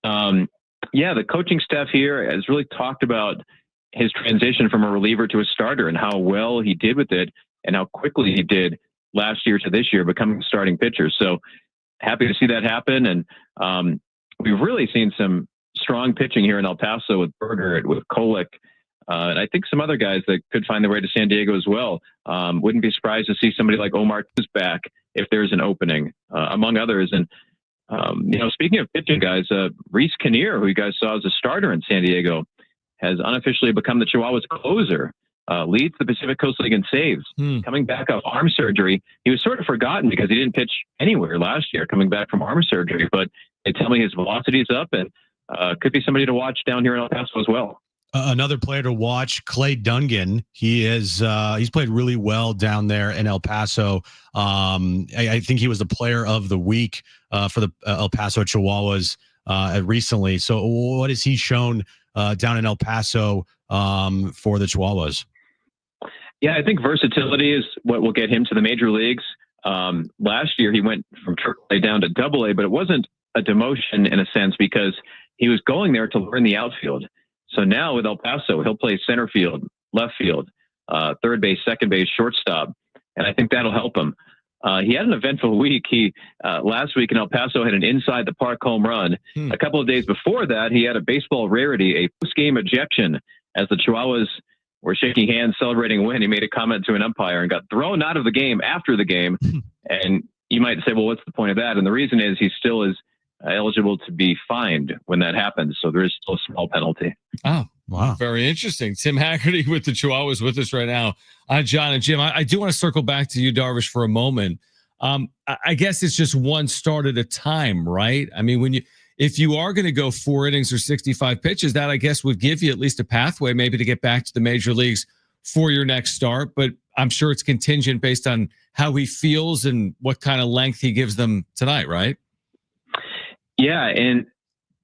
the coaching staff here has really talked about his transition from a reliever to a starter and how well he did with it and how quickly he did last year to this year, becoming a starting pitcher. So happy to see that happen. And we've really seen some strong pitching here in El Paso with Bergert, with Kolek, And I think some other guys that could find their way to San Diego as well. Wouldn't be surprised to see somebody like Omar Cruz back if there's an opening, among others. And, speaking of pitching guys, Reese Kinnear, who you guys saw as a starter in San Diego, has unofficially become the Chihuahuas closer. Leads the Pacific Coast League in saves. Coming back off arm surgery, he was sort of forgotten because he didn't pitch anywhere last year coming back from arm surgery. But they tell me his velocity is up, and could be somebody to watch down here in El Paso as well. Another player to watch, Clay Dungan. He's played really well down there in El Paso. I think he was the player of the week for the El Paso Chihuahuas recently. So what has he shown down in El Paso for the Chihuahuas? Yeah, I think versatility is what will get him to the major leagues. Last year, he went from AAA down to AA, but it wasn't a demotion in a sense because he was going there to learn the outfield. So now with El Paso, he'll play center field, left field, third base, second base, shortstop, and I think that'll help him. He had an eventful week. He last week in El Paso had an inside the park home run. A couple of days before that, he had a baseball rarity, a post-game ejection as the Chihuahuas were shaking hands, celebrating a win. He made a comment to an umpire and got thrown out of the game after the game. And you might say, well, what's the point of that? And the reason is he still is eligible to be fined when that happens. So there is still a small penalty. Oh, wow. Very interesting. Tim Haggerty with the Chihuahuas with us right now. John and Jim, I do want to circle back to you, Darvish, for a moment. I guess it's just one start at a time, right? I mean, if you are going to go 4 innings or 65 pitches, that I guess would give you at least a pathway maybe to get back to the major leagues for your next start. But I'm sure it's contingent based on how he feels and what kind of length he gives them tonight, right? Yeah, and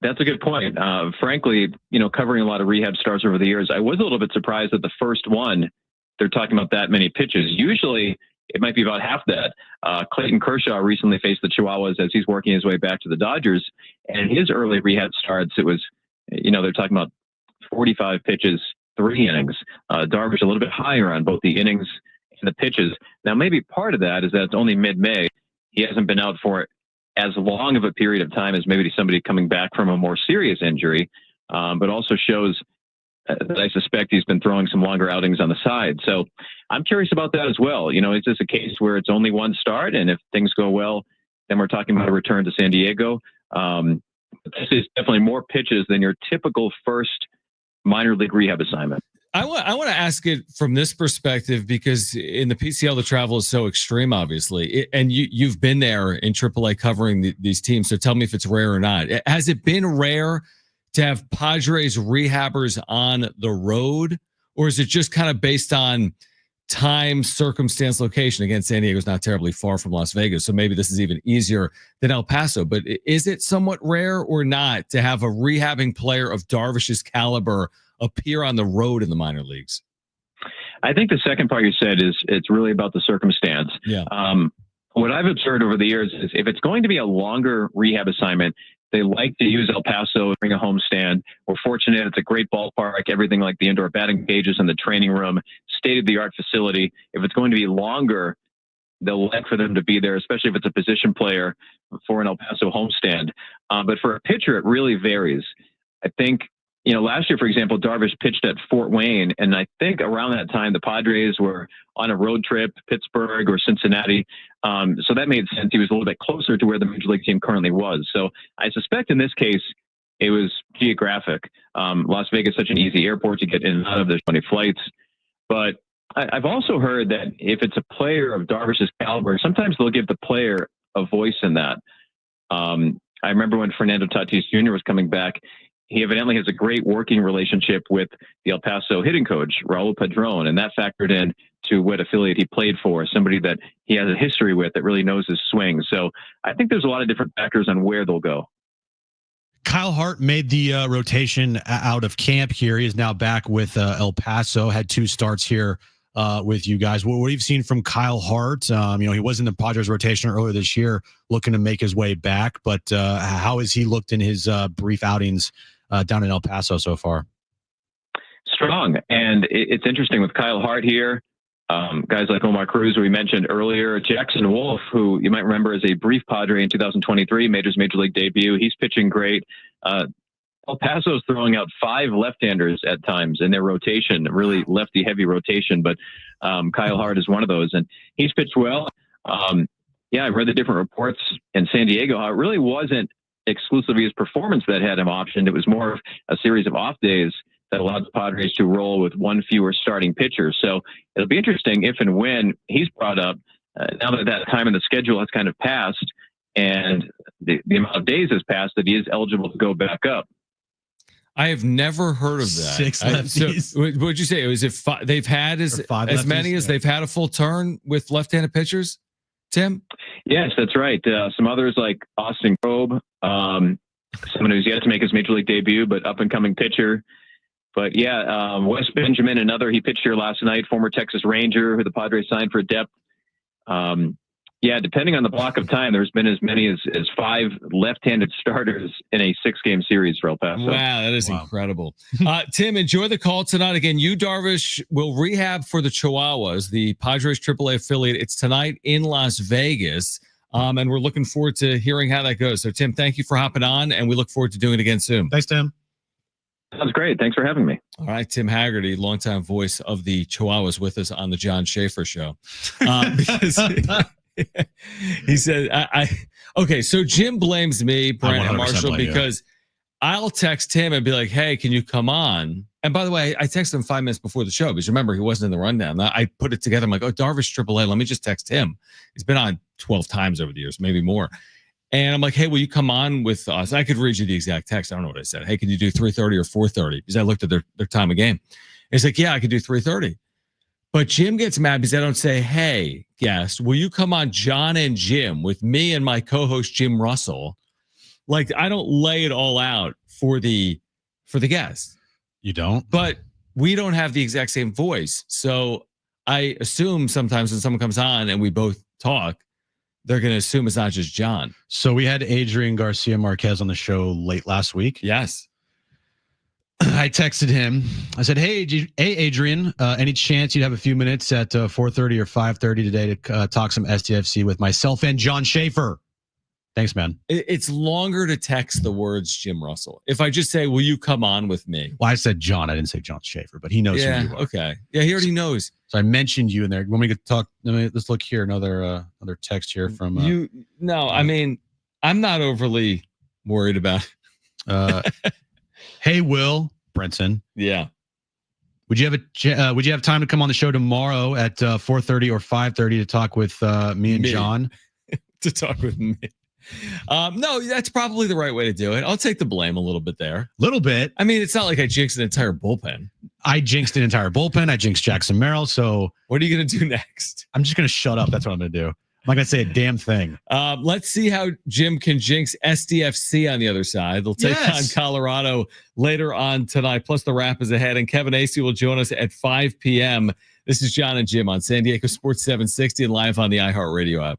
that's a good point. Frankly, covering a lot of rehab starts over the years, I was a little bit surprised that the first one, they're talking about that many pitches. Usually it might be about half that. Clayton Kershaw recently faced the Chihuahuas as he's working his way back to the Dodgers. And his early rehab starts, it was, they're talking about 45 pitches, 3 innings. Darvish a little bit higher on both the innings and the pitches. Now, maybe part of that is that it's only mid-May. He hasn't been out for as long of a period of time as maybe somebody coming back from a more serious injury, but also shows that I suspect he's been throwing some longer outings on the side. So I'm curious about that as well. Is this a case where it's only one start, and if things go well, then we're talking about a return to San Diego? This is definitely more pitches than your typical first minor league rehab assignment. I want to ask it from this perspective because in the PCL, the travel is so extreme, obviously. And you've been there in AAA covering these teams. So tell me if it's rare or not. Has it been rare to have Padres rehabbers on the road? Or is it just kind of based on time, circumstance, location? Again, San Diego's not terribly far from Las Vegas. So maybe this is even easier than El Paso. But is it somewhat rare or not to have a rehabbing player of Darvish's caliber appear on the road in the minor leagues? I think the second part you said is it's really about the circumstance. Yeah. What I've observed over the years is if it's going to be a longer rehab assignment, they like to use El Paso during a homestand. We're fortunate. It's a great ballpark, everything like the indoor batting cages and the training room, state-of-the-art facility. If it's going to be longer, they'll like for them to be there, especially if it's a position player for an El Paso homestand. But for a pitcher, it really varies. I think, last year, for example, Darvish pitched at Fort Wayne, and I think around that time, the Padres were on a road trip, Pittsburgh or Cincinnati. So that made sense. He was a little bit closer to where the major league team currently was. So I suspect in this case, it was geographic. Las Vegas is such an easy airport to get in and out of. There's plenty of flights. But I've also heard that if it's a player of Darvish's caliber, sometimes they'll give the player a voice in that. I remember when Fernando Tatis Jr. was coming back, he evidently has a great working relationship with the El Paso hitting coach, Raul Padron, and that factored in to what affiliate he played for, somebody that he has a history with that really knows his swing. So I think there's a lot of different factors on where they'll go. Kyle Hart made the rotation out of camp here. He is now back with El Paso, had 2 starts here with you guys. What you've seen from Kyle Hart? He was in the Padres rotation earlier this year, looking to make his way back, but how has he looked in his brief outings down in El Paso so far? Strong. And it's interesting with Kyle Hart here. Guys like Omar Cruz, who we mentioned earlier, Jackson Wolf, who you might remember as a brief Padre in 2023, made his major league debut. He's pitching great. El Paso's throwing out 5 left-handers at times in their rotation, really lefty-heavy rotation. But Kyle Hart is one of those, and he's pitched well. I read the different reports in San Diego how it really wasn't exclusively his performance that had him optioned. It was more of a series of off days that allowed the Padres to roll with one fewer starting pitcher. So it'll be interesting if and when he's brought up, now that time in the schedule has kind of passed and the amount of days has passed, that he is eligible to go back up. I have never heard of that. 6 lefties. So what would you say? Was it they've had as many as they've had a full turn with left-handed pitchers, Tim? Yes, that's right. Some others like Austin Grobe, someone who's yet to make his major league debut, but up-and-coming pitcher. But Wes Benjamin, he pitched here last night, former Texas Ranger, who the Padres signed for depth. Depending on the block of time, there's been as many as 5 left-handed starters in a 6-game series for El Paso. Wow, that is incredible. Tim, enjoy the call tonight. Again, Darvish will rehab for the Chihuahuas, the Padres AAA affiliate. It's tonight in Las Vegas, and we're looking forward to hearing how that goes. So, Tim, thank you for hopping on, and we look forward to doing it again soon. Thanks, Tim. Sounds great. Thanks for having me. All right, Tim Haggerty, longtime voice of the Chihuahuas, with us on the John Schaefer Show. Because he said, okay, so Jim blames me, Brent and Marshall, because I'll text him and be like, hey, can you come on? And by the way, I texted him 5 minutes before the show because remember, he wasn't in the rundown. I put it together. I'm like, Darvish AAA, let me just text him. He's been on 12 times over the years, maybe more. And I'm like, hey, will you come on with us? I could read you the exact text. I don't know what I said. Hey, can you do 3:30 or 4:30? Because I looked at their time of game. He's like, yeah, I could do 3:30. But Jim gets mad because I don't say, hey, guest, will you come on John and Jim with me and my co-host Jim Russell? Like, I don't lay it all out for the guest. You don't? But we don't have the exact same voice. So I assume sometimes when someone comes on and we both talk, they're going to assume it's not just John. So we had Adrian Garcia Marquez on the show late last week. Yes. I texted him. I said, hey, Adrian, any chance you'd have a few minutes at 4:30 or 5:30 today to talk some STFC with myself and John Schaefer? Thanks, man. It's longer to text the words Jim Russell. If I just say, will you come on with me? Well, I said John. I didn't say John Schaefer, but he knows who you are. Okay. Yeah, he already knows. So I mentioned you in there. When we get to talk, let's look here. Another text here from you. No, I mean, I'm not overly worried about hey, Will Brenton. Yeah. Would you have time to come on the show tomorrow at 4:30 or 5:30 to talk with me and John? To talk with me. No, that's probably the right way to do it. I'll take the blame a little bit there. Little bit. I mean, it's not like I jinxed an entire bullpen. I jinxed an entire bullpen. I jinxed Jackson Merrill. So what are you going to do next? I'm just going to shut up. That's what I'm going to do. I'm not going to say a damn thing. Let's see how Jim can jinx SDFC on the other side. They'll take on Colorado later on tonight. Plus the wrap is ahead. And Kevin Acey will join us at 5 p.m. This is John and Jim on San Diego Sports 760 and live on the iHeartRadio app.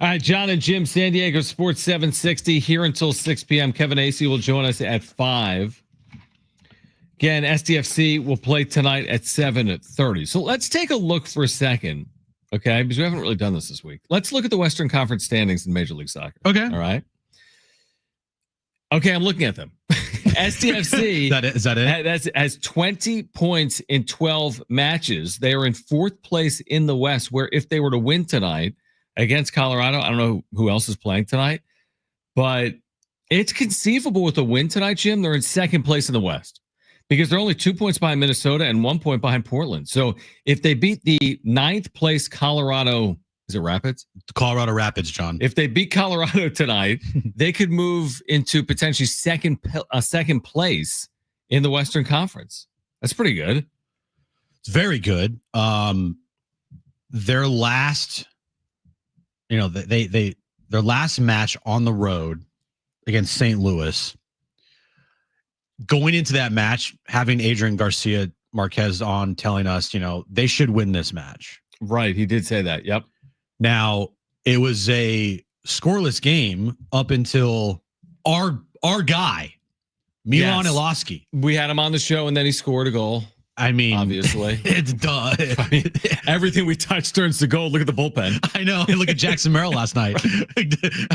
All right, John and Jim, San Diego Sports 760 here until 6 p.m. Kevin Acey will join us at 5. Again, SDFC will play tonight at 7:30. So let's take a look for a second, okay? Because we haven't really done this week. Let's look at the Western Conference standings in Major League Soccer. Okay. All right. Okay, I'm looking at them. SDFC is that it? Has 20 points in 12 matches. They are in 4th place in the West, where if they were to win tonight against Colorado, I don't know who else is playing tonight, but it's conceivable with a win tonight, Jim, they're in 2nd place in the West because they're only 2 points behind Minnesota and 1 point behind Portland. So if they beat the 9th place Colorado, is it Rapids? The Colorado Rapids, John. If they beat Colorado tonight, they could move into potentially second place in the Western Conference. That's pretty good. It's very good. Their last, their last match on the road against St. Louis, going into that match, having Adrian Garcia Marquez on telling us, they should win this match. Right. He did say that. Yep. Now, it was a scoreless game up until our guy, Milan Iloski. We had him on the show, and then he scored a goal. I mean, obviously, it's done. I mean, everything we touch turns to gold. Look at the bullpen. I know. Look at Jackson Merrill last night.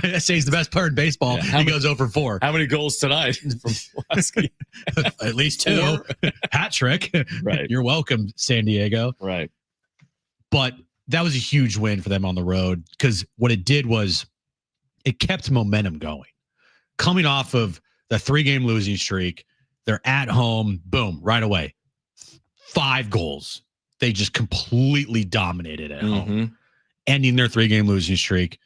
I say he's the best player in baseball. Yeah, he goes 0-for-4. How many goals tonight from Iloski? At least 2. Hat trick. Right. You're welcome, San Diego. Right. But that was a huge win for them on the road because what it did was it kept momentum going. Coming off of the 3-game losing streak, they're at home, boom, right away. 5 goals. They just completely dominated at home, ending their 3-game losing streak.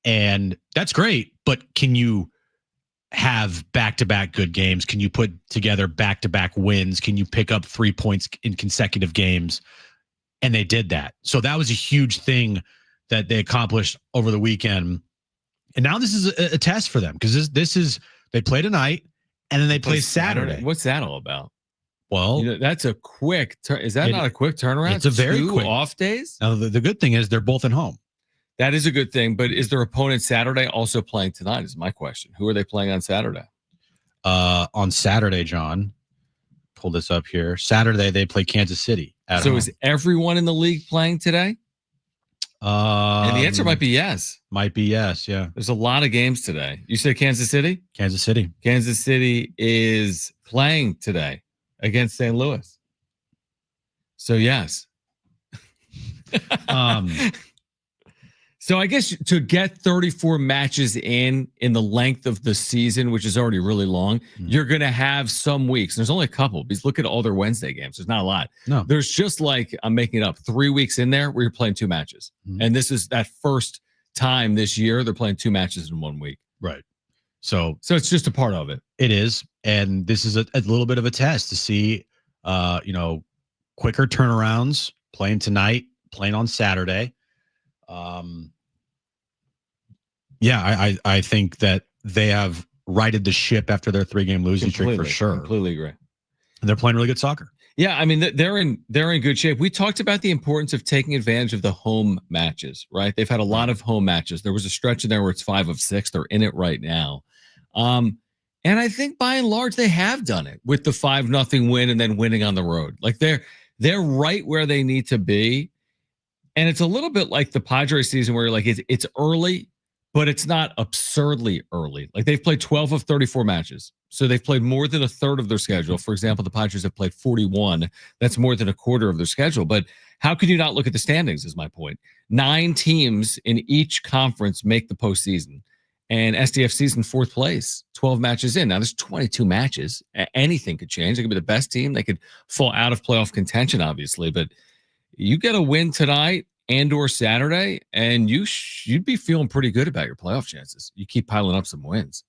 And that's great, but can you have back-to-back good games? Can you put together back-to-back wins? Can you pick up 3 points in consecutive games? And they did that. So that was a huge thing that they accomplished over the weekend. And now this is a test for them because this is they play tonight and then they play Saturday. What's that all about? Well, that's a quick is that not a quick turnaround? It's a very 2 quick off days. Now the good thing is they're both at home. That is a good thing, but is their opponent Saturday also playing tonight? Is my question. Who are they playing on Saturday? On Saturday, John. Pull this up here. Saturday they play Kansas City. So home. Is everyone in the league playing today? And the answer might be yes. Might be yes, yeah. There's a lot of games today. You said Kansas City? Kansas City. Kansas City is playing today against St. Louis. So yes. So I guess to get 34 matches in the length of the season, which is already really long, you're going to have some weeks. There's only a couple because look at all their Wednesday games. There's not a lot. No. There's just like, I'm making it up, 3 weeks in there where you're playing 2 matches. And this is that first time this year they're playing 2 matches in 1 week. Right. So it's just a part of it. It is. And this is a little bit of a test to see, quicker turnarounds, playing tonight, playing on Saturday. I think that they have righted the ship after their 3-game losing streak for sure. Completely agree. And they're playing really good soccer. Yeah, I mean they're in good shape. We talked about the importance of taking advantage of the home matches, right? They've had a lot of home matches. There was a stretch in there where it's 5 of 6. They're in it right now. And I think by and large they have done it with the 5-0 win and then winning on the road. Like they're right where they need to be. And it's a little bit like the Padres season where you're like it's early, but it's not absurdly early. Like they've played 12 of 34 matches. So they've played more than a third of their schedule. For example, the Padres have played 41. That's more than a quarter of their schedule. But how could you not look at the standings is my point. 9 teams in each conference make the postseason. And SDFC's in 4th place, 12 matches in. Now there's 22 matches. Anything could change. They could be the best team. They could fall out of playoff contention, obviously. But you get a win tonight and or Saturday, and you'd be feeling pretty good about your playoff chances. You keep piling up some wins.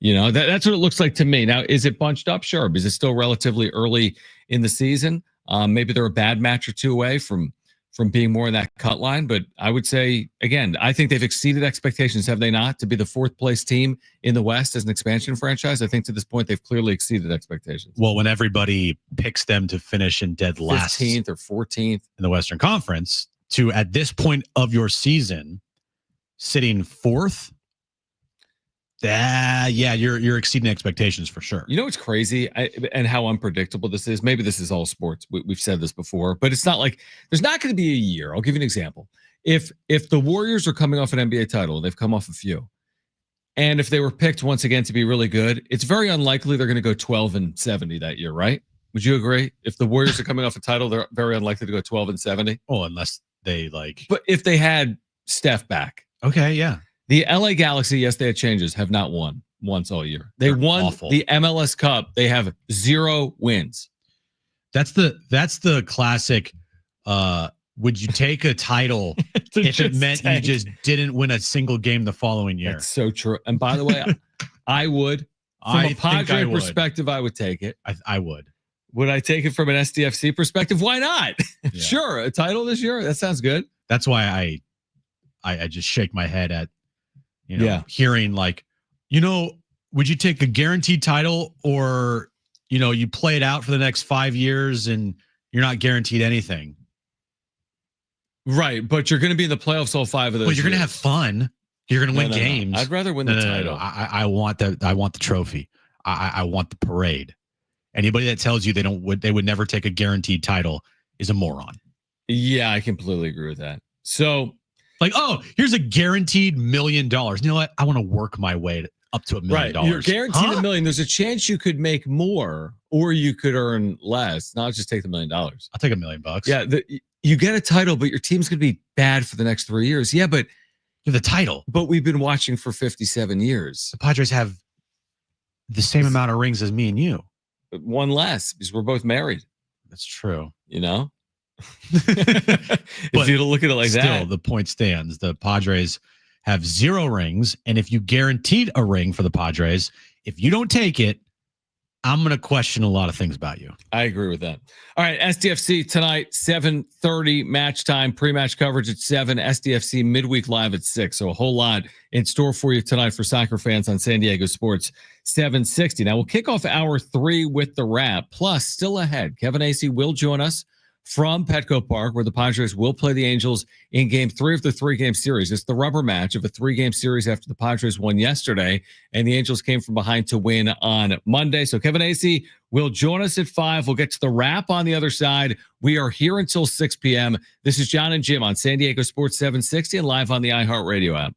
That's what it looks like to me. Now, is it bunched up? Sure. Because it's still relatively early in the season. Maybe they're a bad match or 2 away from being more in that cut line. But I would say, again, I think they've exceeded expectations, have they not? To be the 4th place team in the West as an expansion franchise, I think to this point they've clearly exceeded expectations. Well, when everybody picks them to finish in dead last 15th or 14th in the Western Conference, to at this point of your season sitting fourth. Yeah, you're exceeding expectations for sure. You know what's crazy and how unpredictable this is? Maybe this is all sports. We've said this before, but it's not like there's not going to be a year. I'll give you an example. If the Warriors are coming off an NBA title, they've come off a few, and if they were picked once again to be really good, it's very unlikely they're going to go 12-70 that year, right? Would you agree? If the Warriors are coming off a title, they're very unlikely to go 12-70. Oh, unless they like. But if they had Steph back, okay, yeah. The LA Galaxy, yes, they had changes, have not won once all year. They're won awful. The MLS Cup. They have 0 wins. That's the classic. Would you take a title if it meant you just didn't win a single game the following year? That's so true. And by the way, I would. From a Padres perspective, I would take it. I would. Would I take it from an SDFC perspective? Why not? Yeah. Sure, a title this year. That sounds good. That's why I just shake my head at hearing like, would you take a guaranteed title or you play it out for the next 5 years and you're not guaranteed anything. Right, but you're going to be in the playoffs all 5 of those. Well, you're going to have fun. You're going to win games. No. I'd rather win the title. I want the trophy. I want the parade. Anybody that tells you they would never take a guaranteed title is a moron. Yeah, I completely agree with that. So, like, oh, here's a guaranteed $1 million. You know what? I want to work my way up to $1 million. Right, you're guaranteed $1 million. There's a chance you could make more, or you could earn less. Not just take the $1 million. I'll take $1 million. Yeah, you get a title, but your team's going to be bad for the next 3 years. Yeah, but the title. But we've been watching for 57 years. The Padres have the same amount of rings as me and you. One less because we're both married. That's true. If you look at it like that. Still, the point stands. The Padres have 0 rings. And if you guaranteed a ring for the Padres, if you don't take it, I'm going to question a lot of things about you. I agree with that. All right, SDFC tonight, 7:30 match time, pre-match coverage at 7, SDFC midweek live at 6. So a whole lot in store for you tonight for soccer fans on San Diego Sports 760. Now we'll kick off hour 3 with the wrap. Plus, still ahead, Kevin Acee will join us from Petco Park, where the Padres will play the Angels in Game 3 of the 3-game series. It's the rubber match of a 3-game series after the Padres won yesterday, and the Angels came from behind to win on Monday. So Kevin Acee will join us at 5. We'll get to the wrap on the other side. We are here until 6 p.m. This is John and Jim on San Diego Sports 760 and live on the iHeartRadio app.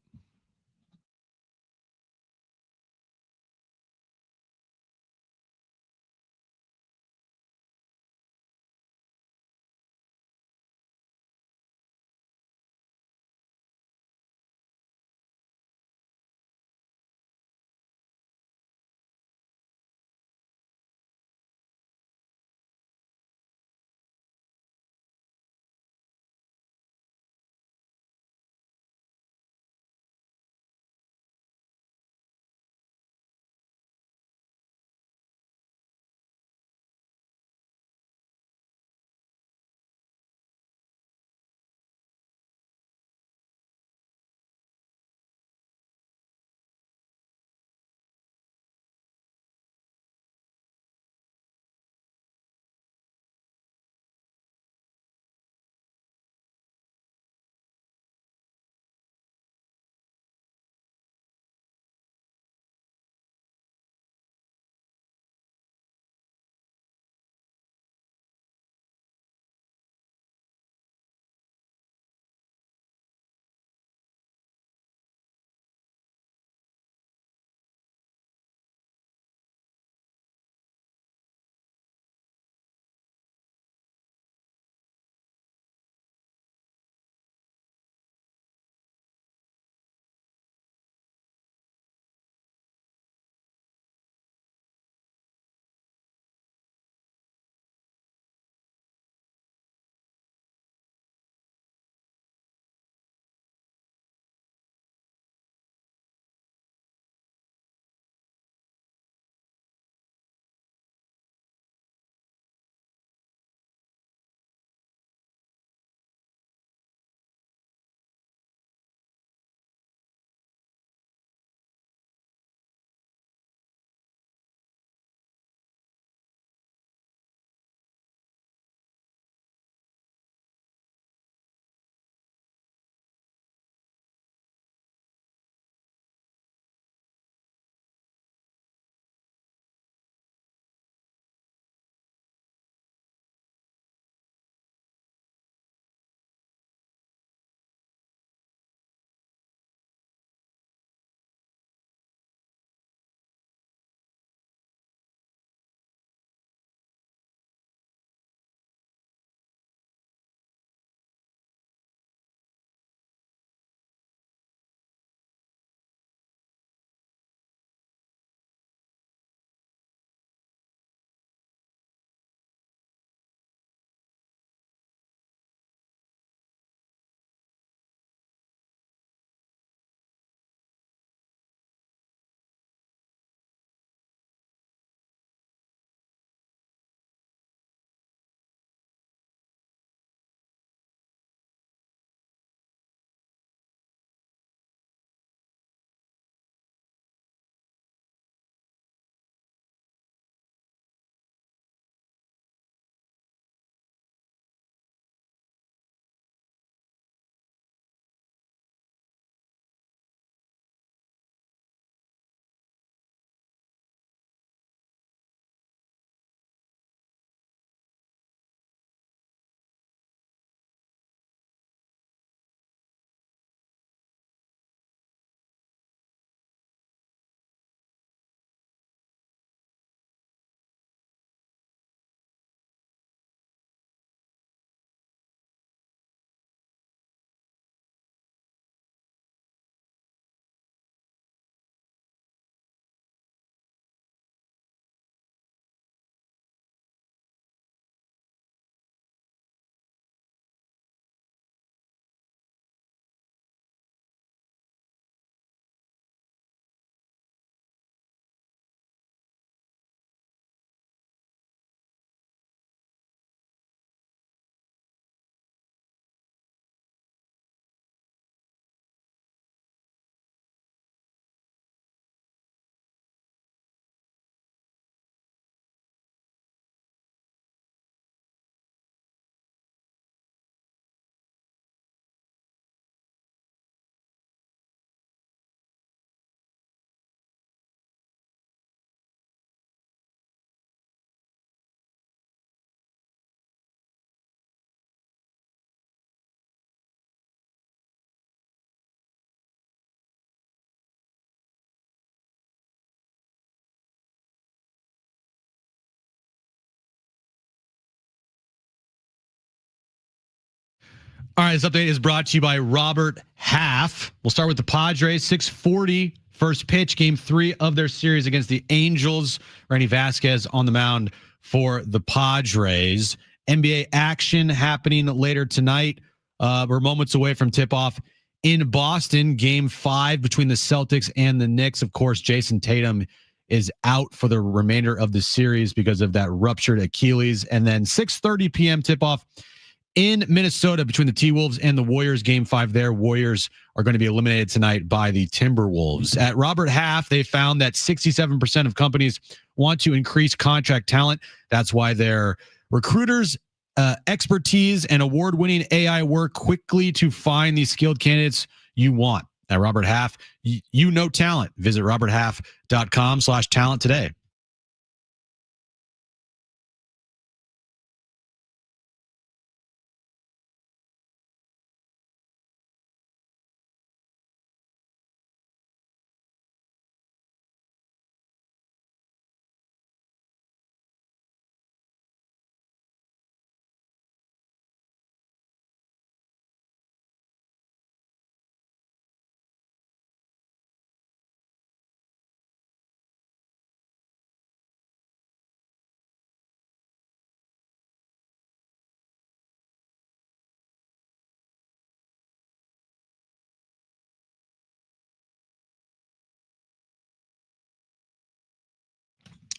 All right, this update is brought to you by Robert Half. We'll start with the Padres. 6:40 first pitch, game 3 of their series against the Angels. Randy Vasquez on the mound for the Padres. NBA action happening later tonight. We're moments away from tip-off in Boston. Game 5 between the Celtics and the Knicks. Of course, Jason Tatum is out for the remainder of the series because of that ruptured Achilles. And then 6:30 p.m. tip-off in Minnesota between the T-Wolves and the Warriors. Game 5 there. Warriors are going to be eliminated tonight by the Timberwolves. At Robert Half, they found that 67% of companies want to increase contract talent. That's why their recruiters' expertise and award-winning AI work quickly to find the skilled candidates you want. At Robert Half, you know talent. Visit roberthalf.com/talent today.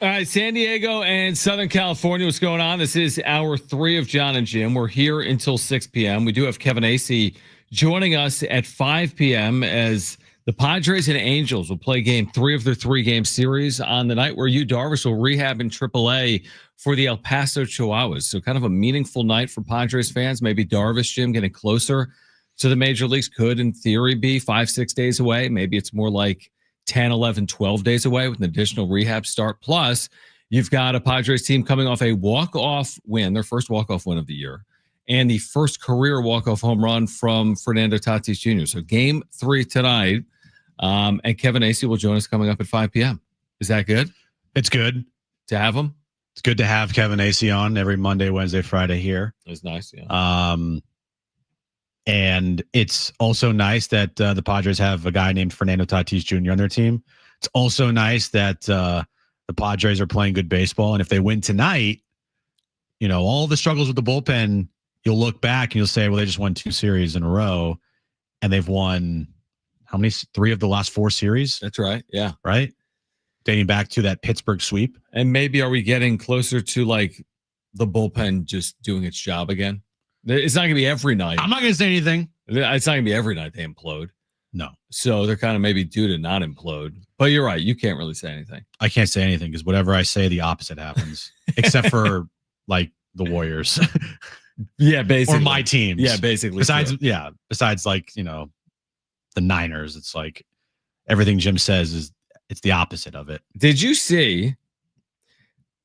All right, San Diego and Southern California, what's going on? This is hour 3 of John and Jim. We're here until 6 p.m. We do have Kevin Acee joining us at 5 p.m. as the Padres and Angels will play game 3 of their 3-game series on the night where Yu Darvish will rehab in AAA for the El Paso Chihuahuas. So kind of a meaningful night for Padres fans. Maybe Darvish, Jim, getting closer to the major leagues could, in theory, be 5-6 days away. Maybe it's more like 10, 11, 12 days away with an additional rehab start. Plus, you've got a Padres team coming off a walk-off win, their first walk-off win of the year, and the first career walk-off home run from Fernando Tatis Jr. So game 3 tonight, and Kevin Acee will join us coming up at 5 p.m. Is that good? It's good to have him? It's good to have Kevin Acee on every Monday, Wednesday, Friday here. It's nice, yeah. And it's also nice that the Padres have a guy named Fernando Tatis Jr. on their team. It's also nice that the Padres are playing good baseball. And if they win tonight, you know, all the struggles with the bullpen, you'll look back and you'll say, well, they just won 2 series in a row. And they've won how many? 3 of the last 4 series? That's right. Yeah. Right? Dating back to that Pittsburgh sweep. And maybe are we getting closer to like the bullpen just doing its job again? It's not going to be every night. I'm not going to say anything. It's not going to be every night they implode. No. So they're kind of maybe due to not implode. But you're right. You can't really say anything. I can't say anything because whatever I say, the opposite happens. Except for like the Warriors. Yeah, basically. Or my teams. Yeah, basically. Besides like, you know, the Niners, it's like everything Jim says is it's the opposite of it. Did you see,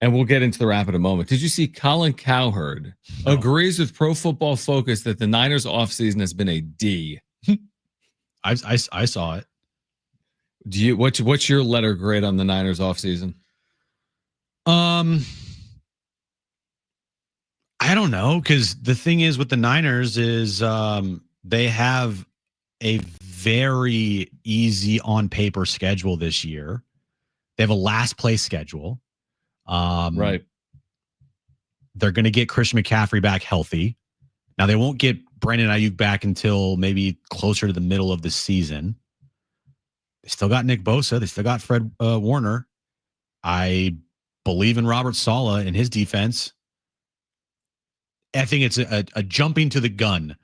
and we'll get into the wrap in a moment, did you see Colin Cowherd agrees with Pro Football Focus that the Niners offseason has been a D? I saw it. Do you what's your letter grade on the Niners offseason? I don't know, because the thing is with the Niners is they have a very easy on paper schedule this year. They have a last place schedule. Right. They're going to get Christian McCaffrey back healthy. Now they won't get Brandon Ayuk back until maybe closer to the middle of the season. They still got Nick Bosa. They still got Fred Warner. I believe in Robert Saleh and his defense. I think it's a jumping to the gun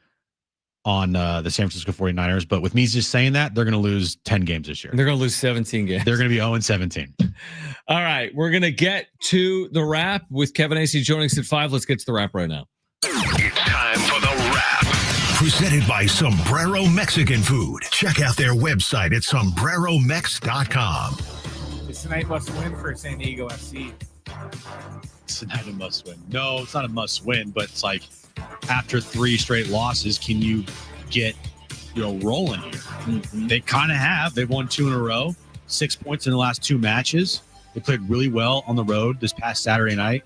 on the San Francisco 49ers. But with me just saying that, they're going to lose 10 games this year. They're going to lose 17 games. They're going to be 0-17. All right. We're going to get to the wrap with Kevin Acee joining us at 5. Let's get to the wrap right now. It's time for the wrap. Presented by Sombrero Mexican Food. Check out their website at sombreromex.com. It's tonight must win for San Diego FC. It's not a must win. No, it's not a must win, but it's like after 3 straight losses, can you get, rolling here? Mm-hmm. They kind of have. They've won 2 in a row, 6 points in the last 2 matches. They played really well on the road this past Saturday night.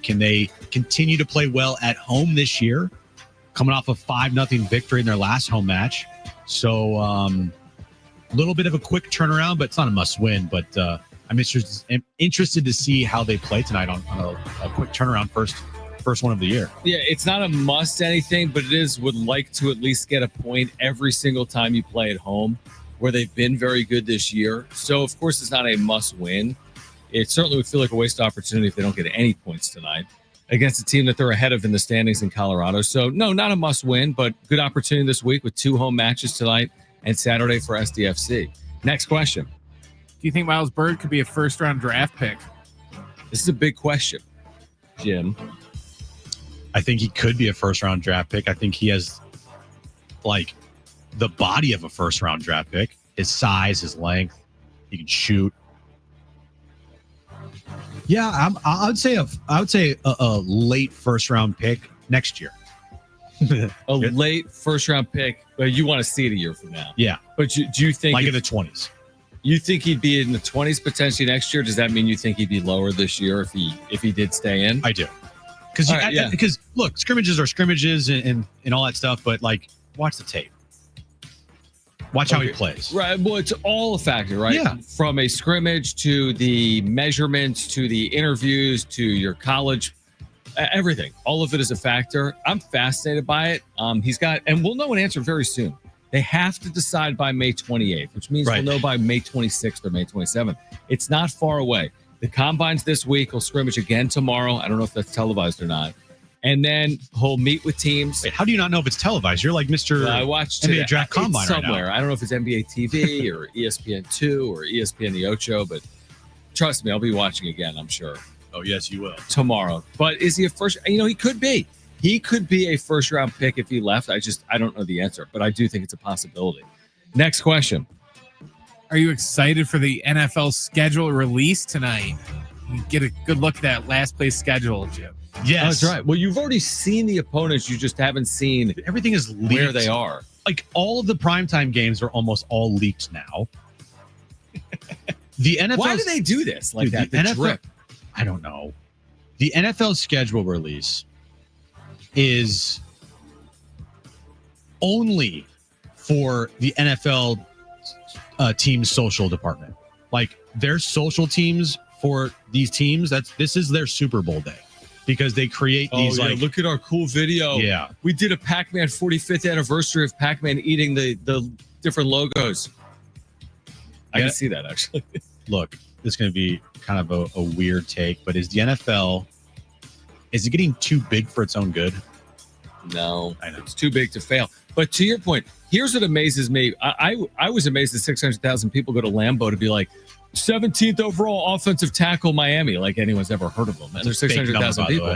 Can they continue to play well at home this year? coming off a 5-0 victory in their last home match. So a little bit of a quick turnaround, but it's not a must-win. But I'm interested to see how they play tonight on a quick turnaround first one of the year. Yeah, it's not a must anything, but would like to at least get a point every single time you play at home, where they've been very good this year. So, of course, it's not a must-win. It certainly would feel like a waste opportunity if they don't get any points tonight against a team that they're ahead of in the standings in Colorado. So, no, not a must-win, but good opportunity this week with 2 home matches tonight and Saturday for SDFC. Next question. Do you think Miles Bird could be a first-round draft pick? This is a big question, Jim. I think he could be a first-round draft pick. I think he has, like, the body of a first-round draft pick. His size, his length. He can shoot. Yeah, I would say a late first-round pick next year. A late first-round pick, but you want to see it a year from now. Yeah. But do you think... Like in the 20s. You think he'd be in the 20s potentially next year? Does that mean you think he'd be lower this year if he did stay in? I do. Because look, scrimmages are scrimmages and all that stuff, but like, watch the tape. Watch how he plays. Right. Well, it's all a factor, right? Yeah. From a scrimmage to the measurements to the interviews to your college, everything. All of it is a factor. I'm fascinated by it. He's got, and we'll know an answer very soon. They have to decide by May 28th, which means we'll know by May 26th or May 27th. It's not far away. The Combine's this week. He'll scrimmage again tomorrow. I don't know if that's televised or not. And then he'll meet with teams. Wait, how do you not know if it's televised? You're like Mr. I watched NBA Draft Combine somewhere. Right now. I don't know if it's NBA TV or ESPN2 or ESPN the Ocho, but trust me, I'll be watching again, I'm sure. Oh, yes, you will. Tomorrow. But is he a first? He could be. He could be a first-round pick if he left. I don't know the answer, but I do think it's a possibility. Next question. Are you excited for the NFL schedule release tonight? You get a good look at that last place schedule, Jim. Yes. That's right. Well, you've already seen the opponents. You just haven't seen everything is leaked. Where they are. Like all of the primetime games are almost all leaked now. The NFL. Why do they do this like that? The NFL, drip. I don't know. The NFL schedule release is only for the NFL team's social department. Like their social teams for these teams, this is their Super Bowl day because they create these like, look at our cool video. Yeah. We did a Pac-Man 45th anniversary of Pac-Man eating the different logos. I can see that actually. Look, this is going to be kind of a weird take, but is the NFL, is it getting too big for its own good? No, I know. It's too big to fail. But to your point, here's what amazes me. I was amazed that 600,000 people go to Lambeau to be like, 17th overall offensive tackle Miami, like anyone's ever heard of them. And there's 600,000 people.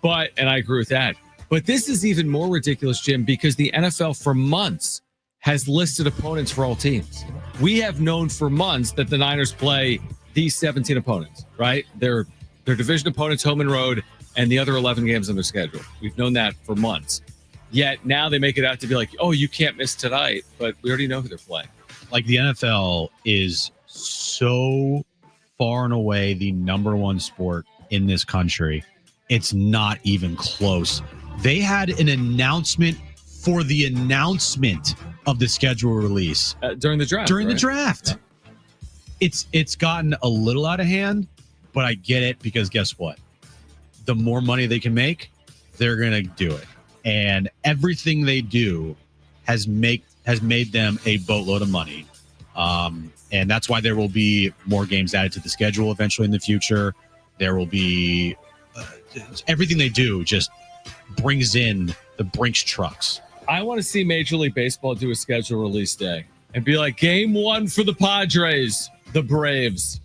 But, and I agree with that. But this is even more ridiculous, Jim, because the NFL for months has listed opponents for all teams. We have known for months that the Niners play these 17 opponents, right? Their division opponents, home and road, and the other 11 games on their schedule. We've known that for months. Yet now they make it out to be like, oh, you can't miss tonight, but we already know who they're playing. Like the NFL is so far and away the number one sport in this country. It's not even close. They had an announcement for the announcement of the schedule release during the draft. The draft. Yeah. It's gotten a little out of hand, but I get it because guess what? The more money they can make, they're going to do it. And everything they do has made them a boatload of money. And that's why there will be more games added to the schedule eventually in the future. There will be everything they do just brings in the Brinks trucks. I want to see Major League Baseball do a schedule release day and be like, game 1 for the Padres, the Braves.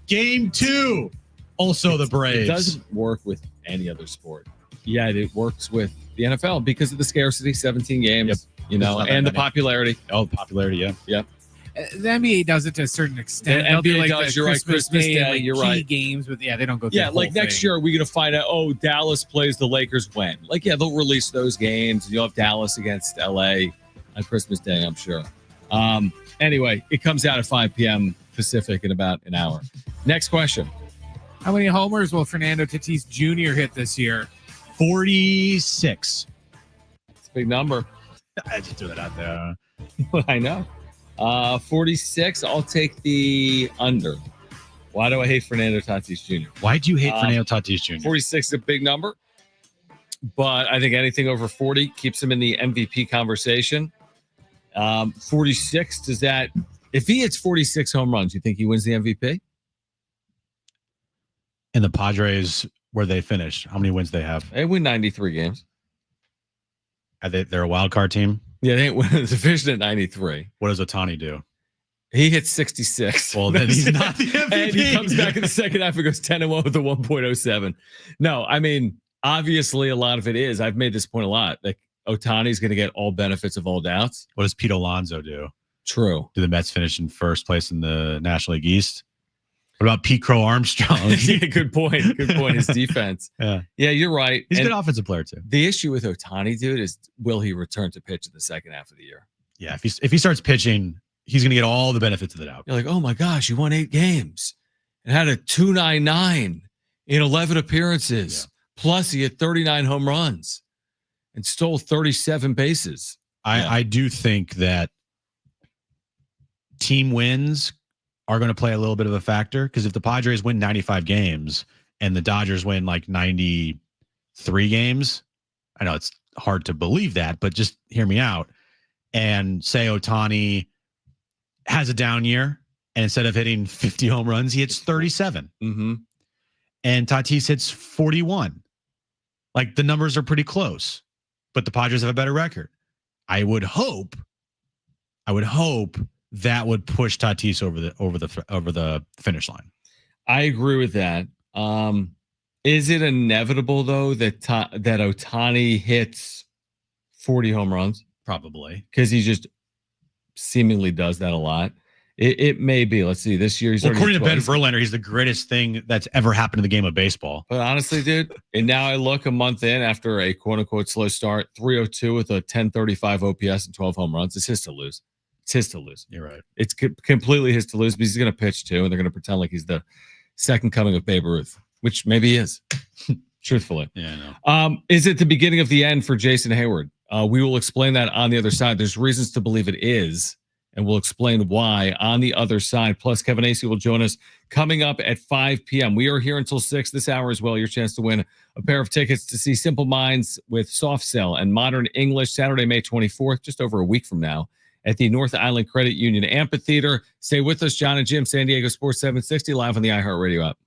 Game 2, also the Braves. It doesn't work with any other sport. Yet it works with the NFL because of the scarcity, 17 games, and the popularity. Oh, the popularity, yeah. Yep. The NBA does it to a certain extent. They'll do like does, the Christmas Day and, like, you're key right. games, but they don't go through the whole like next thing. year, we're going to find out, Dallas plays the Lakers when? Like, they'll release those games. You'll have Dallas against LA on Christmas Day, I'm sure. Anyway, it comes out at 5 p.m. Pacific in about an hour. Next question. How many homers will Fernando Tatis Jr. hit this year? 46. big number. I just threw that out there. I know. 46. I'll take the under. Why do I hate Fernando Tatis Jr.? Why do you hate Fernando Tatis Jr.? 46 is a big number, but I think anything over 40 keeps him in the MVP conversation. 46, does that, if he hits 46 home runs, you think he wins the MVP? And the Padres, where they finished, how many wins they have? They win 93 games. They're a wild card team? Yeah, they win the division at 93. What does Ohtani do? He hits 66. Well, then he's not the MVP. And he comes back in the second half and goes 10-1 with a 1.07. No, I mean, obviously a lot of it is, I've made this point a lot, like Ohtani's going to get all benefits of all doubts. What does Pete Alonso do? True. Do the Mets finish in first place in the National League East? What about Pete Crow Armstrong? Yeah, good point. Good point. His defense. Yeah, you're right. He's a and good offensive player too. The issue with Ohtani, dude, is will he return to pitch in the second half of the year? Yeah, if he starts pitching, he's going to get all the benefits of the doubt. You're like, oh my gosh, he won 8 games and had a 2.99 in 11 appearances. Yeah. Plus, he had 39 home runs and stole 37 bases. I do think that team wins are going to play a little bit of a factor, because if the Padres win 95 games and the Dodgers win like 93 games, I know it's hard to believe that, but just hear me out. And say Ohtani has a down year, and instead of hitting 50 home runs, he hits 37. Mm-hmm. And Tatis hits 41. Like, the numbers are pretty close, but the Padres have a better record. I would hope that would push Tatis over the finish line. I agree with that. Is it inevitable though that Ohtani hits 40 home runs? Probably, because he just seemingly does that a lot. It may be. Let's see. This year, according to Ben Verlander, he's the greatest thing that's ever happened in the game of baseball. But honestly, dude, and now I look a month in after a quote unquote slow start, 302 with a 1035 OPS and 12 home runs. It's his to lose. It's his to lose. You're right. It's completely his to lose, because he's going to pitch too, and they're going to pretend like he's the second coming of Babe Ruth, which maybe he is. Truthfully. Yeah, I know. Is it the beginning of the end for Jason Hayward? We will explain that on the other side. There's reasons to believe it is, and we'll explain why on the other side. Plus, Kevin Acee will join us coming up at 5 p.m. We are here until 6 this hour as well. Your chance to win a pair of tickets to see Simple Minds with Soft Cell and Modern English Saturday, May 24th, just over a week from now, at the North Island Credit Union Amphitheater. Stay with us, John and Jim, San Diego Sports 760, live on the iHeartRadio app.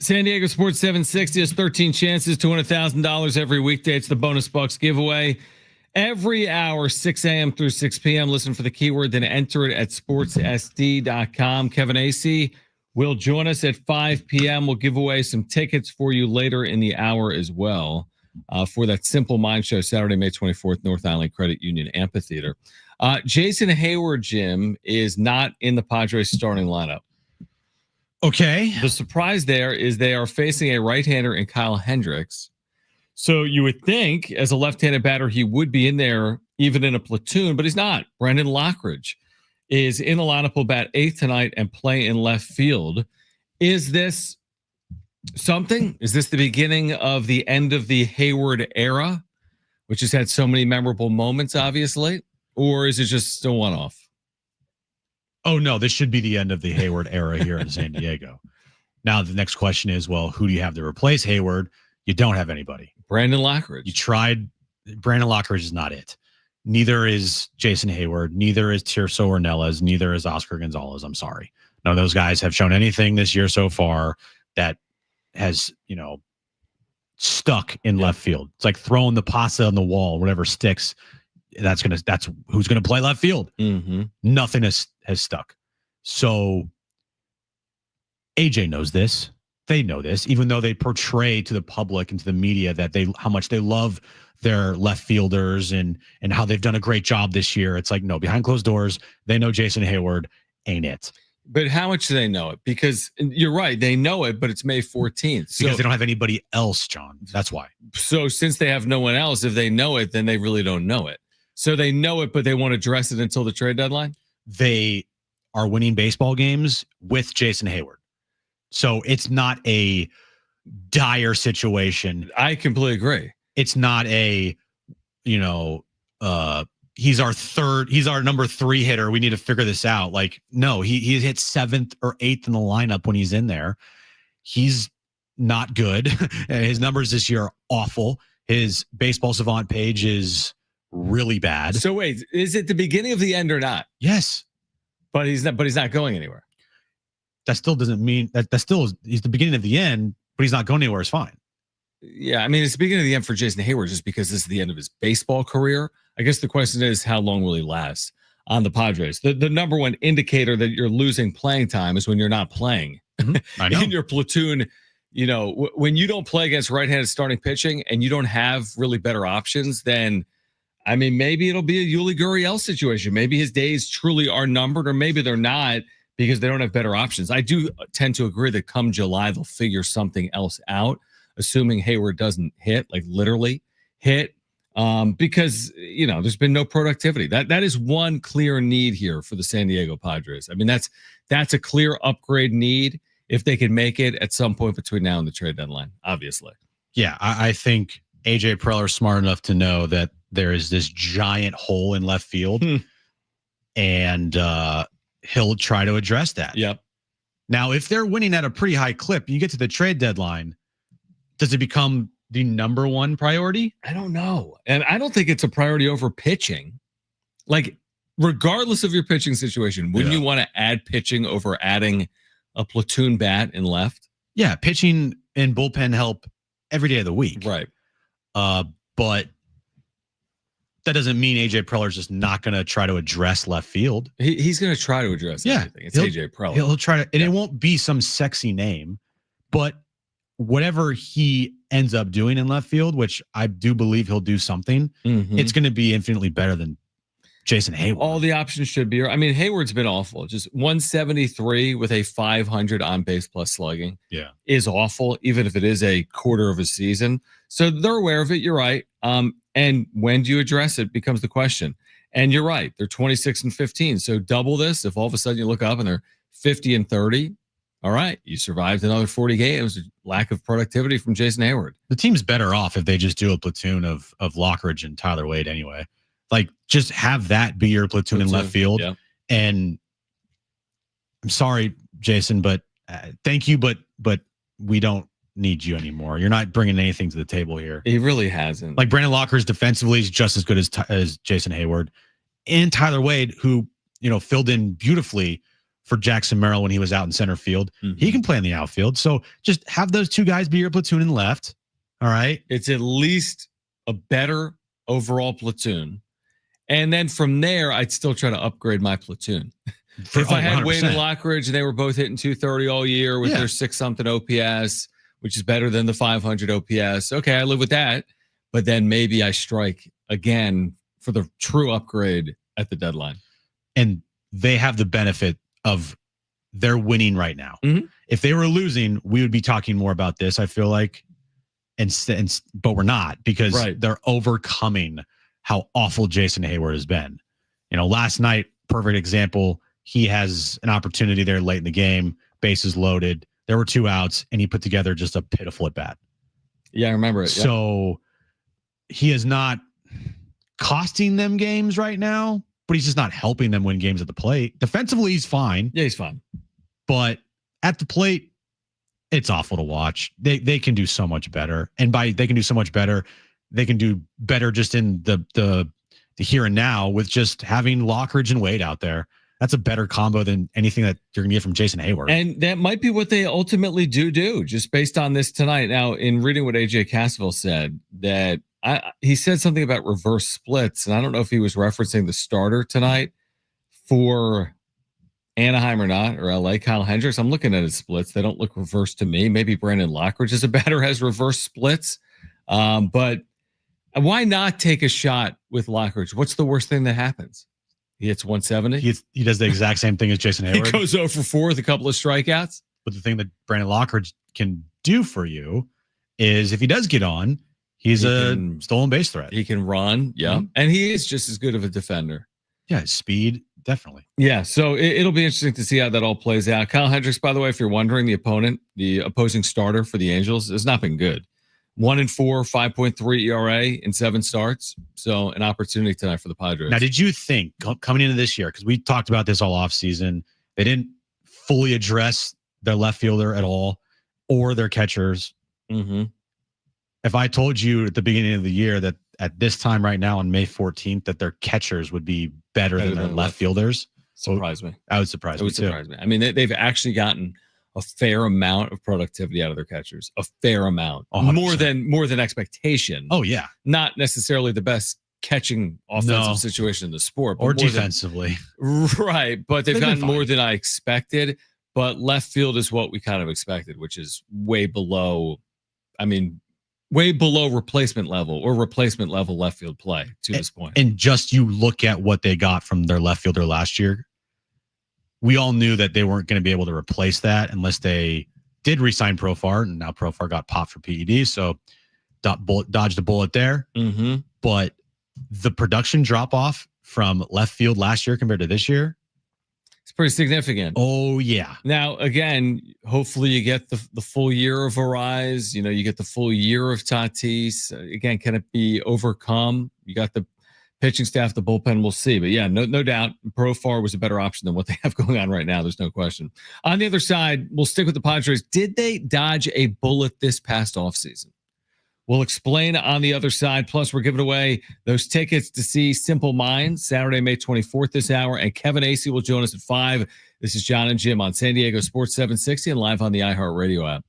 San Diego Sports 760 has 13 chances to win $1,000 every weekday. It's the Bonus Bucks giveaway. Every hour, 6 a.m. through 6 p.m. Listen for the keyword, then enter it at sportssd.com. Kevin Acee will join us at 5 p.m. We'll give away some tickets for you later in the hour as well for that Simple Mind Show, Saturday, May 24th, North Island Credit Union Amphitheater. Jason Hayward, Jim, is not in the Padres starting lineup. Okay. The surprise there is they are facing a right-hander in Kyle Hendricks. So you would think as a left-handed batter, he would be in there even in a platoon, but he's not. Brendan Lockridge is in the lineup. Will bat 8th tonight and play in left field. Is this something? Is this the beginning of the end of the Hayward era, which has had so many memorable moments, obviously? Or is it just a one-off? Oh, no, this should be the end of the Hayward era here in San Diego. Now, the next question is, well, who do you have to replace Hayward? You don't have anybody. Brandon Lockridge. You tried. Brandon Lockridge is not it. Neither is Jason Hayward. Neither is Tirso Ornelas. Neither is Oscar Gonzalez. I'm sorry. None of those guys have shown anything this year so far that has, stuck in left field. It's like throwing the pasta on the wall, whatever sticks. That's who's going to play left field. Mm-hmm. Nothing has stuck. So AJ knows this. They know this, even though they portray to the public and to the media that how much they love their left fielders and how they've done a great job this year. It's like, no, behind closed doors, they know Jason Hayward ain't it. But how much do they know it? Because you're right, they know it, but it's May 14th. So, because they don't have anybody else, John. That's why. So since they have no one else, if they know it, then they really don't know it. So they know it, but they want to address it until the trade deadline? They are winning baseball games with Jason Hayward. So it's not a dire situation. I completely agree. It's not a, he's our number 3 hitter. We need to figure this out. Like, no, he hit 7th or 8th in the lineup when he's in there. He's not good. His numbers this year are awful. His Baseball Savant page is really bad. So wait, is it the beginning of the end or not? Yes. But he's not going anywhere. That still doesn't mean that still is, he's the beginning of the end, but he's not going anywhere. It's fine. Yeah, I mean, it's the beginning of the end for Jason Hayward just because this is the end of his baseball career. I guess the question is, how long will he last on the Padres? The number one indicator that you're losing playing time is when you're not playing. I know. In your platoon, when you don't play against right-handed starting pitching and you don't have really better options, then, I mean, maybe it'll be a Yuli Gurriel situation. Maybe his days truly are numbered, or maybe they're not because they don't have better options. I do tend to agree that come July, they'll figure something else out, assuming Hayward doesn't hit, like literally hit, because, there's been no productivity. That is one clear need here for the San Diego Padres. I mean, that's a clear upgrade need if they can make it at some point between now and the trade deadline, obviously. Yeah, I think AJ Preller is smart enough to know that there is this giant hole in left field, and he'll try to address that. Yep. Now, if they're winning at a pretty high clip, you get to the trade deadline, does it become the number one priority? I don't know. And I don't think it's a priority over pitching. Like, regardless of your pitching situation, wouldn't you want to add pitching over adding a platoon bat in left? Yeah, pitching and bullpen help every day of the week. Right. But that doesn't mean AJ Preller's just not going to try to address left field. He's going to try to address everything. It's AJ Preller. He'll try to, and it won't be some sexy name, but whatever he ends up doing in left field, which I do believe he'll do something, it's going to be infinitely better than Jason Hayward. All the options should be. I mean, Hayward's been awful. Just 173 with a 500 on base plus slugging. Yeah, is awful, even if it is a quarter of a season. So they're aware of it. You're right. And when do you address it becomes the question. And you're right. They're 26-15. So double this. If all of a sudden you look up and they're 50-30, all right, you survived another 40 games. Lack of productivity from Jason Hayward. The team's better off if they just do a platoon of Lockridge and Tyler Wade anyway. Like, just have that be your platoon in left field. Yeah. And I'm sorry, Jason, but thank you, but we don't need you anymore. You're not bringing anything to the table here. He really hasn't. Like, Brandon Lockridge defensively is just as good as Jason Hayward, and Tyler Wade, who filled in beautifully for Jackson Merrill when he was out in center field. He can play in the outfield. So just have those two guys be your platoon in left. All right. It's at least a better overall platoon. And then from there, I'd still try to upgrade my platoon. If I had Wade and Lockridge and they were both hitting 230 all year with their 6-something OPS, which is better than the 500 OPS. Okay, I live with that. But then maybe I strike again for the true upgrade at the deadline. And they have the benefit of they're winning right now. If they were losing, we would be talking more about this, I feel like. But we're not, because they're overcoming how awful Jason Hayward has been. Last night, perfect example. He has an opportunity there late in the game, bases loaded. There were 2 outs, and he put together just a pitiful at bat. Yeah, I remember it. So he is not costing them games right now, but he's just not helping them win games at the plate. Defensively, he's fine. Yeah, he's fine. But at the plate, it's awful to watch. They can do so much better. And by they can do so much better, they can do better just in the here and now with just having Lockridge and Wade out there. That's a better combo than anything that you're going to get from Jason Hayward. And that might be what they ultimately do, just based on this tonight. Now, in reading what AJ Cassaville said, that he said something about reverse splits, and I don't know if he was referencing the starter tonight for Anaheim or not, or LA, Kyle Hendricks. I'm looking at his splits. They don't look reverse to me. Maybe Brandon Lockridge is a batter, has reverse splits. But why not take a shot with Lockridge? What's the worst thing that happens? He hits 170. He does the exact same thing as Jason Hayward. He goes 0 for 4 with a couple of strikeouts. But the thing that Brandon Lockridge can do for you is if he does get on, he's a stolen base threat. He can run. Yeah. And he is just as good of a defender. Yeah. His speed, definitely. Yeah. So it'll be interesting to see how that all plays out. Kyle Hendricks, by the way, if you're wondering, the opposing starter for the Angels has not been good. 1-4, 5.3 ERA in 7 starts. So an opportunity tonight for the Padres. Now, did you think coming into this year, because we talked about this all offseason, they didn't fully address their left fielder at all or their catchers. If I told you at the beginning of the year that at this time right now on May 14th that their catchers would be better than their left fielders, surprise me. I would surprise me too. I mean, they've actually gotten a fair amount of productivity out of their catchers. A fair amount. 100%. More than expectation. Oh, yeah. Not necessarily the best catching offensive situation in the sport. Or defensively. Right. But they've gotten more than I expected. But left field is what we kind of expected, which is way below replacement level or replacement level left field play to this point. And just you look at what they got from their left fielder last year. We all knew that they weren't going to be able to replace that unless they did re-sign Profar, and now Profar got popped for PED, so dodged a bullet there. But the production drop-off from left field last year compared to this year, it's pretty significant. Oh, yeah. Now, again, hopefully you get the full year of Arise. You get the full year of Tatis. Again, can it be overcome? You got the pitching staff, the bullpen, we'll see. But yeah, no doubt, Profar was a better option than what they have going on right now. There's no question. On the other side, we'll stick with the Padres. Did they dodge a bullet this past offseason? We'll explain on the other side. Plus, we're giving away those tickets to see Simple Minds Saturday, May 24th this hour. And Kevin Acee will join us at 5. This is John and Jim on San Diego Sports 760 and live on the iHeartRadio app.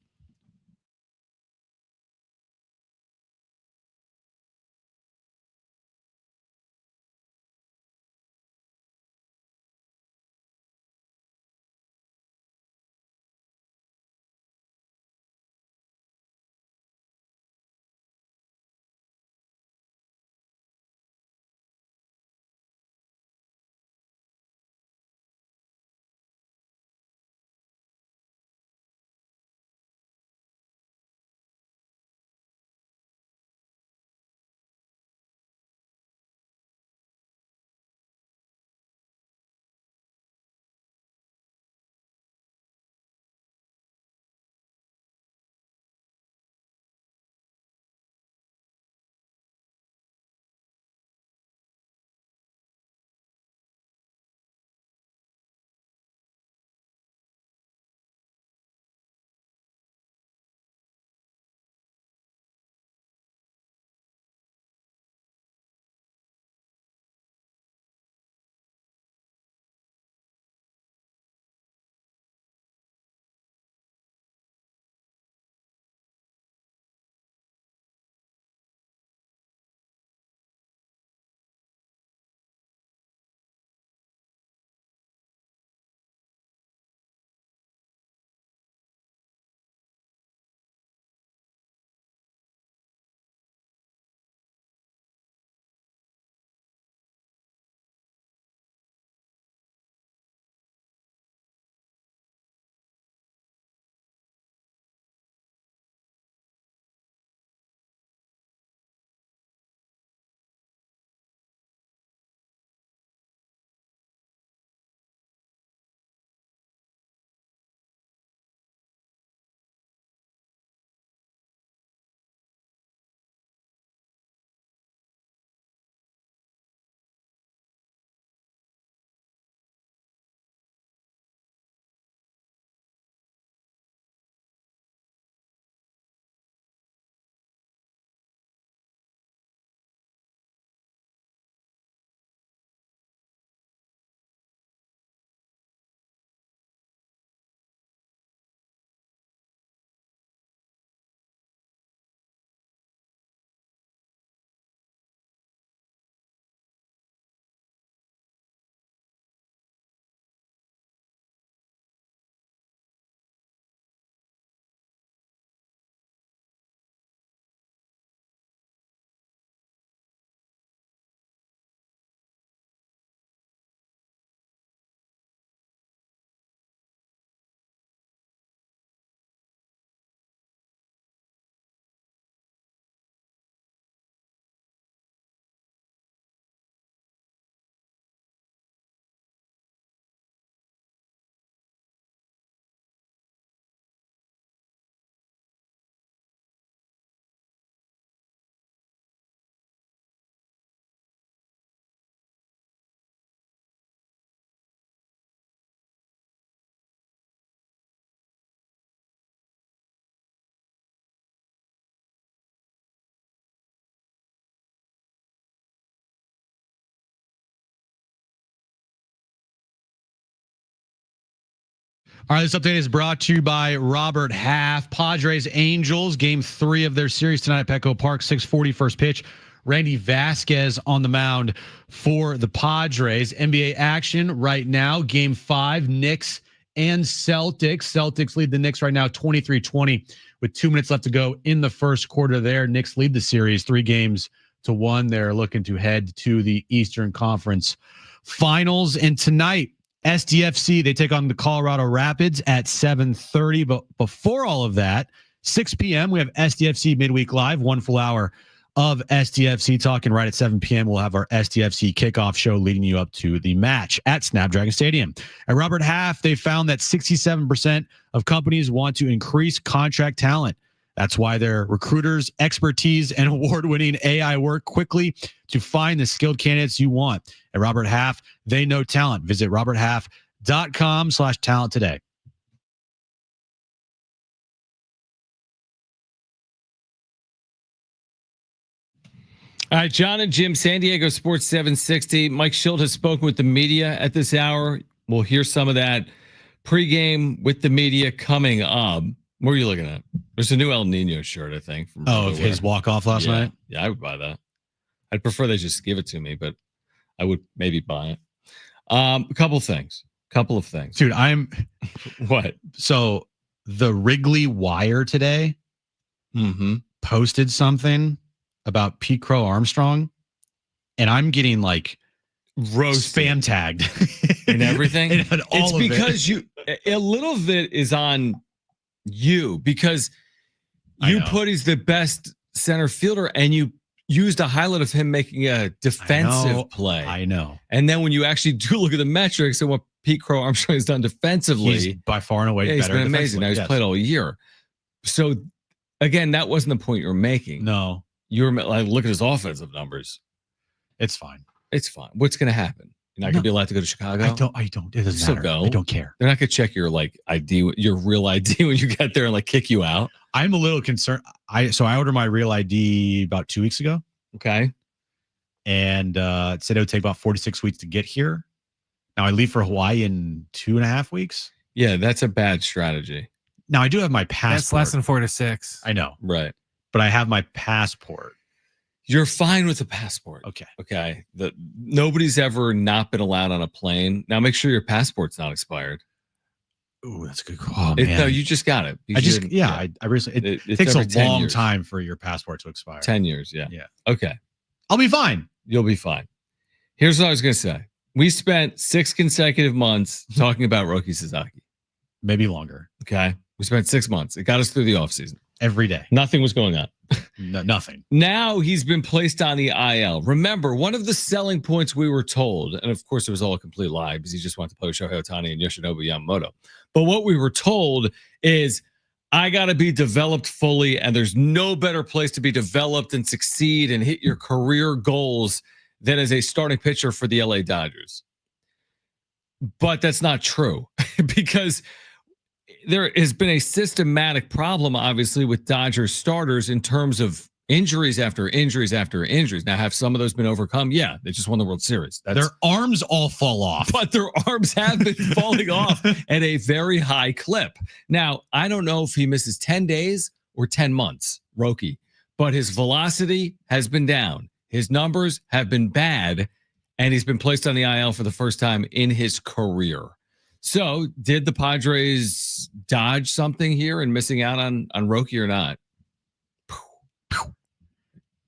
All right, this update is brought to you by Robert Half. Padres Angels, game 3 of their series tonight at Petco Park, 6:40 first pitch. Randy Vasquez on the mound for the Padres. NBA action right now, game 5, Knicks and Celtics. Celtics lead the Knicks right now 23-20 with 2 minutes left to go in the first quarter there. Knicks lead the series 3-1. They're looking to head to the Eastern Conference Finals. And tonight, SDFC, they take on the Colorado Rapids at 7:30. But before all of that, 6 p.m., we have SDFC Midweek Live, 1 full hour of SDFC talking right at 7 p.m. We'll have our SDFC kickoff show leading you up to the match at Snapdragon Stadium. At Robert Half, they found that 67% of companies want to increase contract talent. That's why their recruiters, expertise, and award-winning AI work quickly to find the skilled candidates you want. At Robert Half, they know talent. Visit roberthalf.com/talent today. All right, John and Jim, San Diego Sports 760. Mike Schilt has spoken with the media at this hour. We'll hear some of that pregame with the media coming up. What are you looking at? There's a new El Nino shirt, I think. From of his walk-off last night? Yeah, I would buy that. I'd prefer they just give it to me, but I would maybe buy it. A couple of things. Dude, What? So the Wrigley Wire today posted something about Pete Crow Armstrong, and I'm getting like spam tagged and everything. And it's because a little of it is on you because you put he's the best center fielder and you used a highlight of him making a defensive play. I know. And then when you actually do look at the metrics and what Pete Crow Armstrong has done defensively, he's by far and away better. He's been amazing. Now he's played all year. So again, that wasn't the point you were making. No. You were like, look at his offensive numbers. It's fine. What's going to happen? You're not going to be allowed to go to Chicago? I don't. It doesn't matter. Go. I don't care. They're not going to check your ID, your real ID when you get there and kick you out. I'm a little concerned. I ordered my real ID about 2 weeks ago. Okay. And it said it would take about 46 weeks to get here. Now I leave for Hawaii in 2.5 weeks. Yeah, that's a bad strategy. Now I do have my passport. That's less than 4 to 6. I know. Right. But I have my passport. You're fine with the passport. Okay. Nobody's ever not been allowed on a plane. Now make sure your passport's not expired. Ooh, that's a good call. Man. No, you just got it. I recently. It takes a long time for your passport to expire. 10 years. Yeah. Yeah. Okay. I'll be fine. You'll be fine. Here's what I was going to say. We spent 6 consecutive months talking about Roki Sasaki. Maybe longer. Okay. We spent 6 months. It got us through the offseason. Every day. Nothing was going on. Nothing. Now he's been placed on the IL. Remember, one of the selling points we were told, and of course it was all a complete lie because he just wanted to play with Shohei Ohtani and Yoshinobu Yamamoto. But what we were told is, I got to be developed fully, and there's no better place to be developed and succeed and hit your career goals than as a starting pitcher for the LA Dodgers. But that's not true because there has been a systematic problem, obviously, with Dodgers starters in terms of injuries after injuries after injuries. Now, have some of those been overcome? Yeah, they just won the World Series. Their arms all fall off. But their arms have been falling off at a very high clip. Now, I don't know if he misses 10 days or 10 months, Roki, but his velocity has been down. His numbers have been bad, and he's been placed on the IL for the first time in his career. So, did the Padres dodge something here and missing out on Roki or not?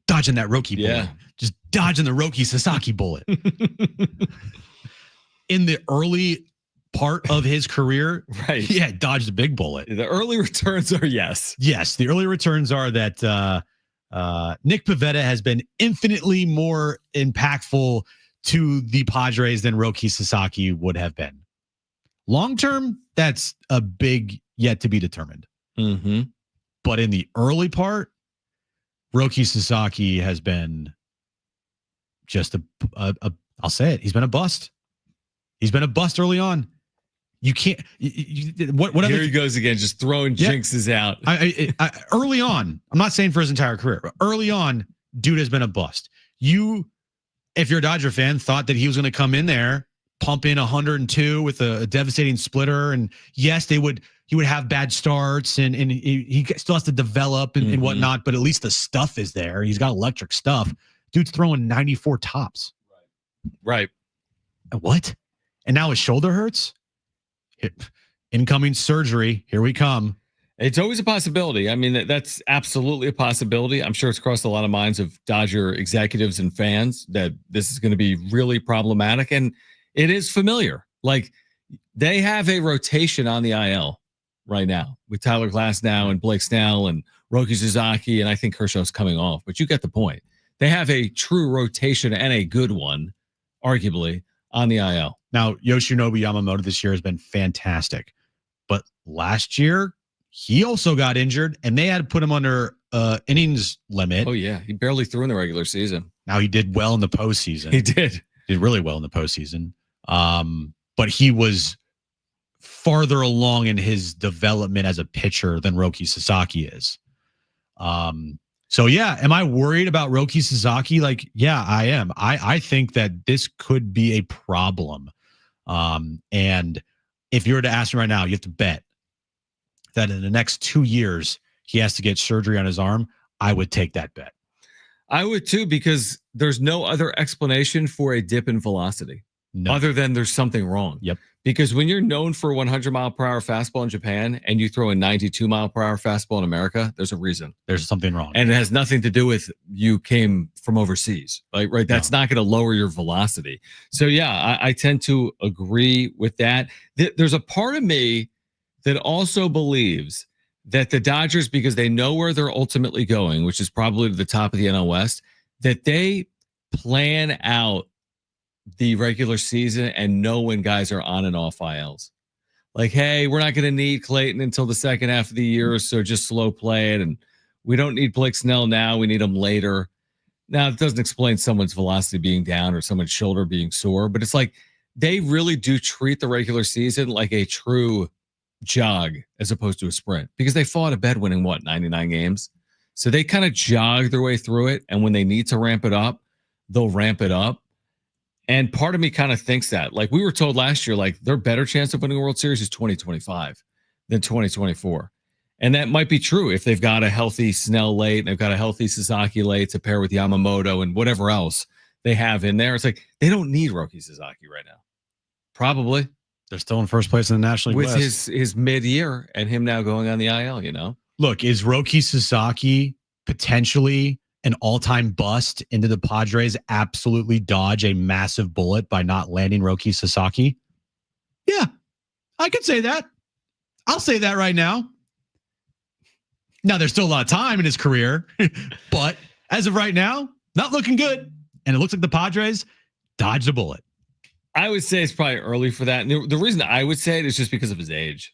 Dodging that Roki bullet. Just dodging the Roki Sasaki bullet. In the early part of his career, right? Yeah, dodged a big bullet. The early returns are yes. Yes, the early returns are that Nick Pivetta has been infinitely more impactful to the Padres than Roki Sasaki would have been. Long term, that's a big yet to be determined. Mm-hmm. But in the early part, Roki Sasaki has been just I'll say it. He's been a bust. He's been a bust early on. You can't. What Here he goes again, just throwing jinxes out. I early on, I'm not saying for his entire career, but early on, dude has been a bust. You, if you're a Dodger fan, thought that he was going to come in there, pump in 102 with a devastating splitter. And yes, he would have bad starts and he still has to develop and whatnot, but at least the stuff is there. He's got electric stuff. Dude's throwing 94 tops. Right. What? And now his shoulder hurts? Incoming surgery. Here we come. It's always a possibility. I mean, that's absolutely a possibility. I'm sure it's crossed a lot of minds of Dodger executives and fans that this is going to be really problematic. And it is familiar. Like, they have a rotation on the IL right now with Tyler Glasnow and Blake Snell and Roki Sasaki, and I think Kershaw's coming off. But you get the point. They have a true rotation and a good one, arguably, on the IL. Now, Yoshinobu Yamamoto this year has been fantastic. But last year, he also got injured, and they had to put him under innings limit. Oh, yeah. He barely threw in the regular season. Now, he did well in the postseason. He did really well in the postseason. But he was farther along in his development as a pitcher than Roki Sasaki is. So, yeah, am I worried about Roki Sasaki? Like, yeah, I am. I think that this could be a problem. And if you were to ask me right now, you have to bet that in the next 2 years, he has to get surgery on his arm. I would take that bet. I would too, because there's no other explanation for a dip in velocity other than there's something wrong. Yep. Because when you're known for 100-mile-per-hour fastball in Japan and you throw a 92-mile-per-hour fastball in America, there's a reason. There's something wrong. And it has nothing to do with you came from overseas, right? That's not going to lower your velocity. So, yeah, I tend to agree with that. There's a part of me that also believes that the Dodgers, because they know where they're ultimately going, which is probably to the top of the NL West, that they plan out the regular season and know when guys are on and off ILs. Like, hey, we're not going to need Clayton until the second half of the year, so just slow play it. And we don't need Blake Snell now. We need him later. Now, it doesn't explain someone's velocity being down or someone's shoulder being sore, but it's like they really do treat the regular season like a true jog as opposed to a sprint, because they fought a bed winning 99 games. So they kind of jog their way through it. And when they need to ramp it up, they'll ramp it up. And part of me kind of thinks that, like we were told last year, like their better chance of winning a World Series is 2025 than 2024. And that might be true if they've got a healthy Snell late and they've got a healthy Sasaki late to pair with Yamamoto and whatever else they have in there. It's like they don't need Roki Sasaki right now. Probably. They're still in first place in the National League with West. his mid-year and him now going on the IL, you know? Look, is Roki Sasaki potentially an all-time bust into the Padres absolutely dodge a massive bullet by not landing Roki Sasaki? Yeah, I could say that. I'll say that right now. Now, there's still a lot of time in his career, but as of right now, not looking good. And it looks like the Padres dodged a bullet. I would say it's probably early for that. And the reason I would say it is just because of his age.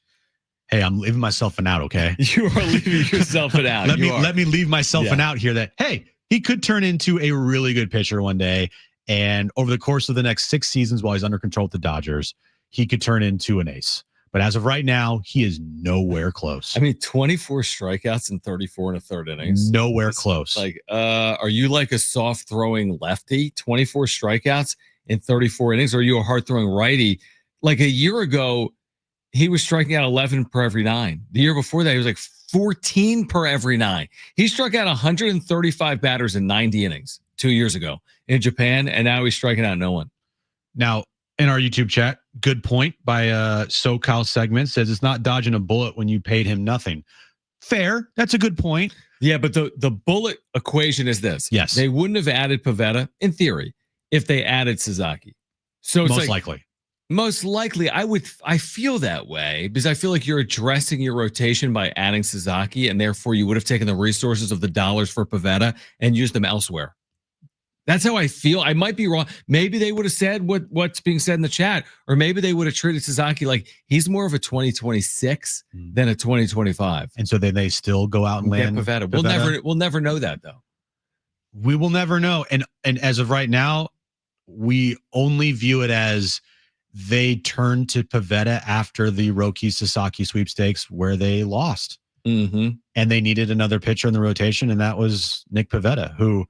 Hey, I'm leaving myself an out, okay? You are leaving yourself an out. Let me leave myself an out here that, hey, he could turn into a really good pitcher one day. And over the course of the next 6 seasons while he's under control with the Dodgers, he could turn into an ace. But as of right now, he is nowhere close. I mean, 24 strikeouts and 34 and a third innings. Nowhere close. Like, are you like a soft throwing lefty? 24 strikeouts in 34 innings? Or are you a hard throwing righty? Like a year ago, he was striking out 11 per every 9. The year before that, he was like 14 per every 9. He struck out 135 batters in 90 innings 2 years ago in Japan, and now he's striking out no one. Now, in our YouTube chat, good point by SoCal segment says it's not dodging a bullet when you paid him nothing. Fair. That's a good point. Yeah, but the bullet equation is this. Yes. They wouldn't have added Pivetta, in theory, if they added Sasaki. So it's most likely, I feel that way because I feel like you're addressing your rotation by adding Sasaki, and therefore you would have taken the resources of the dollars for Pivetta and used them elsewhere. That's how I feel. I might be wrong. Maybe they would have said what's being said in the chat, or maybe they would have treated Sasaki like he's more of a 2026 than a 2025. And so then they still go out and land Pivetta. We'll never know that though. We will never know. And as of right now, we only view it as they turned to Pivetta after the Roki Sasaki sweepstakes where they lost. Mm-hmm. And they needed another pitcher in the rotation, and that was Nick Pivetta, who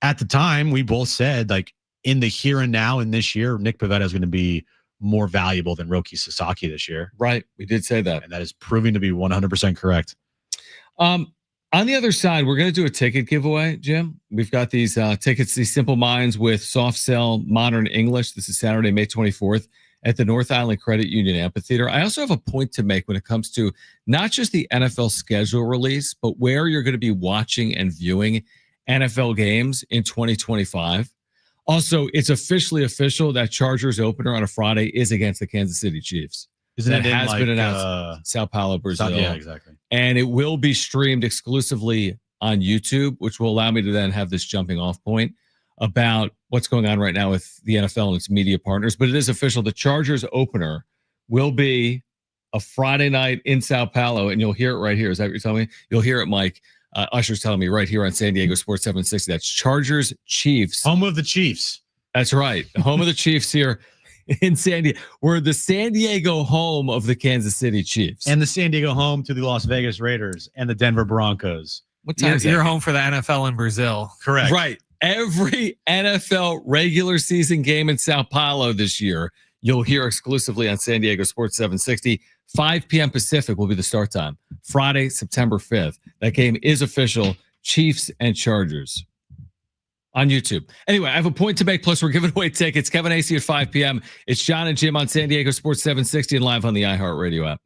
at the time we both said, like, in the here and now in this year, Nick Pivetta is going to be more valuable than Roki Sasaki this year. Right. We did say that. And that is proving to be 100% correct. On the other side, we're going to do a ticket giveaway, Jim. We've got these tickets, these Simple Minds with Soft Sell Modern English. This is Saturday, May 24th at the North Island Credit Union Amphitheater. I also have a point to make when it comes to not just the NFL schedule release, but where you're going to be watching and viewing NFL games in 2025. Also, it's officially official that Chargers opener on a Friday is against the Kansas City Chiefs. Isn't that it has like, been announced? Sao Paulo, Brazil. Yeah, exactly. And it will be streamed exclusively on YouTube, which will allow me to then have this jumping off point about what's going on right now with the NFL and its media partners. But it is official. The Chargers opener will be a Friday night in Sao Paulo, and you'll hear it right here. Is that what you're telling me? You'll hear it, Mike. Usher's telling me right here on San Diego Sports 760. That's Chargers Chiefs. Home of the Chiefs. That's right. Home of the Chiefs here in San Diego. We're the San Diego home of the Kansas City Chiefs. And the San Diego home to the Las Vegas Raiders and the Denver Broncos. What time is that? You're home for the NFL in Brazil. Correct. Right. Every NFL regular season game in Sao Paulo this year, you'll hear exclusively on San Diego Sports 760. 5 p.m. Pacific will be the start time. Friday, September 5th. That game is official. Chiefs and Chargers on YouTube. Anyway, I have a point to make. Plus, we're giving away tickets. Kevin Acey at 5 p.m. It's John and Jim on San Diego Sports 760 and live on the iHeartRadio app.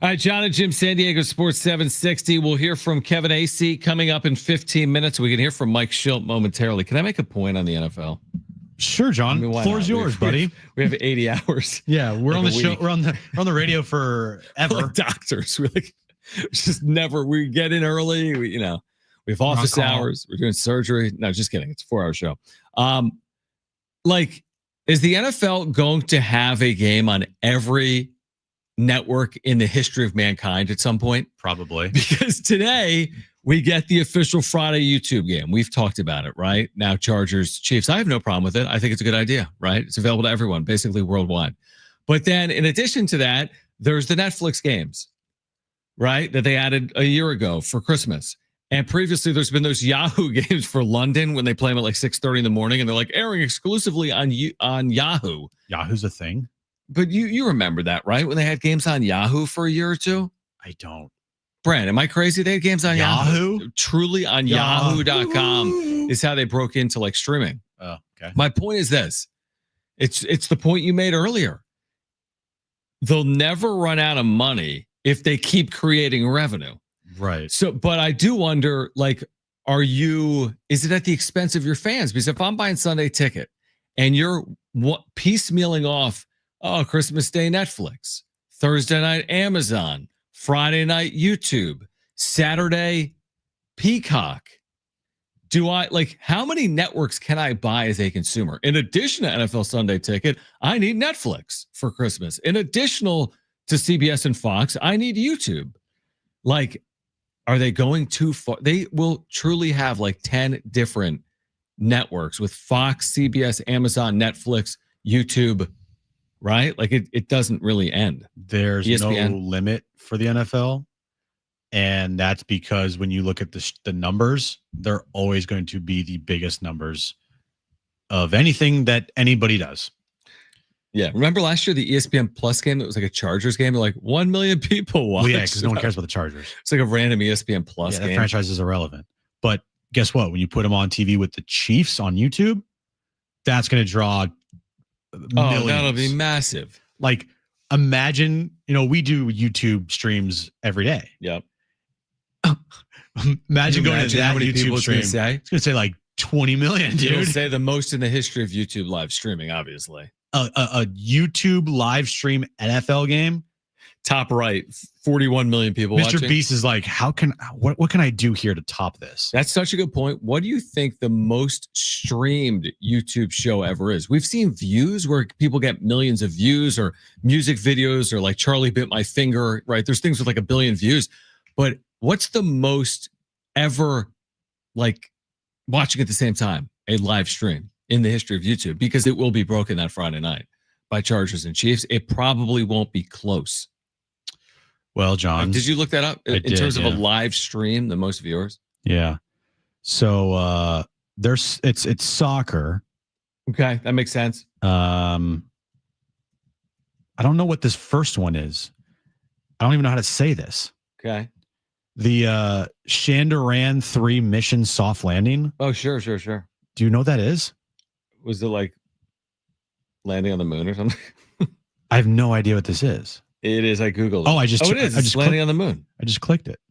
All right, John and Jim, San Diego Sports 760. We'll hear from Kevin Acee coming up in 15 minutes. We can hear from Mike Schilt momentarily. Can I make a point on the NFL? Sure, John. Floor's yours, buddy. We have 80 hours. Yeah, we're on the show. We're on the radio forever. Like doctors. We're just never. We get in early. We have office hours. We're doing surgery. No, just kidding. It's a 4-hour show. Is the NFL going to have a game on every network in the history of mankind at some point? Probably. Because today we get the official Friday YouTube game. We've talked about it, right? Now Chargers, Chiefs. I have no problem with it. I think it's a good idea, right? It's available to everyone, basically worldwide. But then in addition to that, there's the Netflix games, right? That they added a year ago for Christmas. And previously there's been those Yahoo games for London when they play them at 6:30 in the morning and they're airing exclusively on Yahoo. Yahoo's a thing. But you remember that, right? When they had games on Yahoo for a year or two? I don't. Brand, am I crazy? They had games on Yahoo? Truly on Yahoo.com is how they broke into streaming. Oh, okay. My point is this. It's the point you made earlier. They'll never run out of money if they keep creating revenue. Right. So, but I do wonder, is it at the expense of your fans? Because if I'm buying Sunday ticket and you're piecemealing off, Christmas Day Netflix, Thursday night Amazon, Friday night YouTube, Saturday Peacock, how many networks can I buy as a consumer? In addition to NFL Sunday ticket, I need Netflix for Christmas. In additional to CBS and Fox, I need YouTube. Are they going too far? They will truly have 10 different networks with Fox, CBS, Amazon, Netflix, YouTube, right? It doesn't really end. There's ESPN. No limit for the NFL. And that's because when you look at the numbers, they're always going to be the biggest numbers of anything that anybody does. Yeah. Remember last year, the ESPN Plus game that was a Chargers game? 1 million people watched. Well, yeah, because no one cares about the Chargers. It's a random ESPN Plus game. The franchise is irrelevant. But guess what? When you put them on TV with the Chiefs on YouTube, that's going to draw millions. That'll be massive. Imagine, we do YouTube streams every day. Yep. Imagine going to that how many YouTube people stream. It's going to say 20 million, dude. It'll say the most in the history of YouTube live streaming, obviously. A YouTube live stream NFL game. Top right, 41 million people Mr. watching. Beast is what can I do here to top this? That's such a good point. What do you think the most streamed YouTube show ever is? We've seen views where people get millions of views, or music videos, or Charlie Bit My Finger, right? There's things with 1 billion views. But what's the most ever watching at the same time, a live stream in the history of YouTube? Because it will be broken that Friday night by Chargers and Chiefs. It probably won't be close. Well, John, did you look that up in terms of a live stream, the most viewers? Yeah. So it's soccer. Okay, that makes sense. I don't know what this first one is. I don't even know how to say this. Okay. The Chandaran 3 mission soft landing. Oh, sure. Do you know what that is? Was it landing on the moon or something? I have no idea what this is. It is. I Googled it. Oh, it is. It's landing on the moon. I just clicked it.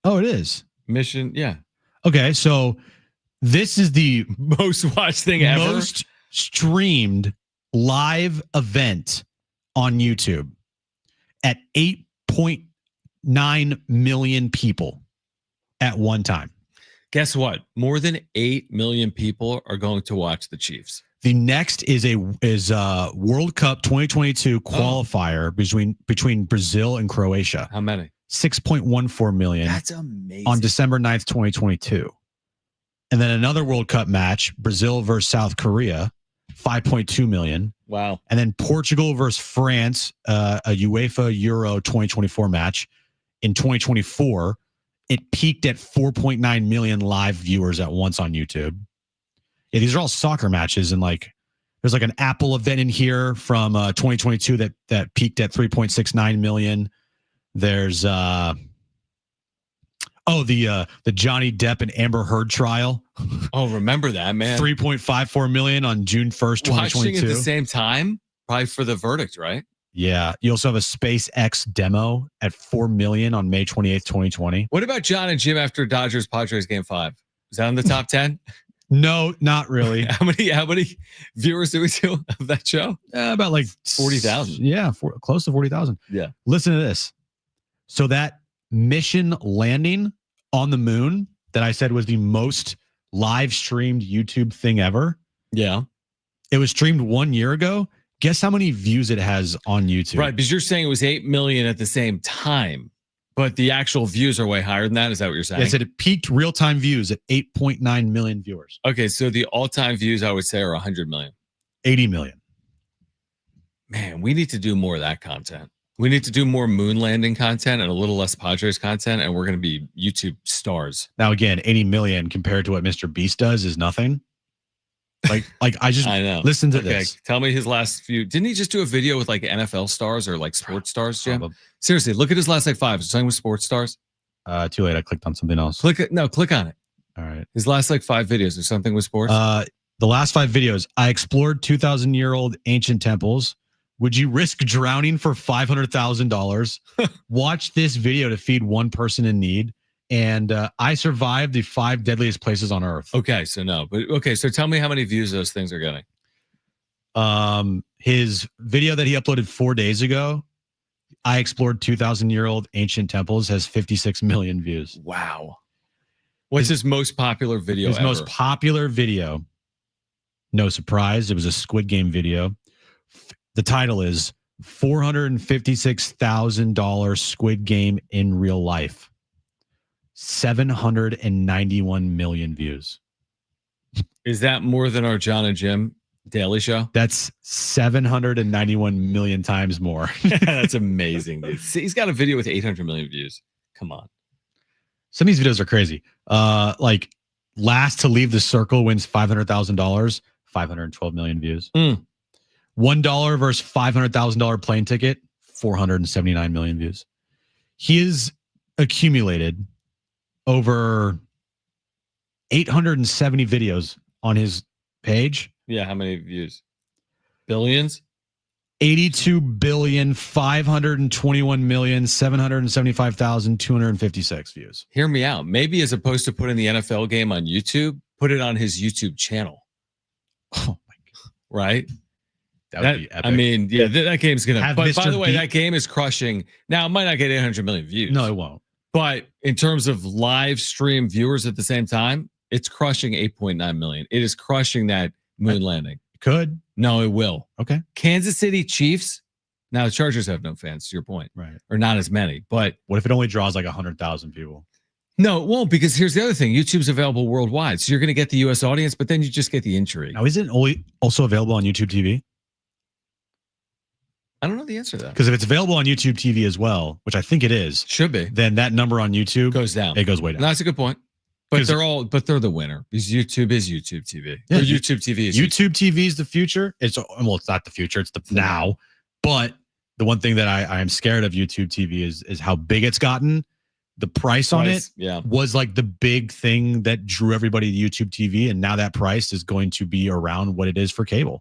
Oh, it is. Mission. Yeah. Okay. So this is the most watched thing ever. Most streamed live event on YouTube at 8.9 million people at one time. Guess what? More than 8 million people are going to watch the Chiefs. The next is a World Cup 2022 qualifier between Brazil and Croatia. How many? 6.14 million. That's amazing. On December 9th, 2022. And then another World Cup match, Brazil versus South Korea, 5.2 million. Wow. And then Portugal versus France, a UEFA Euro 2024 match in 2024. It peaked at 4.9 million live viewers at once on YouTube. Yeah, these are all soccer matches, and there's an Apple event in here from 2022 that peaked at 3.69 million. There's the Johnny Depp and Amber Heard trial. Oh, remember that, man? 3.54 million on June 1st, 2022. Watching at the same time, probably for the verdict, right? Yeah. You also have a SpaceX demo at 4 million on May 28th, 2020. What about John and Jim after Dodgers Padres game 5? Is that in the top 10? No, not really. How many viewers do we do of that show? About like 40,000. Yeah, close to 40,000. Yeah. Listen to this. So that mission landing on the moon that I said was the most live streamed YouTube thing ever. Yeah. It was streamed 1 year ago. Guess how many views it has on YouTube? Right, because you're saying it was 8 million at the same time, but the actual views are way higher than that. Is that what you're saying? Yes, it peaked real-time views at 8.9 million viewers. Okay, so the all-time views I would say are 100 million. 80 million. Man, we need to do more of that content. We need to do more moon landing content and a little less Padres content, and we're going to be YouTube stars. Now, again, 80 million compared to what Mr. Beast does is nothing. Like I just I know. Listen to this. Tell me his last few. Didn't he just do a video with like NFL stars or like sports stars, Jim? Seriously, look at his last like 5. Is it something with sports stars? Too late. I clicked on something else. Click on it. All right. His last like 5 videos or something with sports. The last 5 videos. I explored 2,000-year-old ancient temples. Would you risk drowning for $500,000? Watch this video to feed one person in need. And I survived the 5 deadliest places on Earth. Okay, so no, but okay, so tell me how many views those things are getting. His video that he uploaded 4 days ago, I explored 2,000-year-old ancient temples, has 56 million views. Wow. What's his most popular video His ever? most popular video, no surprise, it was a Squid Game video. The title is $456,000 Squid Game in real life. 791 million views. Is that more than our John and Jim Daily Show? That's 791 million times more. That's amazing, dude. See, he's got a video with 800 million views. Come on. Some of these videos are crazy. Like last to leave the circle wins $500,000, 512 million views. $1 versus $500,000 plane ticket, 479 million views. He has accumulated over 870 videos on his page. Yeah, how many views? Billions? 82,521,775,256 views. Hear me out. Maybe as opposed to putting the NFL game on YouTube, put it on his YouTube channel. Oh my God. Right? That would be epic. I mean, yeah, that game's going to. But Mr. by the way, Beat- that game is crushing. Now, it might not get 800 million views. No, it won't. But in terms of live stream viewers at the same time, it's crushing 8.9 million. It is crushing that moon landing. It could. No, it will. Okay. Kansas City Chiefs. Now, the Chargers have no fans, to your point. Right. Or not as many. But what if it only draws like 100,000 people? no, it won't, because here's the other thing. YouTube's available worldwide. So you're going to get the U.S. audience, but then you just get the intrigue. Now, is it also available on YouTube TV? I don't know the answer to that. Because if it's available on YouTube TV as well, which I think it is, Should be. then that number on YouTube Goes down. It goes way down. No, that's a good point. But they're the winner because YouTube is YouTube TV. Yeah, Or YouTube TV is YouTube TV is the future. It's not the future. It's the now. But the one thing that I am scared of YouTube TV is how big it's gotten. The price on it was like the big thing that drew everybody to YouTube TV, and now that price is going to be around what it is for cable.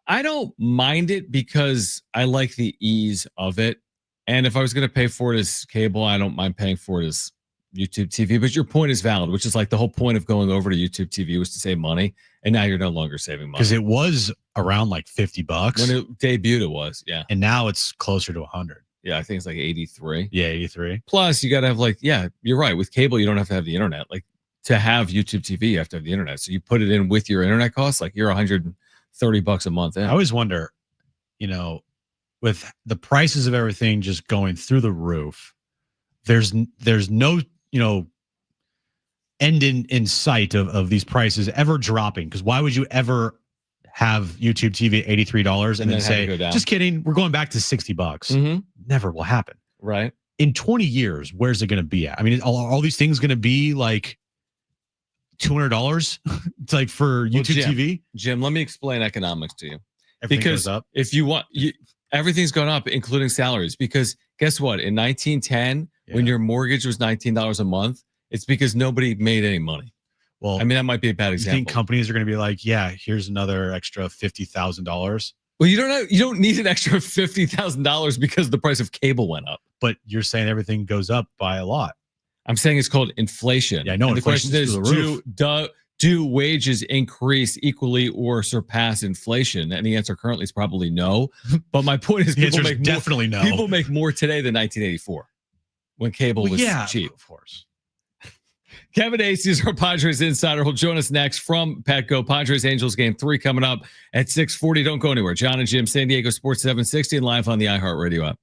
I don't mind it because I like the ease of it. And if I was going to pay for it as cable, I don't mind paying for it as YouTube TV. But your point is valid, which is like the whole point of going over to YouTube TV was to save money. And now you're no longer saving money. Because it was around like $50. When it debuted, it was. Yeah. And now it's closer to 100. Yeah. I think it's like 83. Yeah, 83. Plus, you got to have you're right. With cable, you don't have to have the internet. Like to have YouTube TV, you have to have the internet. So you put it in with your internet costs, like you're $130 a month in. I always wonder, with the prices of everything just going through the roof, there's no, end in sight of these prices ever dropping. Because why would you ever have YouTube TV at $83 and then say, just kidding, we're going back to $60? Mm-hmm. Never will happen. Right. In 20 years, where's it going to be at? I mean, all these things going to be like $200 it's like for YouTube TV? Jim, let me explain economics to you. Everything goes up. If you want, everything's gone up, including salaries. Because guess what? In 1910, when your mortgage was $19 a month, it's because nobody made any money. Well, I mean, that might be a bad example. You think companies are going to be like, yeah, here's another extra $50,000? Well, you don't need an extra $50,000 because the price of cable went up. But you're saying everything goes up by a lot. I'm saying it's called inflation. Yeah, I know. And the question is, through the roof. do wages increase equally or surpass inflation? And the answer currently is probably no. But my point is, People make more today than 1984 when cable was cheap. Of course. Kevin Acey is our Padres insider. He'll join us next from Petco. Padres Angels game 3 coming up at 6:40. Don't go anywhere. John and Jim, San Diego Sports 760 and live on the iHeartRadio app.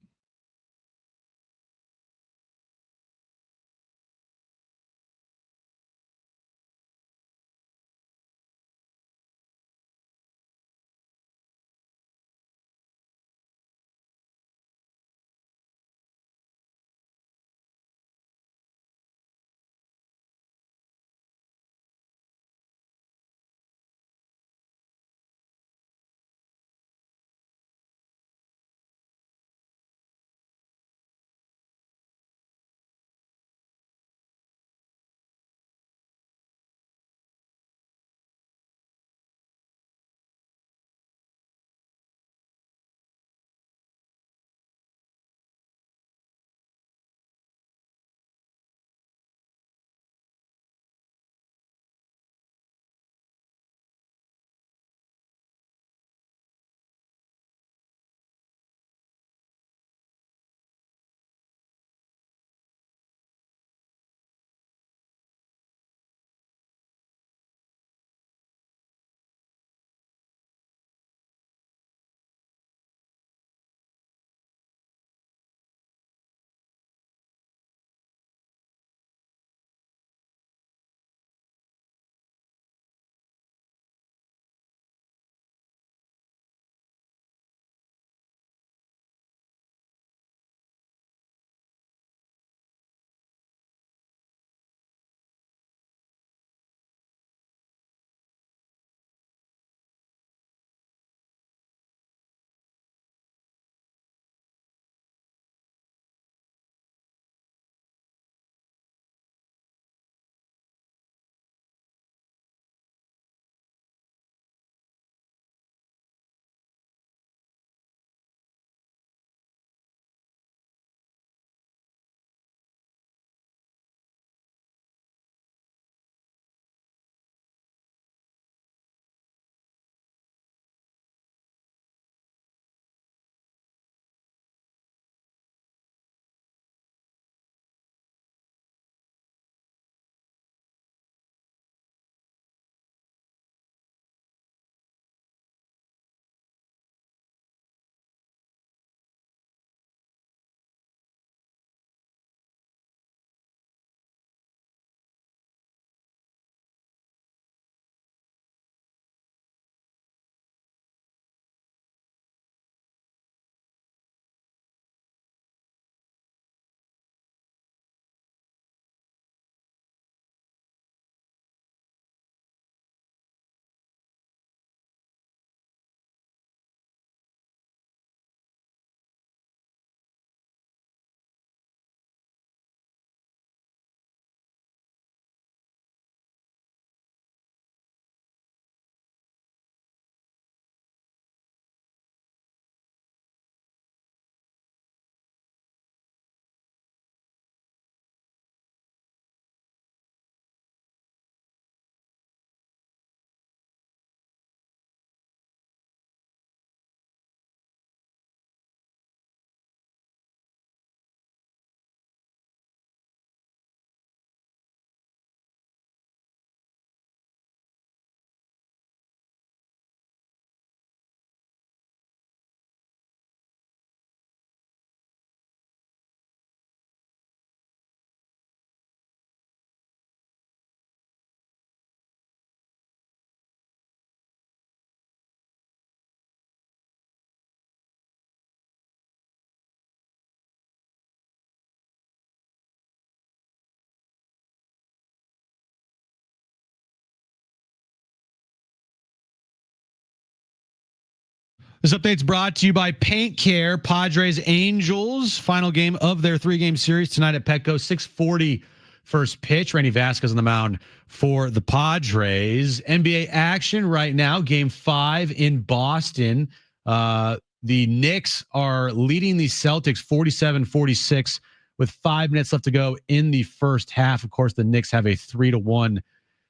This update's brought to you by Paint Care. Padres Angels, final game of their 3-game series tonight at Petco. 6:40 first pitch. Randy Vasquez on the mound for the Padres. NBA action right now. Game 5 in Boston. The Knicks are leading the Celtics 47-46 with 5 minutes left to go in the first half. Of course, the Knicks have a 3-1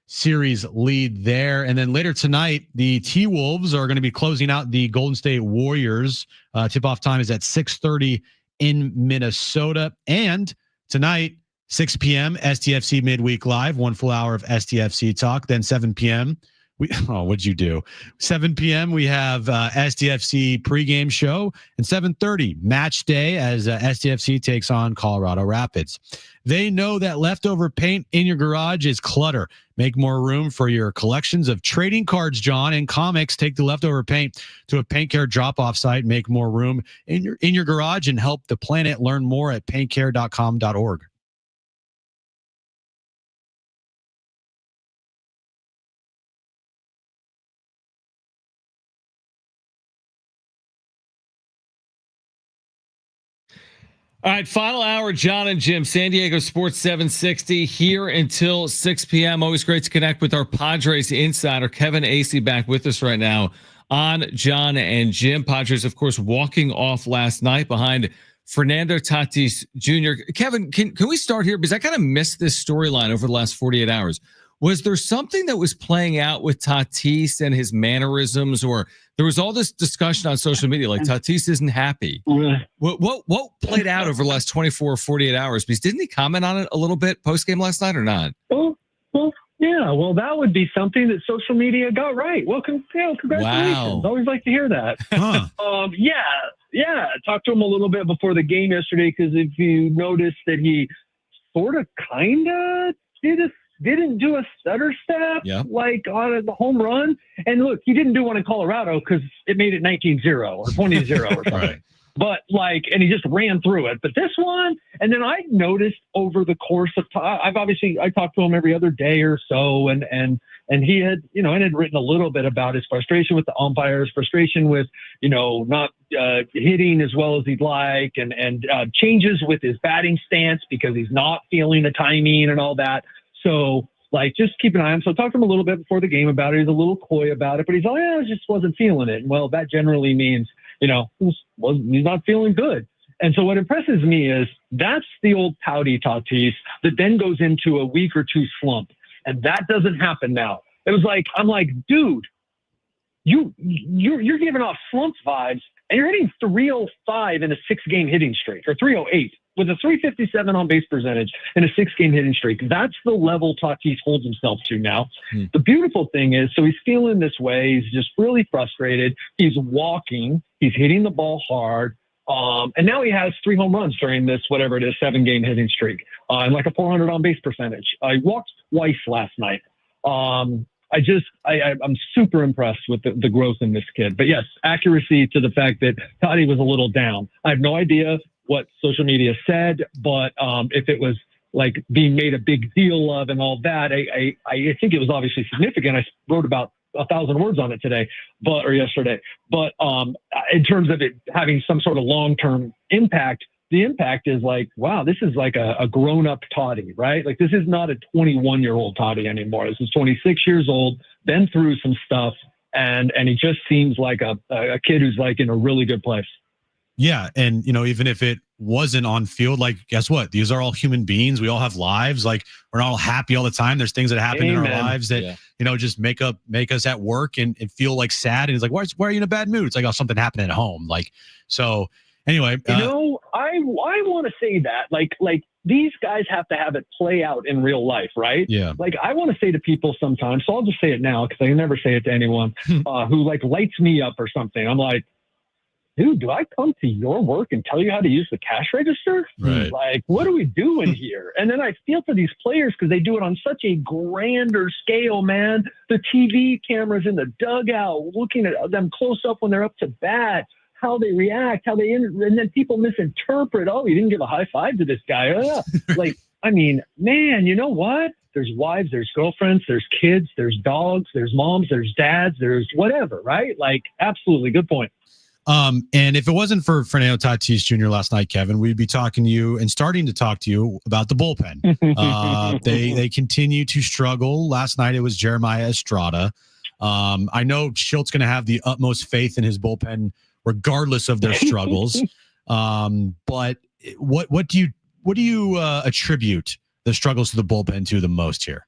series lead there. And then later tonight, the T-Wolves are going to be closing out the Golden State Warriors. Tip-off time is at 6:30 in Minnesota. And tonight, 6 p.m., STFC Midweek Live, 1 full hour of STFC talk. Then 7 p.m., what'd you do? 7 p.m. we have SDFC pregame show, and 7:30 match day as SDFC takes on Colorado Rapids. They know that leftover paint in your garage is clutter. Make more room for your collections of trading cards, John, and comics. Take the leftover paint to a paint care drop-off site. Make more room in your garage and help the planet. Learn more at paintcare.com.org. All right, final hour, John and Jim, San Diego Sports 760 here until 6 p.m. Always great to connect with our Padres insider, Kevin Acee, back with us right now on John and Jim. Padres, of course, walking off last night behind Fernando Tatis Jr. Kevin, can we start here? Because I kind of missed this storyline over the last 48 hours. Was there something that was playing out with Tatis and his mannerisms, or there was all this discussion on social media like Tatis isn't happy? What played out over the last 24 or 48 hours? Because didn't he comment on it a little bit post game last night or not? Well, yeah. Well, that would be something that social media got right. Well, congratulations. Wow. Always like to hear that. Huh. Yeah. Talked to him a little bit before the game yesterday, because if you notice that he sort of kind of didn't do a stutter step like on the home run. And look, he didn't do one in Colorado because it made it 19-0 or 20-0 or something. Right. But and he just ran through it. But this one, and then I noticed over the course of time, I talked to him every other day or so, and he had, and had written a little bit about his frustration with the umpires, frustration with, not hitting as well as he'd like, and changes with his batting stance because he's not feeling the timing and all that. So, just keep an eye on him. So I talked to him a little bit before the game about it. He's a little coy about it, but he's like, I just wasn't feeling it. Well, that generally means, he's not feeling good. And so what impresses me is that's the old pouty Tatis that then goes into a week or two slump. And that doesn't happen now. It was like, I'm like, dude, you're giving off slump vibes, and you're hitting 305 in a 6-game hitting streak, or 308. With a 357 on base percentage and a 6-game hitting streak. That's the level Tatis holds himself to now. The beautiful thing is, so he's feeling this way. He's just really frustrated. He's walking. He's hitting the ball hard. And now he has 3 home runs during this, whatever it is, 7-game hitting streak. And like a 400 on base percentage. I walked twice last night. I'm super impressed with the growth in this kid. But yes, accuracy to the fact that Toddy was a little down. I have no idea what social media said, but if it was like being made a big deal of and all that, I think it was obviously significant. I wrote about 1,000 words on it today, or yesterday. But in terms of it having some sort of long-term impact, the impact is like, wow, this is like a grown-up Toddy, right? Like, this is not a 21-year-old Toddy anymore. This is 26 years old, been through some stuff, and he just seems like a kid who's like in a really good place. Yeah. And, even if it wasn't on field, like, guess what? These are all human beings. We all have lives. Like, we're not all happy all the time. There's things that happen in our lives that, just make us at work and feel like sad. And it's like, why are you in a bad mood? It's like, oh, something happened at home. Like, so anyway, I want to say that like these guys have to have it play out in real life, right? Yeah. Like, I want to say to people sometimes, so I'll just say it now because I can never say it to anyone who like lights me up or something. I'm like, dude, do I come to your work and tell you how to use the cash register? Right. Like, what are we doing here? And then I feel for these players because they do it on such a grander scale, man. The TV cameras in the dugout, looking at them close up when they're up to bat, how they react, and then people misinterpret. Oh, you didn't give a high five to this guy. Like, I mean, man, you know what? There's wives, there's girlfriends, there's kids, there's dogs, there's moms, there's dads, there's whatever, right? Like, absolutely. Good point. And if it wasn't for Fernando Tatis Jr. last night, Kevin, we'd be talking to you and starting to talk to you about the bullpen. They continue to struggle. Last night it was Jeremiah Estrada. I know Schilt's going to have the utmost faith in his bullpen, regardless of their struggles. But what do you attribute the struggles to the bullpen to the most here?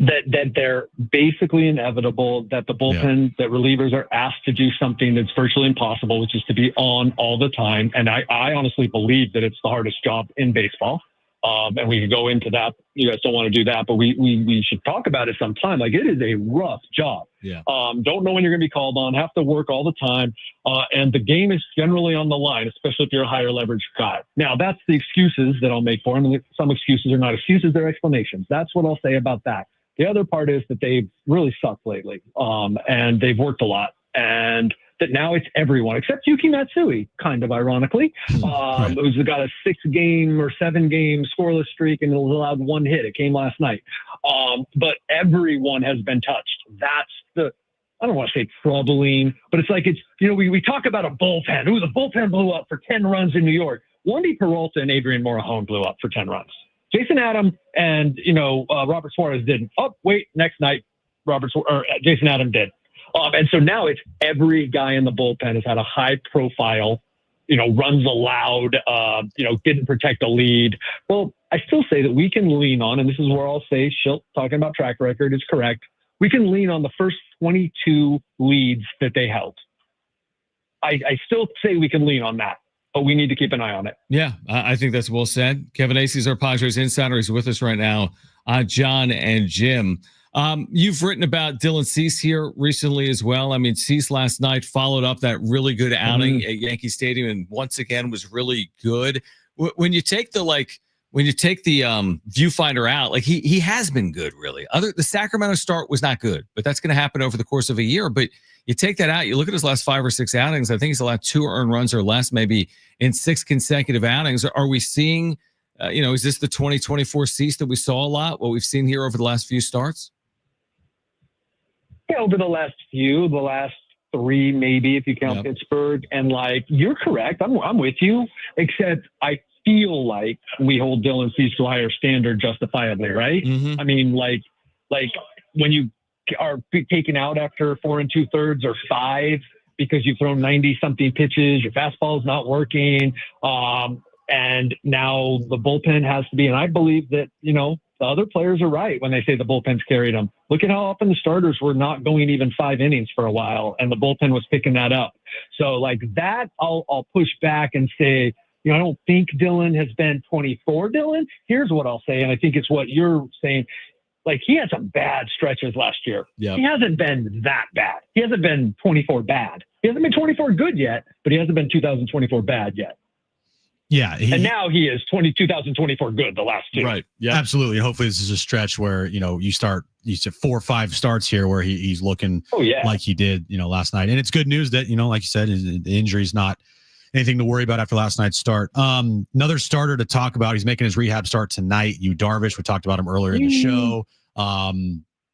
That they're basically inevitable, that the bullpen, that relievers are asked to do something that's virtually impossible, which is to be on all the time. And I honestly believe that it's the hardest job in baseball. And we could go into that. You guys don't want to do that, but we should talk about it sometime. Like, it is a rough job. Yeah. Don't know when you're going to be called on, have to work all the time. And the game is generally on the line, especially if you're a higher leverage guy. Now, that's the excuses that I'll make for him. And some excuses are not excuses, they're explanations. That's what I'll say about that. The other part is that they've really sucked lately. And they've worked a lot. And that now it's everyone except Yuki Matsui, kind of ironically, Right. who's got a 6-game or 7-game scoreless streak and allowed 1 hit. It came last night. But everyone has been touched. That's the, I don't want to say troubling, but it's like, we talk about a bullpen. Ooh, the bullpen blew up for 10 runs in New York. Wandy Peralta and Adrian Morejon blew up for 10 runs. Jason Adam and, Robert Suarez didn't. Oh, wait, next night, Jason Adam did. And so now it's every guy in the bullpen has had a high profile, runs allowed, didn't protect a lead. Well, I still say that we can lean on, and this is where I'll say Schilt talking about track record is correct. We can lean on the first 22 leads that they held. I still say we can lean on that, but we need to keep an eye on it. Yeah, I think that's well said. Kevin Acey's our Padres insider. He's with us right now. John and Jim. You've written about Dylan Cease here recently as well. I mean, Cease last night followed up that really good outing at Yankee Stadium and once again was really good. When you take the viewfinder out, like he has been good, really. The Sacramento start was not good, but that's going to happen over the course of a year. But you take that out, you look at his last 5 or 6 outings. I think he's allowed 2 earned runs or less, maybe in 6 consecutive outings. Are we seeing, is this the 2024 Cease that we saw a lot? What we've seen here over the last few starts? Over the last 3, maybe, if you count Pittsburgh. And you're correct. I'm with you, except I feel like we hold Dylan Cease to a higher standard justifiably, right? Mm-hmm. I mean, like when you are taken out after 4 2/3 or 5 because you've thrown 90-something pitches, your fastball is not working. And now the bullpen has to be, and I believe that, the other players are right when they say the bullpen's carried them. Look at how often the starters were not going even 5 innings for a while, and the bullpen was picking that up. So that, I'll push back and say, I don't think Dylan has been 24 Dylan. Here's what I'll say, and I think it's what you're saying. He had some bad stretches last year. Yep. He hasn't been that bad. He hasn't been 24 bad. He hasn't been 24 good yet, but he hasn't been 2024 bad yet. Yeah. And now he is 2024 good, the last 2. Right. Yeah. Absolutely. Hopefully this is a stretch where, you said 4 or 5 starts here where he's looking like he did, last night. And it's good news that, like you said, the injury's not anything to worry about after last night's start. Another starter to talk about, he's making his rehab start tonight. Yu Darvish, we talked about him earlier in the show.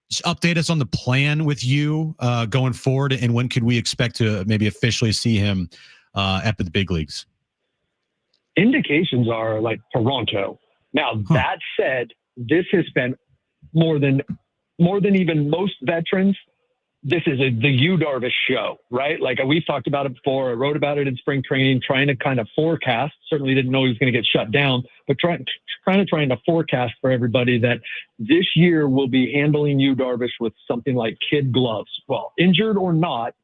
Just update us on the plan with you going forward, and when could we expect to maybe officially see him up at the big leagues? Indications are Toronto. Now, that said, this has been more than even most veterans. This is the Yu Darvish show, right? We've talked about it before. I wrote about it in spring training, trying to kind of forecast. Certainly didn't know he was going to get shut down, but trying to forecast for everybody that this year we'll be handling Yu Darvish with something like kid gloves. Well, injured or not,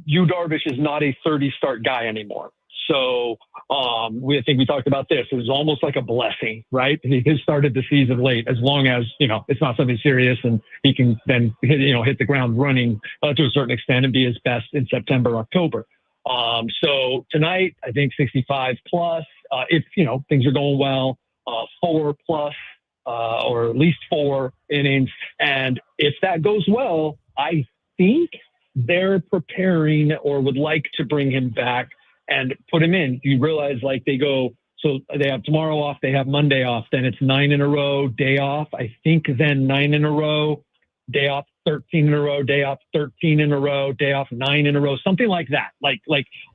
Yu Darvish is not a 30-start guy anymore. So I think we talked about this. It was almost like a blessing, right? He started the season late, as long as, it's not something serious and he can then hit the ground running to a certain extent and be his best in September, October. So tonight, I think 65 plus, if, things are going well, 4 plus, or at least 4 innings. And if that goes well, I think they're preparing or would like to bring him back and put him in. You realize they go, so they have tomorrow off, they have Monday off, then it's 9 in a row, day off. I think then 9 in a row, day off 13 in a row, day off 13 in a row, day off 9 in a row, something like that. Like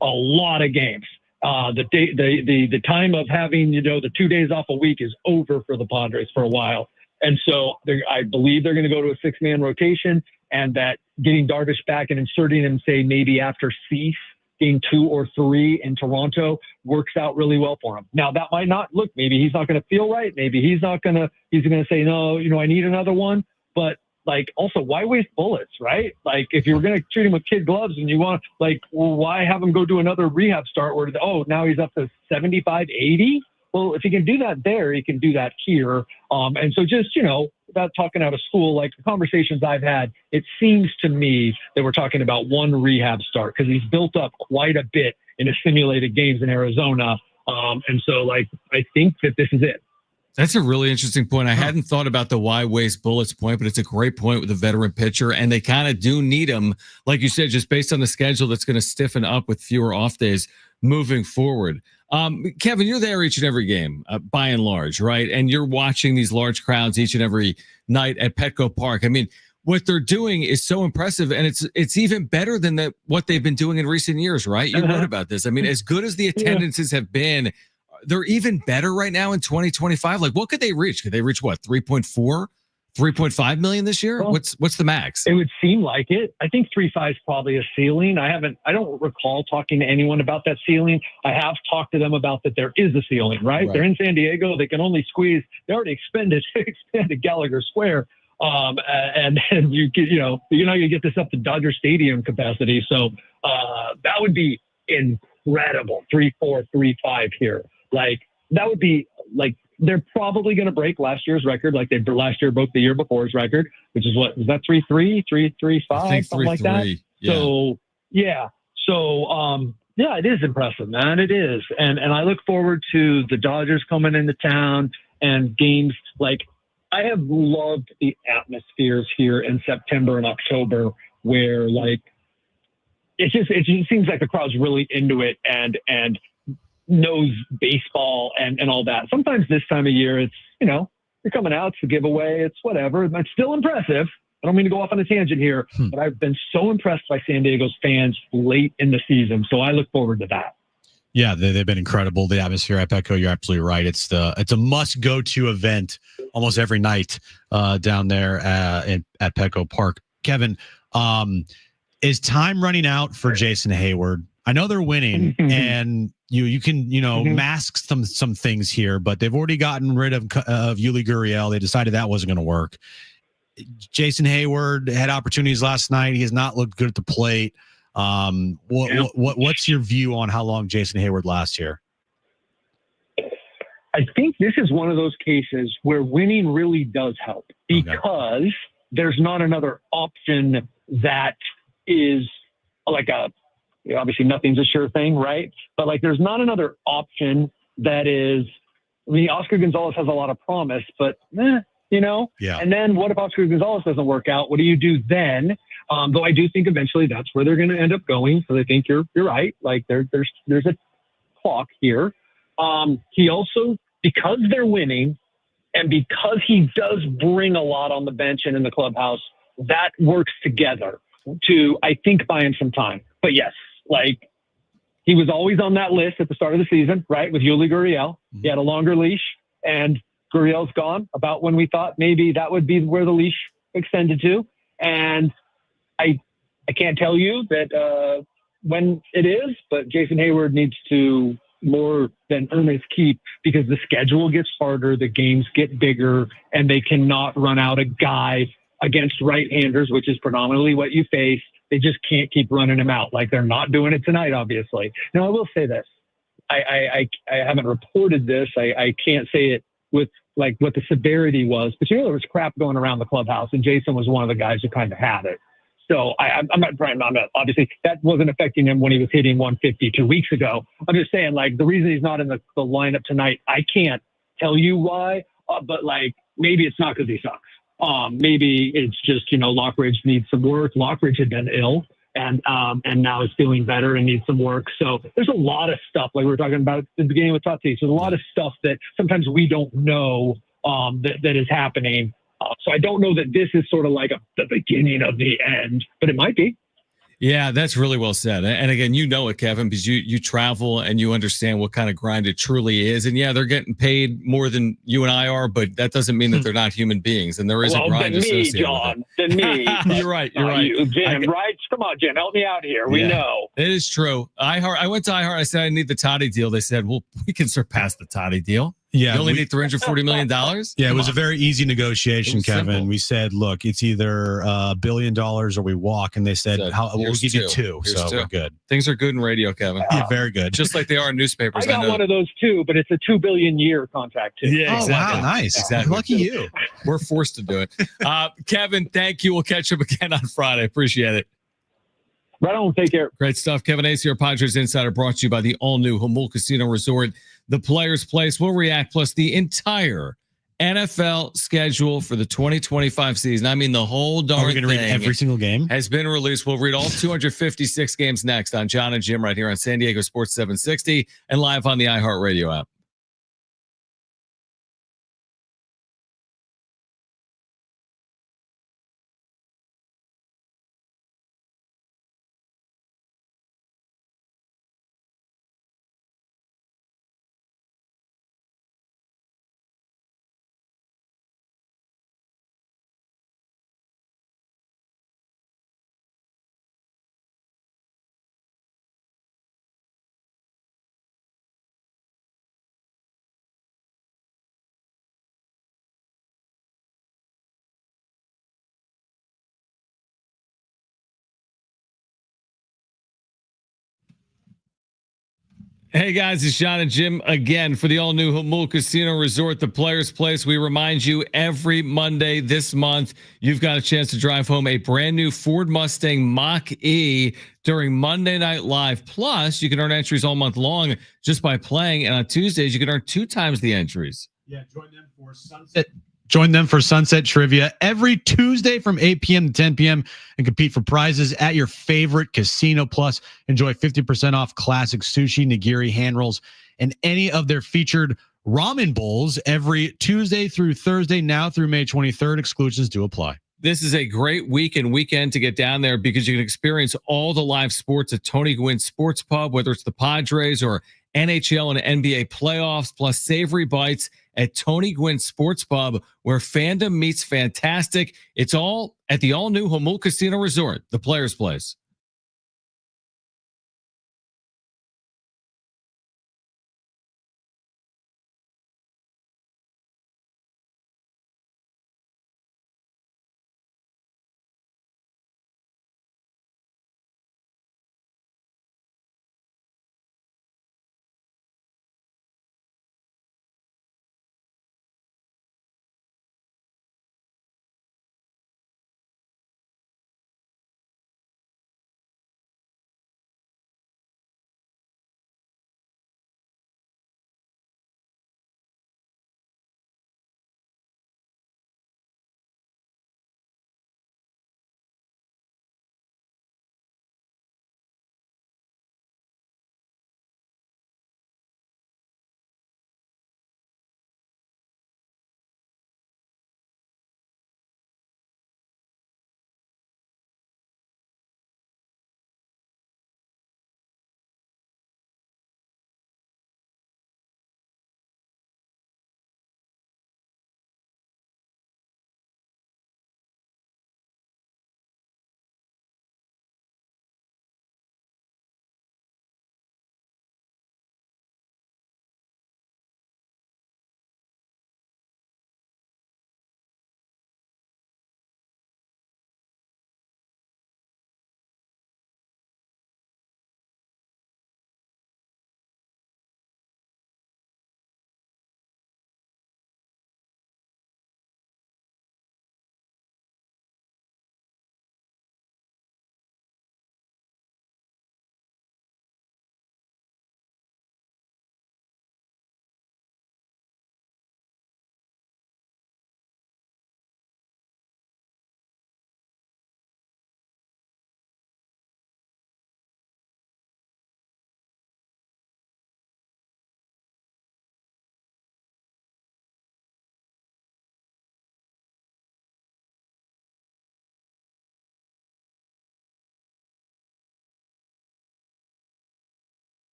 a lot of games. The time of having, the 2 days off a week is over for the Padres for a while. And so I believe they're going to go to a 6-man rotation, and that getting Darvish back and inserting him, say, maybe after Cease, game 2 or 3 in Toronto, works out really well for him. Now, that might not look, maybe he's not going to feel right. Maybe he's going to say, no, I need another one. But like, also, why waste bullets, right? Like, if you were going to treat him with kid gloves and you want, like, well, why have him go do another rehab start where, now he's up to 75, 80? Well, if he can do that there, he can do that here. And so just, without talking out of school, like the conversations I've had, it seems to me that we're talking about one rehab start because he's built up quite a bit in his simulated games in Arizona. And so, like, I think that this is it. That's a really interesting point. I hadn't thought about the why waste bullets point, but it's a great point with a veteran pitcher, and they kind of do need him, like you said, just based on the schedule that's going to stiffen up with fewer off days moving forward. Kevin, you're there each and every game, by and large, right? And you're watching these large crowds each and every night at Petco Park. I mean, what they're doing is so impressive, and it's even better than what they've been doing in recent years, right? You wrote about this. I mean, as good as the attendances have been, they're even better right now in 2025. Like, what could they reach? Could they reach what, 3.4, 3.5 million this year? Well, what's the max? It would seem like it. I think 3.5 is probably a ceiling. I don't recall talking to anyone about that ceiling. I have talked to them about that there is a ceiling, right? They're in San Diego. They can only squeeze. They already expanded Gallagher Square. And you get, you get this up to Dodger Stadium capacity. So that would be incredible. 3.4, 3.5 here. Like, that would be like, they're probably going to break last year's record, like they last year broke the year before's record, which is what was that 3.3, 3.35, something like that. Yeah. So yeah, it is impressive, man. It is, and I look forward to the Dodgers coming into town and games. Like, I have loved the atmospheres here in September and October, where like it just seems like the crowd's really into it and knows baseball and all that. Sometimes this time of year, it's, you're coming out, it's a giveaway, it's whatever. It's still impressive. I don't mean to go off on a tangent here, but I've been so impressed by San Diego's fans late in the season. So I look forward to that. Yeah, they've been incredible. The atmosphere at Petco, you're absolutely right. It's a must go to event almost every night down there at Petco Park. Kevin, is time running out for Jason Hayward? I know they're winning, and you can mask some things here, but they've already gotten rid of Yuli Gurriel. They decided that wasn't going to work. Jason Hayward had opportunities last night. He has not looked good at the plate. What's your view on how long Jason Hayward lasts here? I think this is one of those cases where winning really does help because there's not another option that is like obviously nothing's a sure thing, right? But like, there's not another option that is, Oscar Gonzalez has a lot of promise, but Yeah. And then what if Oscar Gonzalez doesn't work out? What do you do then? Though I do think eventually that's where they're going to end up going. So I think you're right. Like there's a clock here. He also, because they're winning and because he does bring a lot on the bench and in the clubhouse, that works together to, I think, buy him some time. But yes, like he was always on that list at the start of the season, right? With Yuli Gurriel. He had a longer leash, and Gurriel's gone about when we thought maybe that would be where the leash extended to. And I can't tell you that when it is, but Jason Hayward needs to more than earn his keep because the schedule gets harder, the games get bigger, and they cannot run out a guy against right-handers, which is predominantly what you face. They just can't keep running him out. Like, they're not doing it tonight, obviously. Now, I will say this. I haven't reported this. I can't say it with like what the severity was, but there was crap going around the clubhouse, and Jason was one of the guys who kind of had it. So I'm not obviously that wasn't affecting him when he was hitting 150 2 weeks ago. I'm just saying, like, the reason he's not in the lineup tonight, I can't tell you why, but like, maybe it's not because he sucks. Maybe it's just, Lockridge needs some work. Lockridge had been ill and now is feeling better and needs some work. So there's a lot of stuff, like we were talking about at the beginning with Tatis. There's a lot of stuff that sometimes we don't know that is happening. So I don't know that this is sort of like the beginning of the end, but it might be. Yeah, that's really well said. And again, you know it, Kevin, because you travel and you understand what kind of grind it truly is. And yeah, they're getting paid more than you and I are, but that doesn't mean that they're not human beings. And there is a grind than me, associated John. with Than me. it. You're right. You're right. Jim, right? Come on, Jim. Help me out here. We know. It is true. I went to iHeart. I said I need the Toddy deal. They said, well, we can surpass the Toddy deal. Yeah, you only need $340 million. Yeah, it was a very easy negotiation, Kevin. Simple. We said, look, it's either $1 billion or we walk, and they said, we'll give you two. So we're good. Things are good in radio, Kevin. Yeah, very good. Just like they are in newspapers. I got one of those too, but it's a $2 billion year contract too. Yeah, exactly. Oh, wow, nice. Exactly. Lucky you. We're forced to do it. Kevin, thank you. We'll catch up again on Friday. Appreciate it. Right on. Take care. Great stuff. Kevin Ace here, Padres Insider, brought to you by the all-new Jamul Casino Resort, the Players Place. We'll react, plus the entire NFL schedule for the 2025 season. I mean, the whole darn thing. Are we going to read every single game? Has been released. We'll read all 256 games next on John and Jim right here on San Diego Sports 760 and live on the iHeartRadio app. Hey guys, it's John and Jim again for the all-new Jamul Casino Resort, the Players Place. We remind you every Monday this month, you've got a chance to drive home a brand new Ford Mustang Mach-E during Monday Night Live. Plus, you can earn entries all month long just by playing. And on Tuesdays, you can earn 2 times the entries. Yeah, join them for Sunset. Join them for Sunset Trivia every Tuesday from 8 p.m. to 10 p.m. and compete for prizes at your favorite casino. Plus, enjoy 50% off classic sushi, nigiri, hand rolls, and any of their featured ramen bowls every Tuesday through Thursday, now through May 23rd. Exclusions do apply. This is a great week and weekend to get down there because you can experience all the live sports at Tony Gwynn Sports Pub, whether it's the Padres or NHL and NBA playoffs, plus savory bites at Tony Gwynn Sports Pub, where fandom meets fantastic. It's all at the all-new Jamul Casino Resort, the Players Place.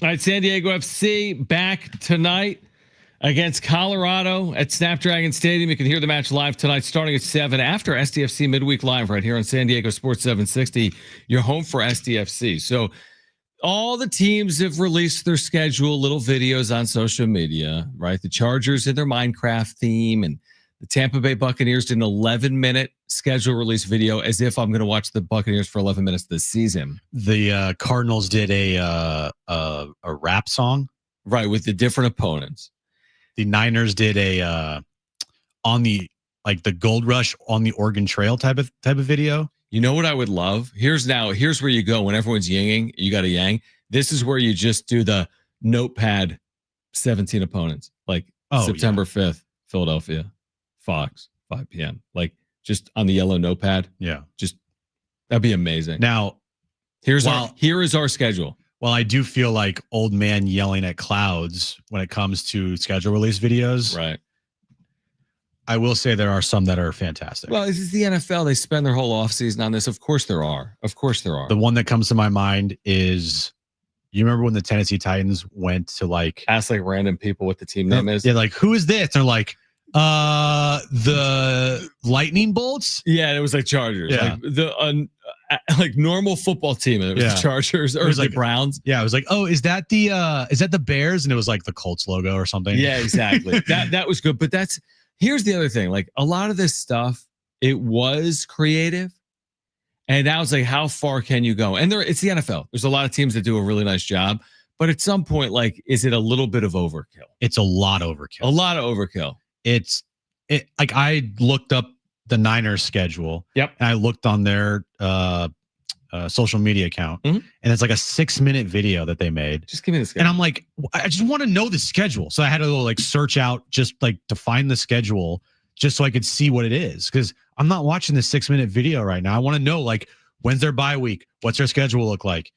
All right, San Diego FC back tonight against Colorado at Snapdragon Stadium. You can hear the match live tonight starting at 7 after SDFC Midweek Live right here on San Diego Sports 760, your home for SDFC. So all the teams have released their schedule, little videos on social media, right? The Chargers in their Minecraft theme, and the Tampa Bay Buccaneers did an 11-minute schedule release video as if I'm going to watch the Buccaneers for 11 minutes this season. The Cardinals did a rap song. Right, with the different opponents. The Niners did a on the Gold Rush on the Oregon Trail type of video. You know what I would love? Here's where you go when everyone's yinging. You got to yang. This is where you just do the notepad 17 opponents. Like September 5th, Philadelphia, Fox, 5 p.m. Like just on the yellow notepad. Yeah. Just that'd be amazing. Now, here is our schedule. Well, I do feel like old man yelling at clouds when it comes to schedule release videos. Right. I will say there are some that are fantastic. Well, this is the NFL. They spend their whole offseason on this. Of course there are. The one that comes to my mind is, you remember when the Tennessee Titans went to ask random people what the team name is? Yeah, who is this? And they're like, the Lightning Bolts? Yeah, it was Chargers. Yeah. Normal football team. And it was the Chargers or it was the Browns. Yeah, it was is that the Bears? And it was the Colts logo or something. Yeah, exactly. that was good. But here's the other thing. A lot of this stuff, it was creative. And now it's how far can you go? And it's the NFL. There's a lot of teams that do a really nice job. But at some point, is it a little bit of overkill? It's a lot overkill. A lot of overkill. I looked up the Niners schedule. Yep. And I looked on their social media account. Mm-hmm. And it's a 6-minute video that they made. Just give me the schedule. And I'm I just want to know the schedule. So I had to go search out just to find the schedule just so I could see what it is. Because I'm not watching this 6-minute video right now. I want to know when's their bye week? What's their schedule look like?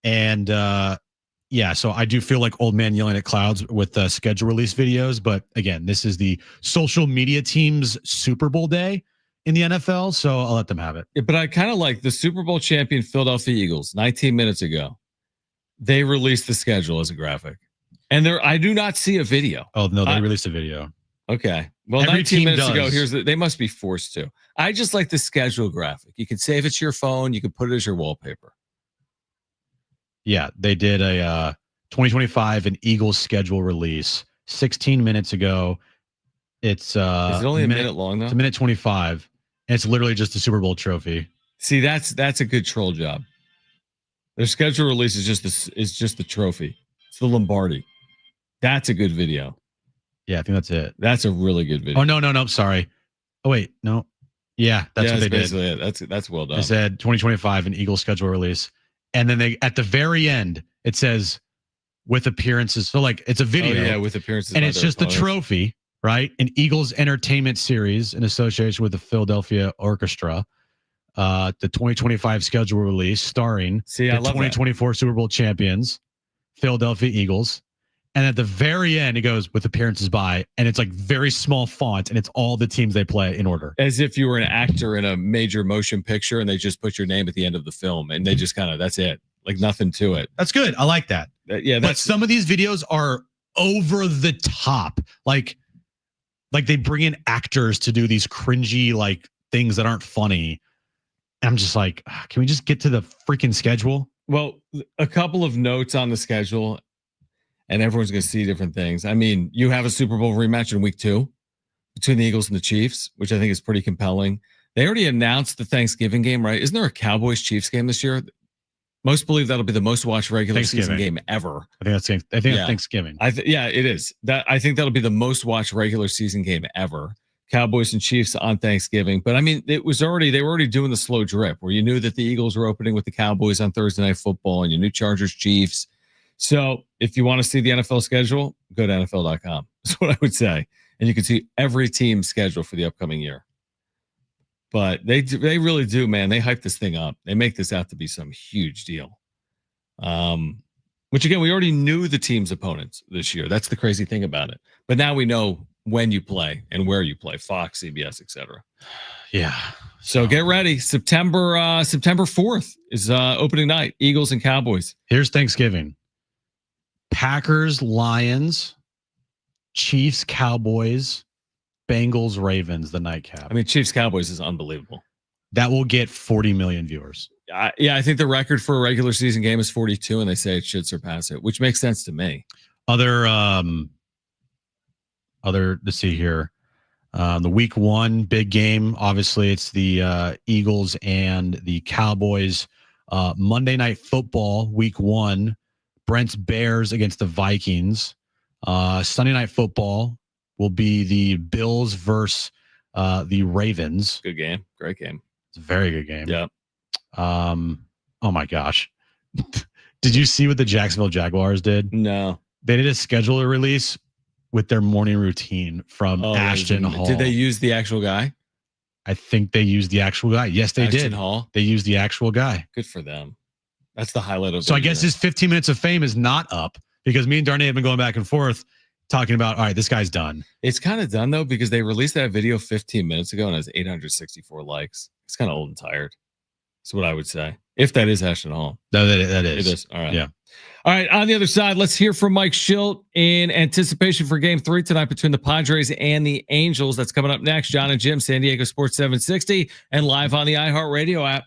And yeah, so I do feel like old man yelling at clouds with schedule release videos. But again, this is the social media team's Super Bowl day in the NFL, so I'll let them have it. Yeah, but I kind of like the Super Bowl champion Philadelphia Eagles 19 minutes ago. They released the schedule as a graphic. And I do not see a video. Oh, no, they released a video. Okay. Well, Every 19 minutes does. ago, they must be forced to. I just like the schedule graphic. You can save it to your phone. You can put it as your wallpaper. Yeah, they did a 2025 an Eagles schedule release 16 minutes ago. It's is it only a minute long though? It's a minute 25, and it's literally just a Super Bowl trophy. See, that's a good troll job. Their schedule release is just the trophy. It's the Lombardi. That's a good video. Yeah, I think that's it. That's a really good video. Oh no, sorry. Oh wait, no. Yeah, that's what they did. It. That's well done. They said 2025 an Eagles schedule release. And then they at the very end, it says with appearances. So it's a video. Oh, yeah, with appearances. And it's just the trophy, right? An Eagles entertainment series in association with the Philadelphia Orchestra. The 2025 schedule release starring the 2024 Super Bowl champions, Philadelphia Eagles. And at the very end, it goes with appearances by, and it's very small font, and it's all the teams they play in order. As if you were an actor in a major motion picture and they just put your name at the end of the film and they just that's it. Nothing to it. That's good. I like that. But some of these videos are over the top. They bring in actors to do these cringy things that aren't funny. And I'm just can we just get to the freaking schedule? Well, a couple of notes on the schedule. And everyone's going to see different things. I mean, you have a Super Bowl rematch in week 2 between the Eagles and the Chiefs, which I think is pretty compelling. They already announced the Thanksgiving game, right? Isn't there a Cowboys-Chiefs game this year? Most believe that'll be the most watched regular season game ever. I think that's Thanksgiving. Yeah, it is. I think that'll be the most watched regular season game ever. Cowboys and Chiefs on Thanksgiving. But I mean, they were already doing the slow drip where you knew that the Eagles were opening with the Cowboys on Thursday Night Football and you knew Chargers-Chiefs. So if you want to see the NFL schedule, go to NFL.com. That's what I would say. And you can see every team's schedule for the upcoming year. But they really do, man. They hype this thing up. They make this out to be some huge deal. Which, again, we already knew the team's opponents this year. That's the crazy thing about it. But now we know when you play and where you play. Fox, CBS, etc. Yeah. So get ready. September 4th is opening night. Eagles and Cowboys. Here's Thanksgiving. Packers, Lions, Chiefs, Cowboys, Bengals, Ravens, the nightcap. I mean, Chiefs Cowboys is unbelievable. That will get 40 million viewers. Yeah, I think the record for a regular season game is 42, and they say it should surpass it, which makes sense to me. Let's see here. The week 1 big game. Obviously, it's the Eagles and the Cowboys. Monday Night Football, week 1. Brent's Bears against the Vikings. Sunday Night Football will be the Bills versus the Ravens. Good game. Great game. It's a very good game. Yeah. Oh my gosh. Did you see what the Jacksonville Jaguars did? No. They did a scheduler release with their morning routine from Ashton Hall. Did they use the actual guy? I think they used the actual guy. Yes, they Ashton did. Hall? They used the actual guy. Good for them. That's the highlight of So I guess his 15 minutes of fame is not up because me and Darnay have been going back and forth talking about, all right, this guy's done. It's kind of done, though, because they released that video 15 minutes ago and it has 864 likes. It's kind of old and tired. That's what I would say. If that is Ashton Hall. No, that is. It is. All right. Yeah. All right. On the other side, let's hear from Mike Schilt in anticipation for game 3 tonight between the Padres and the Angels. That's coming up next. John and Jim, San Diego Sports 760, and live on the iHeartRadio app.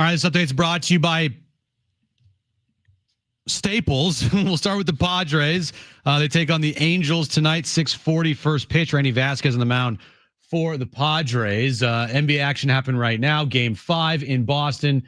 All right, this update's brought to you by Staples. We'll start with the Padres. They take on the Angels tonight, 6:40 first pitch. Randy Vasquez on the mound for the Padres. NBA action happened right now. Game 5 in Boston.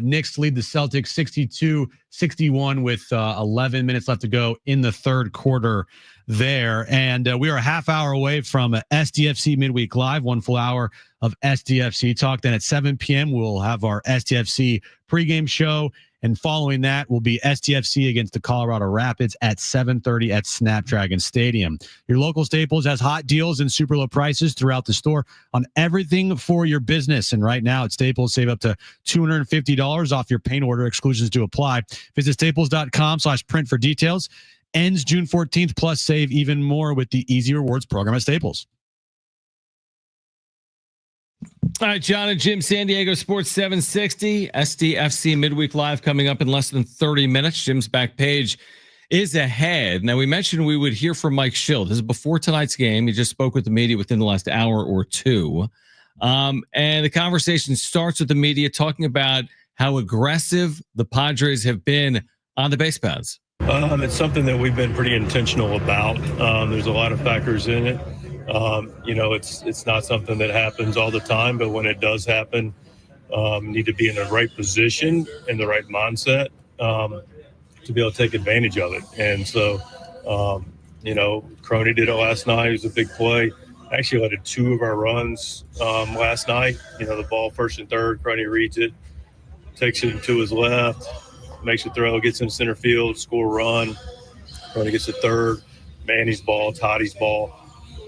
Knicks lead the Celtics 62-61 with 11 minutes left to go in the third quarter there. And we are a half hour away from SDFC Midweek Live, 1 full hour of SDFC talk. Then at 7 p.m., we'll have our SDFC pregame show. And following that will be STFC against the Colorado Rapids at 7:30 at Snapdragon Stadium. Your local Staples has hot deals and super low prices throughout the store on everything for your business. And right now at Staples, save up to $250 off your paint order. Exclusions do apply. Visit staples.com/print for details. Ends June 14th, plus save even more with the Easy Rewards program at Staples. All right, John and Jim, San Diego Sports 760, SDFC Midweek Live coming up in less than 30 minutes. Jim's back page is ahead. Now, we mentioned we would hear from Mike Schill. This is before tonight's game. He just spoke with the media within the last hour or two. And the conversation starts with the media talking about how aggressive the Padres have been on the base paths. It's something that we've been pretty intentional about. There's a lot of factors in it. It's not something that happens all the time, but when it does happen, need to be in the right position and the right mindset to be able to take advantage of it. And so, Crony did it last night. It was a big play. Actually led to 2 of our runs last night. The ball first and third, Crony reads it, takes it to his left, makes a throw, gets in center field, score a run. Crony gets a third, Manny's ball, Toddy's ball.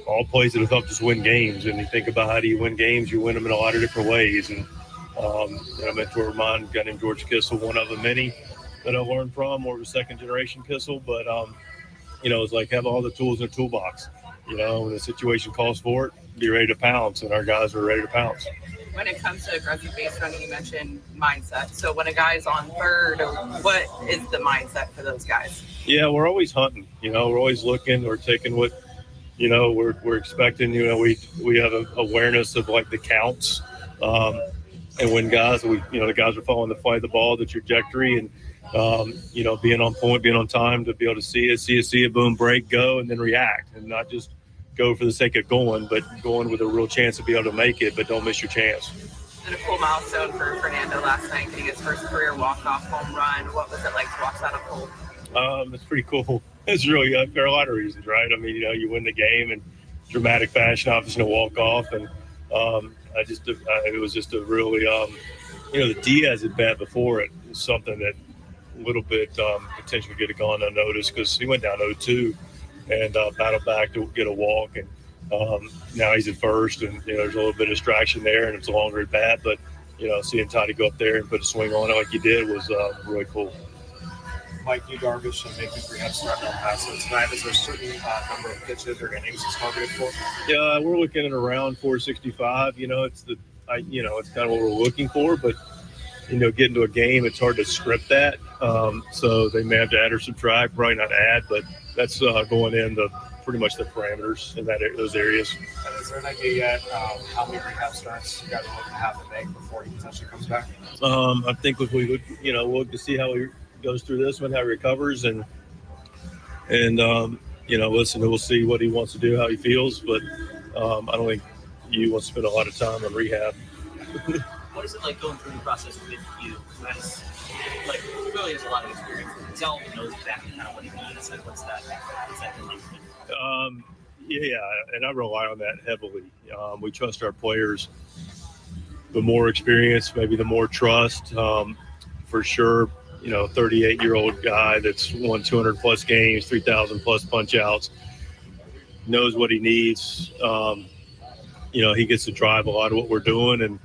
All plays that have helped us win games. And you think about how do you win games, you win them in a lot of different ways. And a mentor of mine, a guy named George Kissel, one of the many that I learned from, more of a second-generation Kissel. But, it's like have all the tools in the toolbox. When the situation calls for it, be ready to pounce. And our guys are ready to pounce. When it comes to aggressive base running, you mentioned mindset. So when a guy's on third, what is the mindset for those guys? Yeah, we're always hunting. We're always looking. We're taking what – we're expecting, we have an awareness of like the counts. And when guys, the guys are following the flight of the ball, the trajectory, and, being on point, being on time to be able to see it, boom, break, go, and then react, and not just go for the sake of going, but going with a real chance to be able to make it, but don't miss your chance. And a cool milestone for Fernando last night, getting his first career walk-off home run. What was it like to watch that unfold? It's pretty cool. It's really for a lot of reasons, right? I mean, you win the game in dramatic fashion, obviously a walk off, and it was just a really, the Diaz at bat before it was something that a little bit potentially could have gone unnoticed because he went down 0-2 and battled back to get a walk, and now he's at first, and there's a little bit of distraction there, and it's a longer at bat, but seeing Toddy go up there and put a swing on it like he did was really cool. Mike, you Darvish and maybe perhaps starting on pass. So tonight, is there a certain number of pitches or innings it's targeted for? Yeah, we're looking at around 465. It's it's kind of what we're looking for, but getting to a game, it's hard to script that. So they may have to add or subtract, probably not add, but that's going in pretty much the parameters in those areas. And is there an idea yet how many rehab starts you guys are looking to have to make before he potentially comes back? I think if we we'll look to see how he goes through this one, how he recovers, and listen, we'll see what he wants to do, how he feels, but I don't think he wants to spend a lot of time on rehab. What is it like going through the process with you? As clearly has a lot of experience with himself and knows exactly kind of what he needs, and what's that like? Yeah, and I rely on that heavily. We trust our players. The more experience, maybe the more trust. For sure, 38-year-old guy that's won 200-plus games, 3,000-plus punch-outs, knows what he needs. He gets to drive a lot of what we're doing, and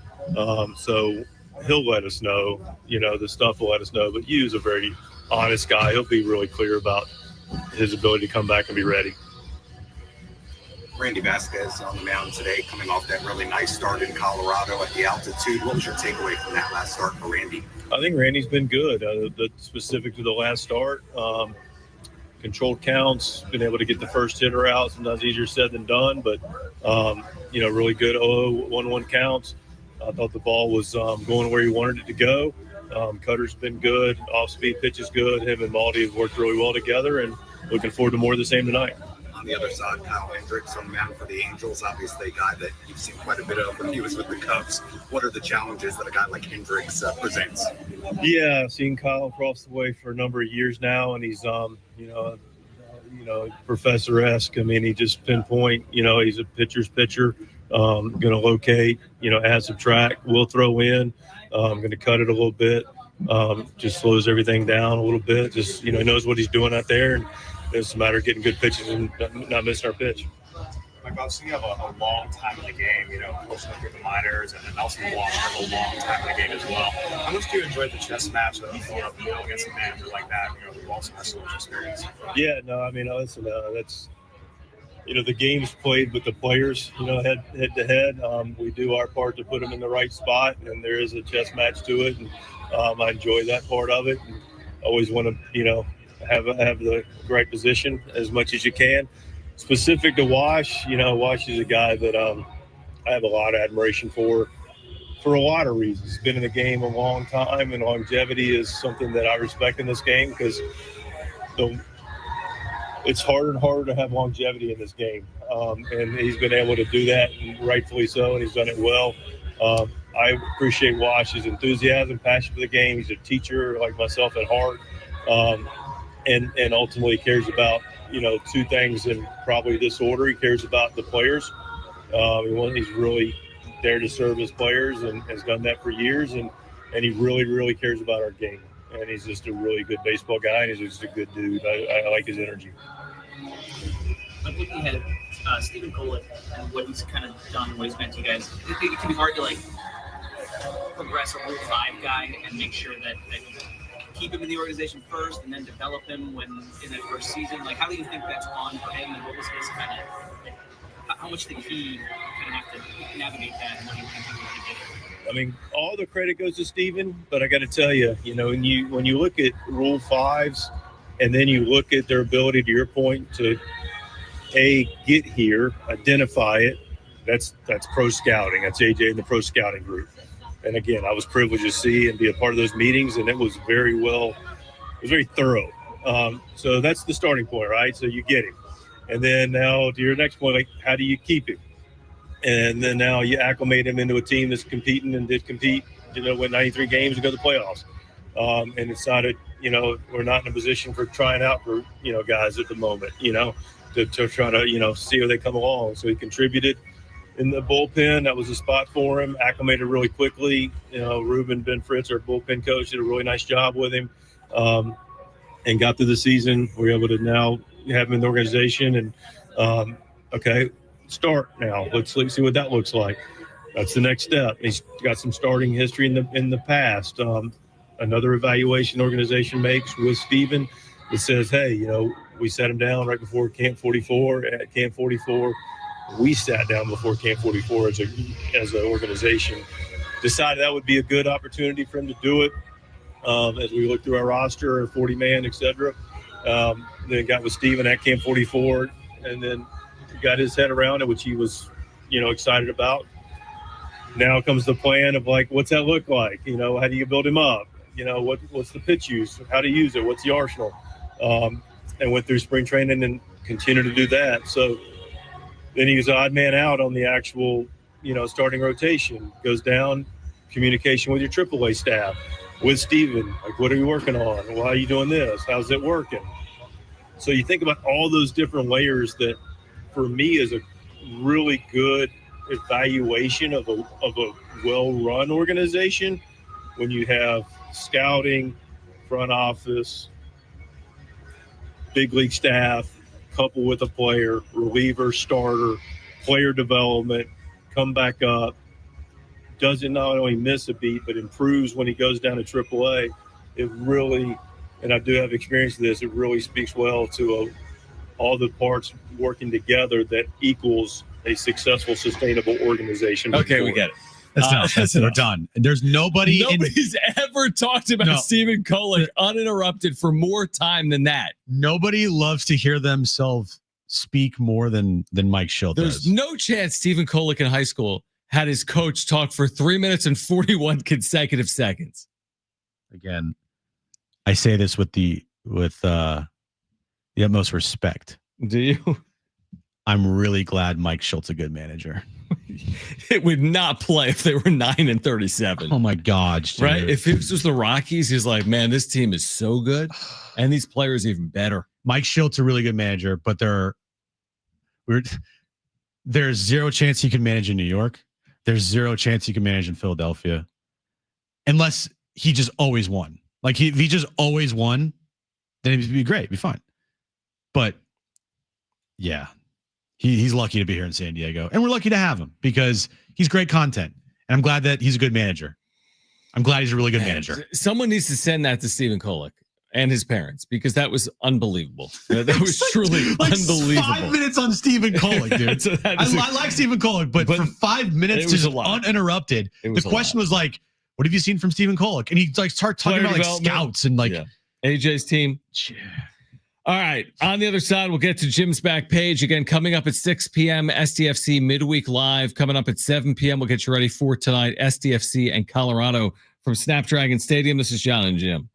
so he'll let us know. The stuff will let us know. But Hugh's a very honest guy. He'll be really clear about his ability to come back and be ready. Randy Vasquez on the mound today, coming off that really nice start in Colorado at the altitude. What was your takeaway from that last start for Randy? I think Randy's been good. Specific to the last start, controlled counts, been able to get the first hitter out. Sometimes easier said than done, but really good 0-1-1 counts. I thought the ball was going where he wanted it to go. Cutter's been good. Off-speed pitch is good. Him and Maldi have worked really well together, and looking forward to more of the same tonight. On the other side, Kyle Hendricks, on man for the Angels, obviously a guy that you've seen quite a bit of when he was with the Cubs. What are the challenges that a guy like Hendricks presents? Yeah, I've seen Kyle across the way for a number of years now, and he's professor-esque. I mean, he just pinpoint. He's a pitcher's pitcher. Going to locate. Add, subtract. Will throw in. Going to cut it a little bit. Just slows everything down a little bit. Just he knows what he's doing out there, and it's a matter of getting good pitches and not missing our pitch. Mike, obviously you have a long time in the game, coaching through the minors, and then also Walsh has a long time in the game as well. How much do you enjoy the chess match of going up against a manager like that, who also has so much experience? Yeah, no, I mean, listen, that's the game's played with the players, head to head. We do our part to put them in the right spot, and there is a chess match to it, and I enjoy that part of it. And always want to, have the right position as much as you can. Specific to Wash, Wash is a guy that I have a lot of admiration for a lot of reasons. He's been in the game a long time, and longevity is something that I respect in this game because it's harder and harder to have longevity in this game. And he's been able to do that, and rightfully so, and he's done it well. I appreciate Wash's enthusiasm, passion for the game. He's a teacher like myself at heart. And ultimately cares about, two things in probably this order. He cares about the players. He's really there to serve his players and has done that for years. And he really, really cares about our game. And he's just a really good baseball guy, and he's just a good dude. I like his energy. Like looking ahead at Stephen Kolek and what he's kind of done, what he's meant to you guys, it can be hard to progress a Rule 5 guy and make sure that keep him in the organization first and then develop him when in that first season. Like, how do you think that's gone for him, and what was his kind of, how much did he kind of have to navigate that, and what do you think he really did? I mean, all the credit goes to Steven, but I got to tell you, when you look at Rule 5s and then you look at their ability, to your point, to get here, identify it, that's pro scouting. That's AJ and the pro scouting group. And again, I was privileged to see and be a part of those meetings, and it was very thorough. So that's the starting point, right? So you get him. And then now to your next point, how do you keep him? And then now you acclimate him into a team that's competing and did compete, win 93 games and go to the playoffs. And it's not we're not in a position for trying out for, guys at the moment, to try to, see how they come along. So he contributed in the bullpen. That was a spot for him. Acclimated really quickly. Ruben Ben Fritz, our bullpen coach, did a really nice job with him, and got through the season. We're able to now have him in the organization. And start now. Let's see what that looks like. That's the next step. He's got some starting history in the past. Another evaluation organization makes with Steven that says, hey, we sat him down right before Camp 44. At Camp 44, we sat down before Camp 44 as an organization, decided that would be a good opportunity for him to do it. As we looked through our roster, 40-man, et cetera. Then got with Steven at Camp 44, and then got his head around it, which he was, excited about. Now comes the plan of what's that look like? How do you build him up? What's the pitch use? How to use it? What's the arsenal? And went through spring training and continued to do that. So then he was odd man out on the actual, starting rotation. Goes down, communication with your AAA staff, with Steven. What are you working on? Why are you doing this? How's it working? So you think about all those different layers that, for me, is a really good evaluation of a well-run organization when you have scouting, front office, big league staff, coupled with a player, reliever, starter, player development, come back up, doesn't not only miss a beat, but improves when he goes down to AAA. It really, and I do have experience with this, it really speaks well to all the parts working together that equals a successful, sustainable organization. Okay, we get it. That's it. We're done. There's nobody's ever talked about Stephen Kolek uninterrupted for more time than that. Nobody loves to hear themselves speak more than Mike Schill There's does. no chance Stephen Kolek in high school had his coach talk for 3 minutes and 41 consecutive seconds. Again, I say this with the utmost respect. Do you? I'm really glad Mike Schultz a good manager. It would not play if they were 9 and 37. Oh my God, dude. Right? If it was just the Rockies, he's like, man, this team is so good, and these players even better. Mike Schultz a really good manager, but there's zero chance he can manage in New York. There's zero chance he can manage in Philadelphia, unless he just always won. Like if he just always won, then it'd be great, it'd be fine. But yeah. He's lucky to be here in San Diego, and we're lucky to have him because he's great content. And I'm glad that he's a good manager. I'm glad he's a really good manager. Someone needs to send that to Stephen Kolek and his parents because that was unbelievable. That was truly unbelievable. 5 minutes on Stephen Kolek, dude. So I like Stephen Kolek, but for 5 minutes, just uninterrupted. The question was like, "What have you seen from Stephen Kolek?" And he like start talking about like scouts and like AJ's team. All right. On the other side, we'll get to Jim's back page again coming up at 6 p.m. SDFC midweek live coming up at 7 p.m. We'll get you ready for tonight. SDFC and Colorado from Snapdragon Stadium. This is John and Jim.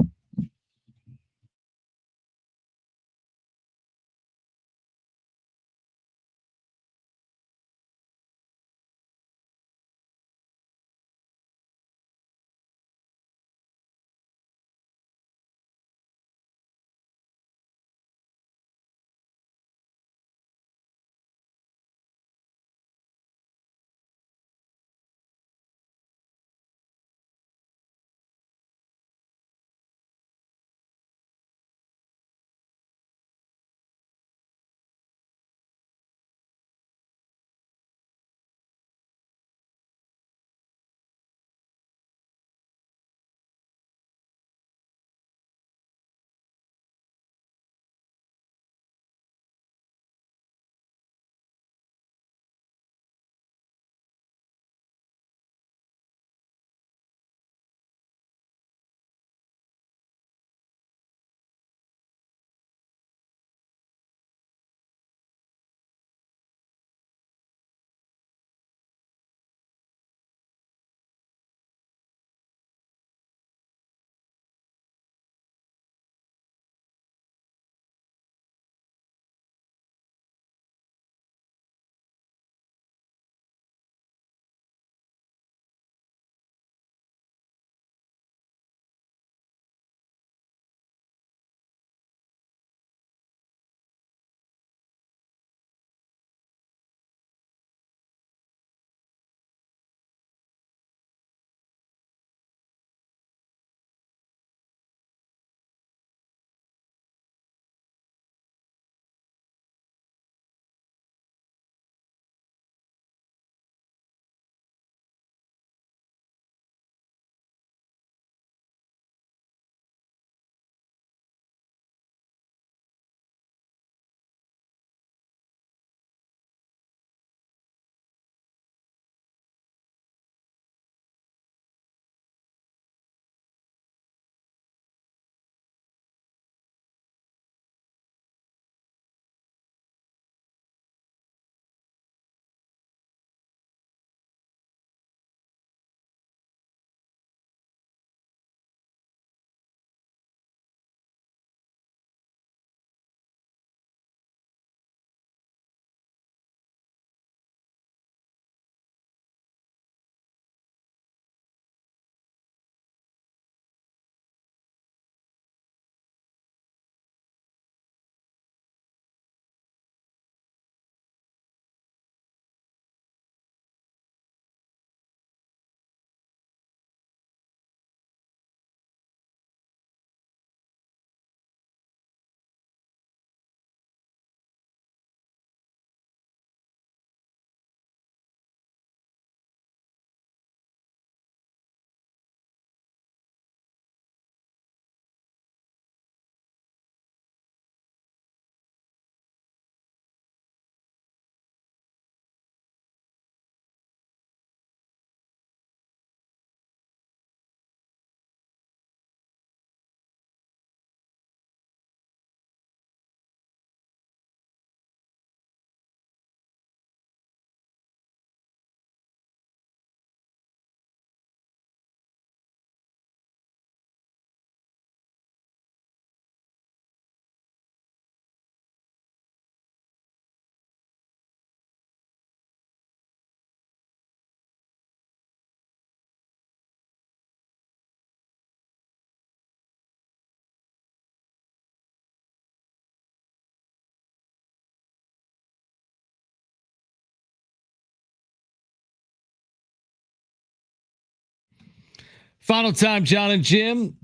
Final time, John and Jim.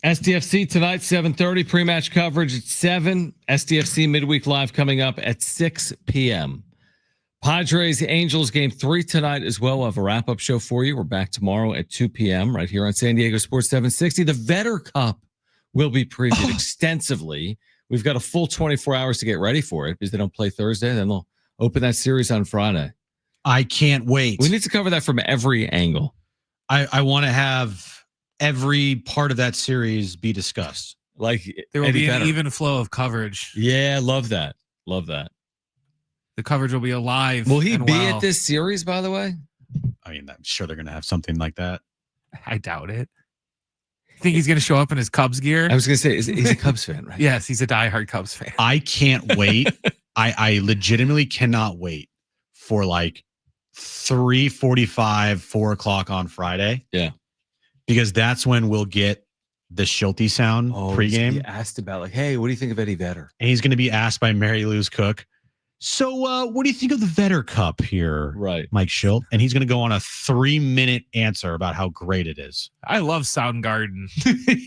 SDFC tonight, 7:30. Pre-match coverage at 7. SDFC midweek live coming up at 6 p.m. Padres Angels game 3 tonight as well. We'll have a wrap-up show for you. We're back tomorrow at 2 p.m. right here on San Diego Sports 760. The Vetter Cup will be previewed extensively. We've got a full 24 hours to get ready for it because they don't play Thursday. Then they'll open that series on Friday. I can't wait. We need to cover that from every angle. I want to have every part of that series be discussed. Like there will be an even flow of coverage. Yeah, love that. Love that. The coverage will be alive. Will he be at this series, by the way? I mean, I'm sure they're going to have something like that. I doubt it. You think he's going to show up in his Cubs gear? I was going to say, he's a Cubs fan, right? Yes, he's a diehard Cubs fan. I can't wait. I legitimately cannot wait for like 3:45, 4 o'clock on Friday. Yeah. Because that's when we'll get the Schulte sound pregame. He's asked about like, hey, what do you think of Eddie Vedder? And he's going to be asked by Mary Lou's cook. So what do you think of the Vetter Cup here? Right. Mike Schilt. And he's going to go on a 3-minute answer about how great it is. I love Soundgarden.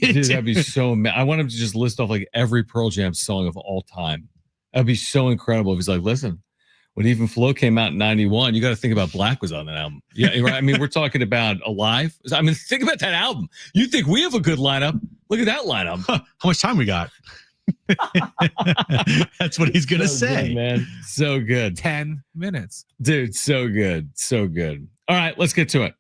Dude, that'd be so I want him to just list off like every Pearl Jam song of all time. That'd be so incredible if he's like, listen, when Even Flow came out in 91, you got to think about Black was on that album. Yeah, right. I mean, we're talking about Alive. I mean, think about that album. You think we have a good lineup? Look at that lineup. Huh, how much time we got? That's what he's going to say. Good, man. So good. 10 minutes. Dude, so good. So good. All right, let's get to it.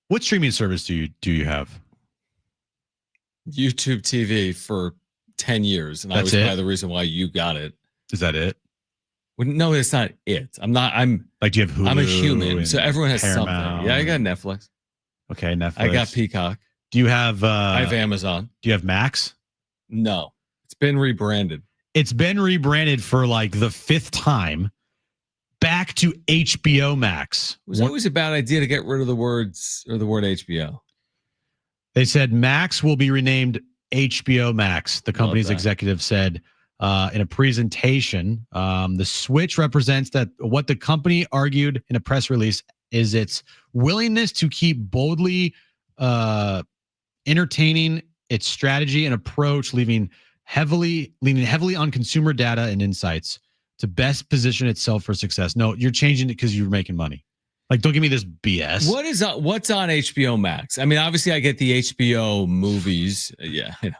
What streaming service do you have? YouTube TV for 10 years. And That's I was it? probably the reason why you got it. Is that it? Well, no, it's not it. I'm like, do you have Hulu? I'm a human. and So everyone has Paramount? something. Yeah, I got Netflix. Okay, Netflix. I got Peacock. Do you have I have Amazon. Do you have Max? No. It's been rebranded. It's been rebranded for like the 5th time back to HBO Max. It was always a bad idea to get rid of the words or the word HBO. They said Max will be renamed HBO Max. The company's executive said in a presentation, the switch represents that what the company argued in a press release is its willingness to keep boldly entertaining its strategy and approach, leaning heavily on consumer data and insights to best position itself for success. No, you're changing it because you're making money. Like, don't give me this BS. What's on HBO Max? I mean, obviously, I get the HBO movies. Yeah, you know,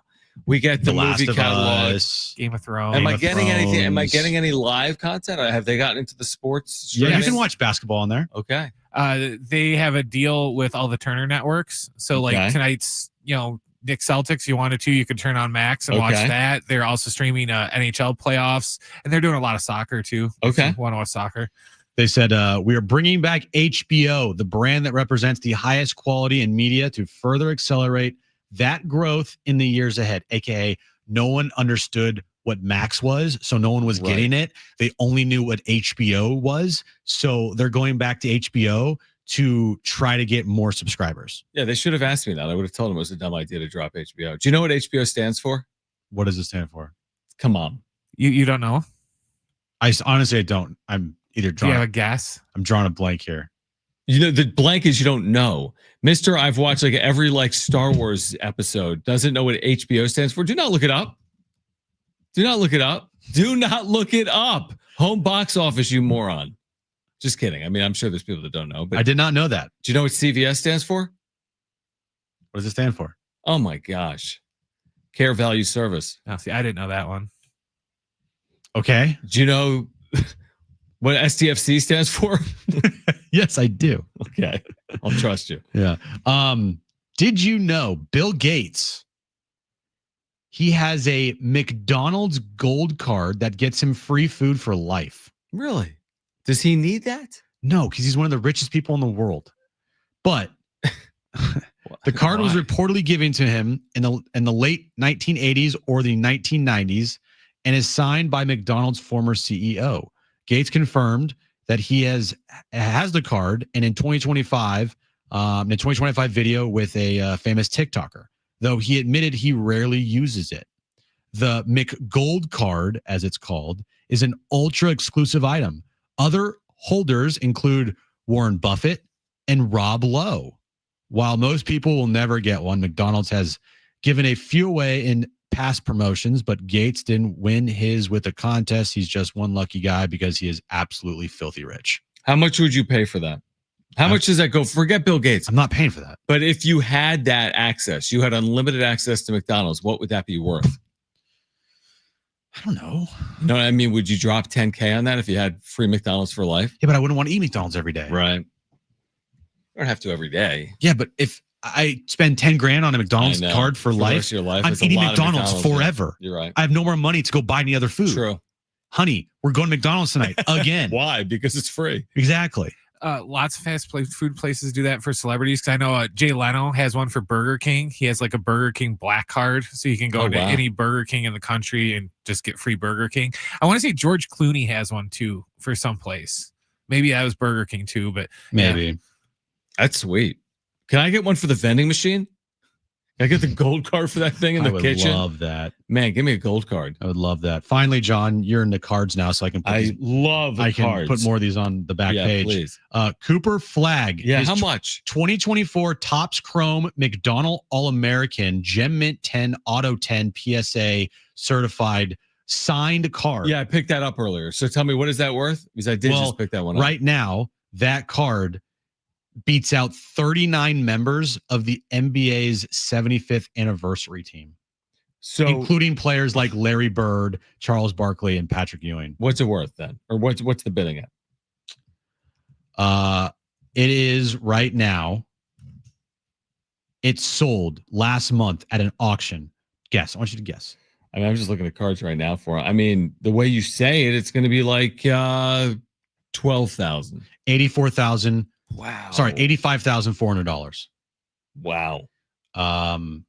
we get the movie catalog. Game of Thrones. Am I getting anything? Am I getting any live content? Have they gotten into the sports? Yeah, you can watch basketball on there. Okay. They have a deal with all the Turner networks. So, like tonight's, Knicks Celtics, you wanted to, you could turn on Max and watch that. They're also streaming NHL playoffs, and they're doing a lot of soccer too. Okay. Want to watch soccer? They said, we are bringing back HBO, the brand that represents the highest quality in media, to further accelerate that growth in the years ahead. AKA, no one understood what Max was, so no one was getting it. They only knew what HBO was, so they're going back to HBO to try to get more subscribers. Yeah, they should have asked me that. I would have told them it was a dumb idea to drop HBO. Do you know what HBO stands for? What does it stand for? Come on. You don't know? I honestly, I don't. I'm either drawing. Do you have a guess? I'm drawing a blank here. You know, the blank is you don't know. Mr. I've watched like every Star Wars episode, doesn't know what HBO stands for. Do not look it up. Do not look it up. Do not look it up. Home box office, you moron. Just kidding. I mean, I'm sure there's people that don't know. But I did not know that. Do you know what CVS stands for? What does it stand for? Oh my gosh. Care Value Service. Oh, see, I didn't know that one. Okay. Do you know what STFC stands for? Yes, I do. Okay. I'll trust you. Yeah. Did you know Bill Gates, he has a McDonald's gold card that gets him free food for life? Really? Does he need that? No, because he's one of the richest people in the world. But the card was reportedly given to him in the late 1980s or the 1990s and is signed by McDonald's former CEO. Gates confirmed that he has the card, and in 2025, in a 2025 video with a famous TikToker, though he admitted he rarely uses it. The McGold card, as it's called, is an ultra exclusive item. Other holders include Warren Buffett and Rob Lowe. While most people will never get one, McDonald's has given a few away in past promotions, but Gates didn't win his with a contest. He's just one lucky guy because he is absolutely filthy rich. How much would you pay for that? How much does that go? Forget Bill Gates. I'm not paying for that. But if you had that access, you had unlimited access to McDonald's, what would that be worth? I don't know. You know what I mean? Would you drop 10K on that if you had free McDonald's for life? Yeah, but I wouldn't want to eat McDonald's every day. Right. You don't have to every day. Yeah, but if I spend 10 grand on a McDonald's card for life, the rest of your life, I'm eating McDonald's forever. You're right. I have no more money to go buy any other food. True. Honey, we're going to McDonald's tonight again. Why? Because it's free. Exactly. Lots of food places do that for celebrities. Because I know Jay Leno has one for Burger King. He has like a Burger King black card, so you can go to any Burger King in the country and just get free Burger King. I want to say George Clooney has one too for some place. Maybe that was Burger King too, but maybe. Yeah. That's sweet. Can I get one for the vending machine? Can I get the gold card for that thing in the kitchen? I would love that. Man, give me a gold card. I would love that. Finally, John, you're in the cards now, so I can put I can put more of these on the back page. Please. Cooper Flag. Yeah, how much? 2024 Topps Chrome McDonald All-American Gem Mint 10 Auto 10 PSA certified signed card. Yeah, I picked that up earlier. So tell me, what is that worth? Because I did just pick that one up. Right now, that card beats out 39 members of the NBA's 75th anniversary team. So including players like Larry Bird, Charles Barkley, and Patrick Ewing. What's it worth then? Or what's the bidding at? It is right now. It sold last month at an auction. Guess. I want you to guess. I mean, I'm just looking at cards right now for it. I mean, the way you say it, it's going to be like 12,000. 84,000. Wow. Sorry, $85,400. Wow.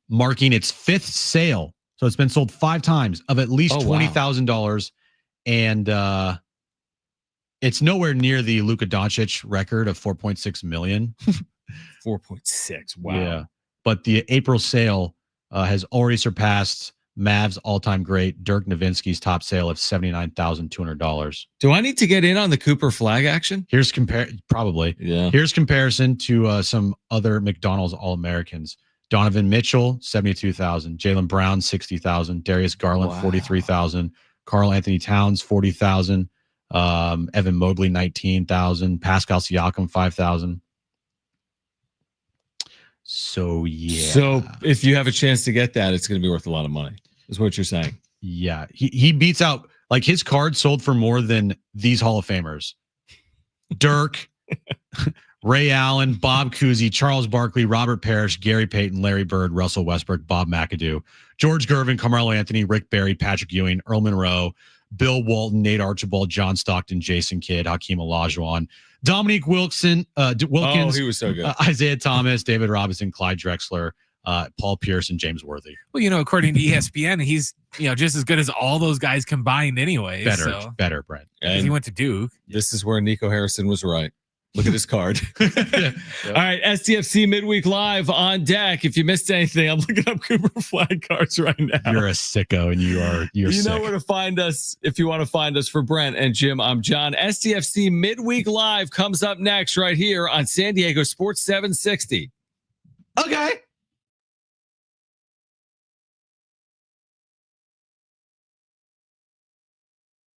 Marking its fifth sale. So it's been sold 5 times of at least $20,000. And it's nowhere near the Luka Doncic record of 4.6 million. 4.6. Wow. Yeah. But the April sale has already surpassed Mavs all-time great Dirk Nowitzki's top sale of $79,200. Do I need to get in on the Cooper Flag action? Here's probably. Yeah. Here's comparison to some other McDonald's All-Americans. Donovan Mitchell, 72,000. Jaylen Brown, 60,000. Darius Garland, 43,000. Karl Anthony Towns, 40,000. Evan Mobley, 19,000. Pascal Siakam, 5,000. So yeah. So if you have a chance to get that, it's going to be worth a lot of money. Is what you're saying? Yeah. He beats out, like, his card sold for more than these Hall of Famers. Dirk, Ray Allen, Bob Cousy, Charles Barkley, Robert Parrish, Gary Payton, Larry Bird, Russell Westbrook, Bob McAdoo, George Gervin, Carmelo Anthony, Rick Barry, Patrick Ewing, Earl Monroe, Bill Walton, Nate Archibald, John Stockton, Jason Kidd, Hakeem Olajuwon, Dominique Wilkins. Oh, he was so good. Isaiah Thomas, David Robinson, Clyde Drexler, Paul Pierce, and James Worthy. Well, according to ESPN, he's just as good as all those guys combined anyway. Better, Brent. And he went to Duke. This is where Nico Harrison was right. Look at his card. All right, STFC Midweek Live on deck. If you missed anything, I'm looking up Cooper Flag cards right now. You're a sicko, and you're you sick. know where to find us if you want to find us. For Brent and Jim, I'm John. STFC Midweek Live comes up next right here on San Diego Sports 760. Okay.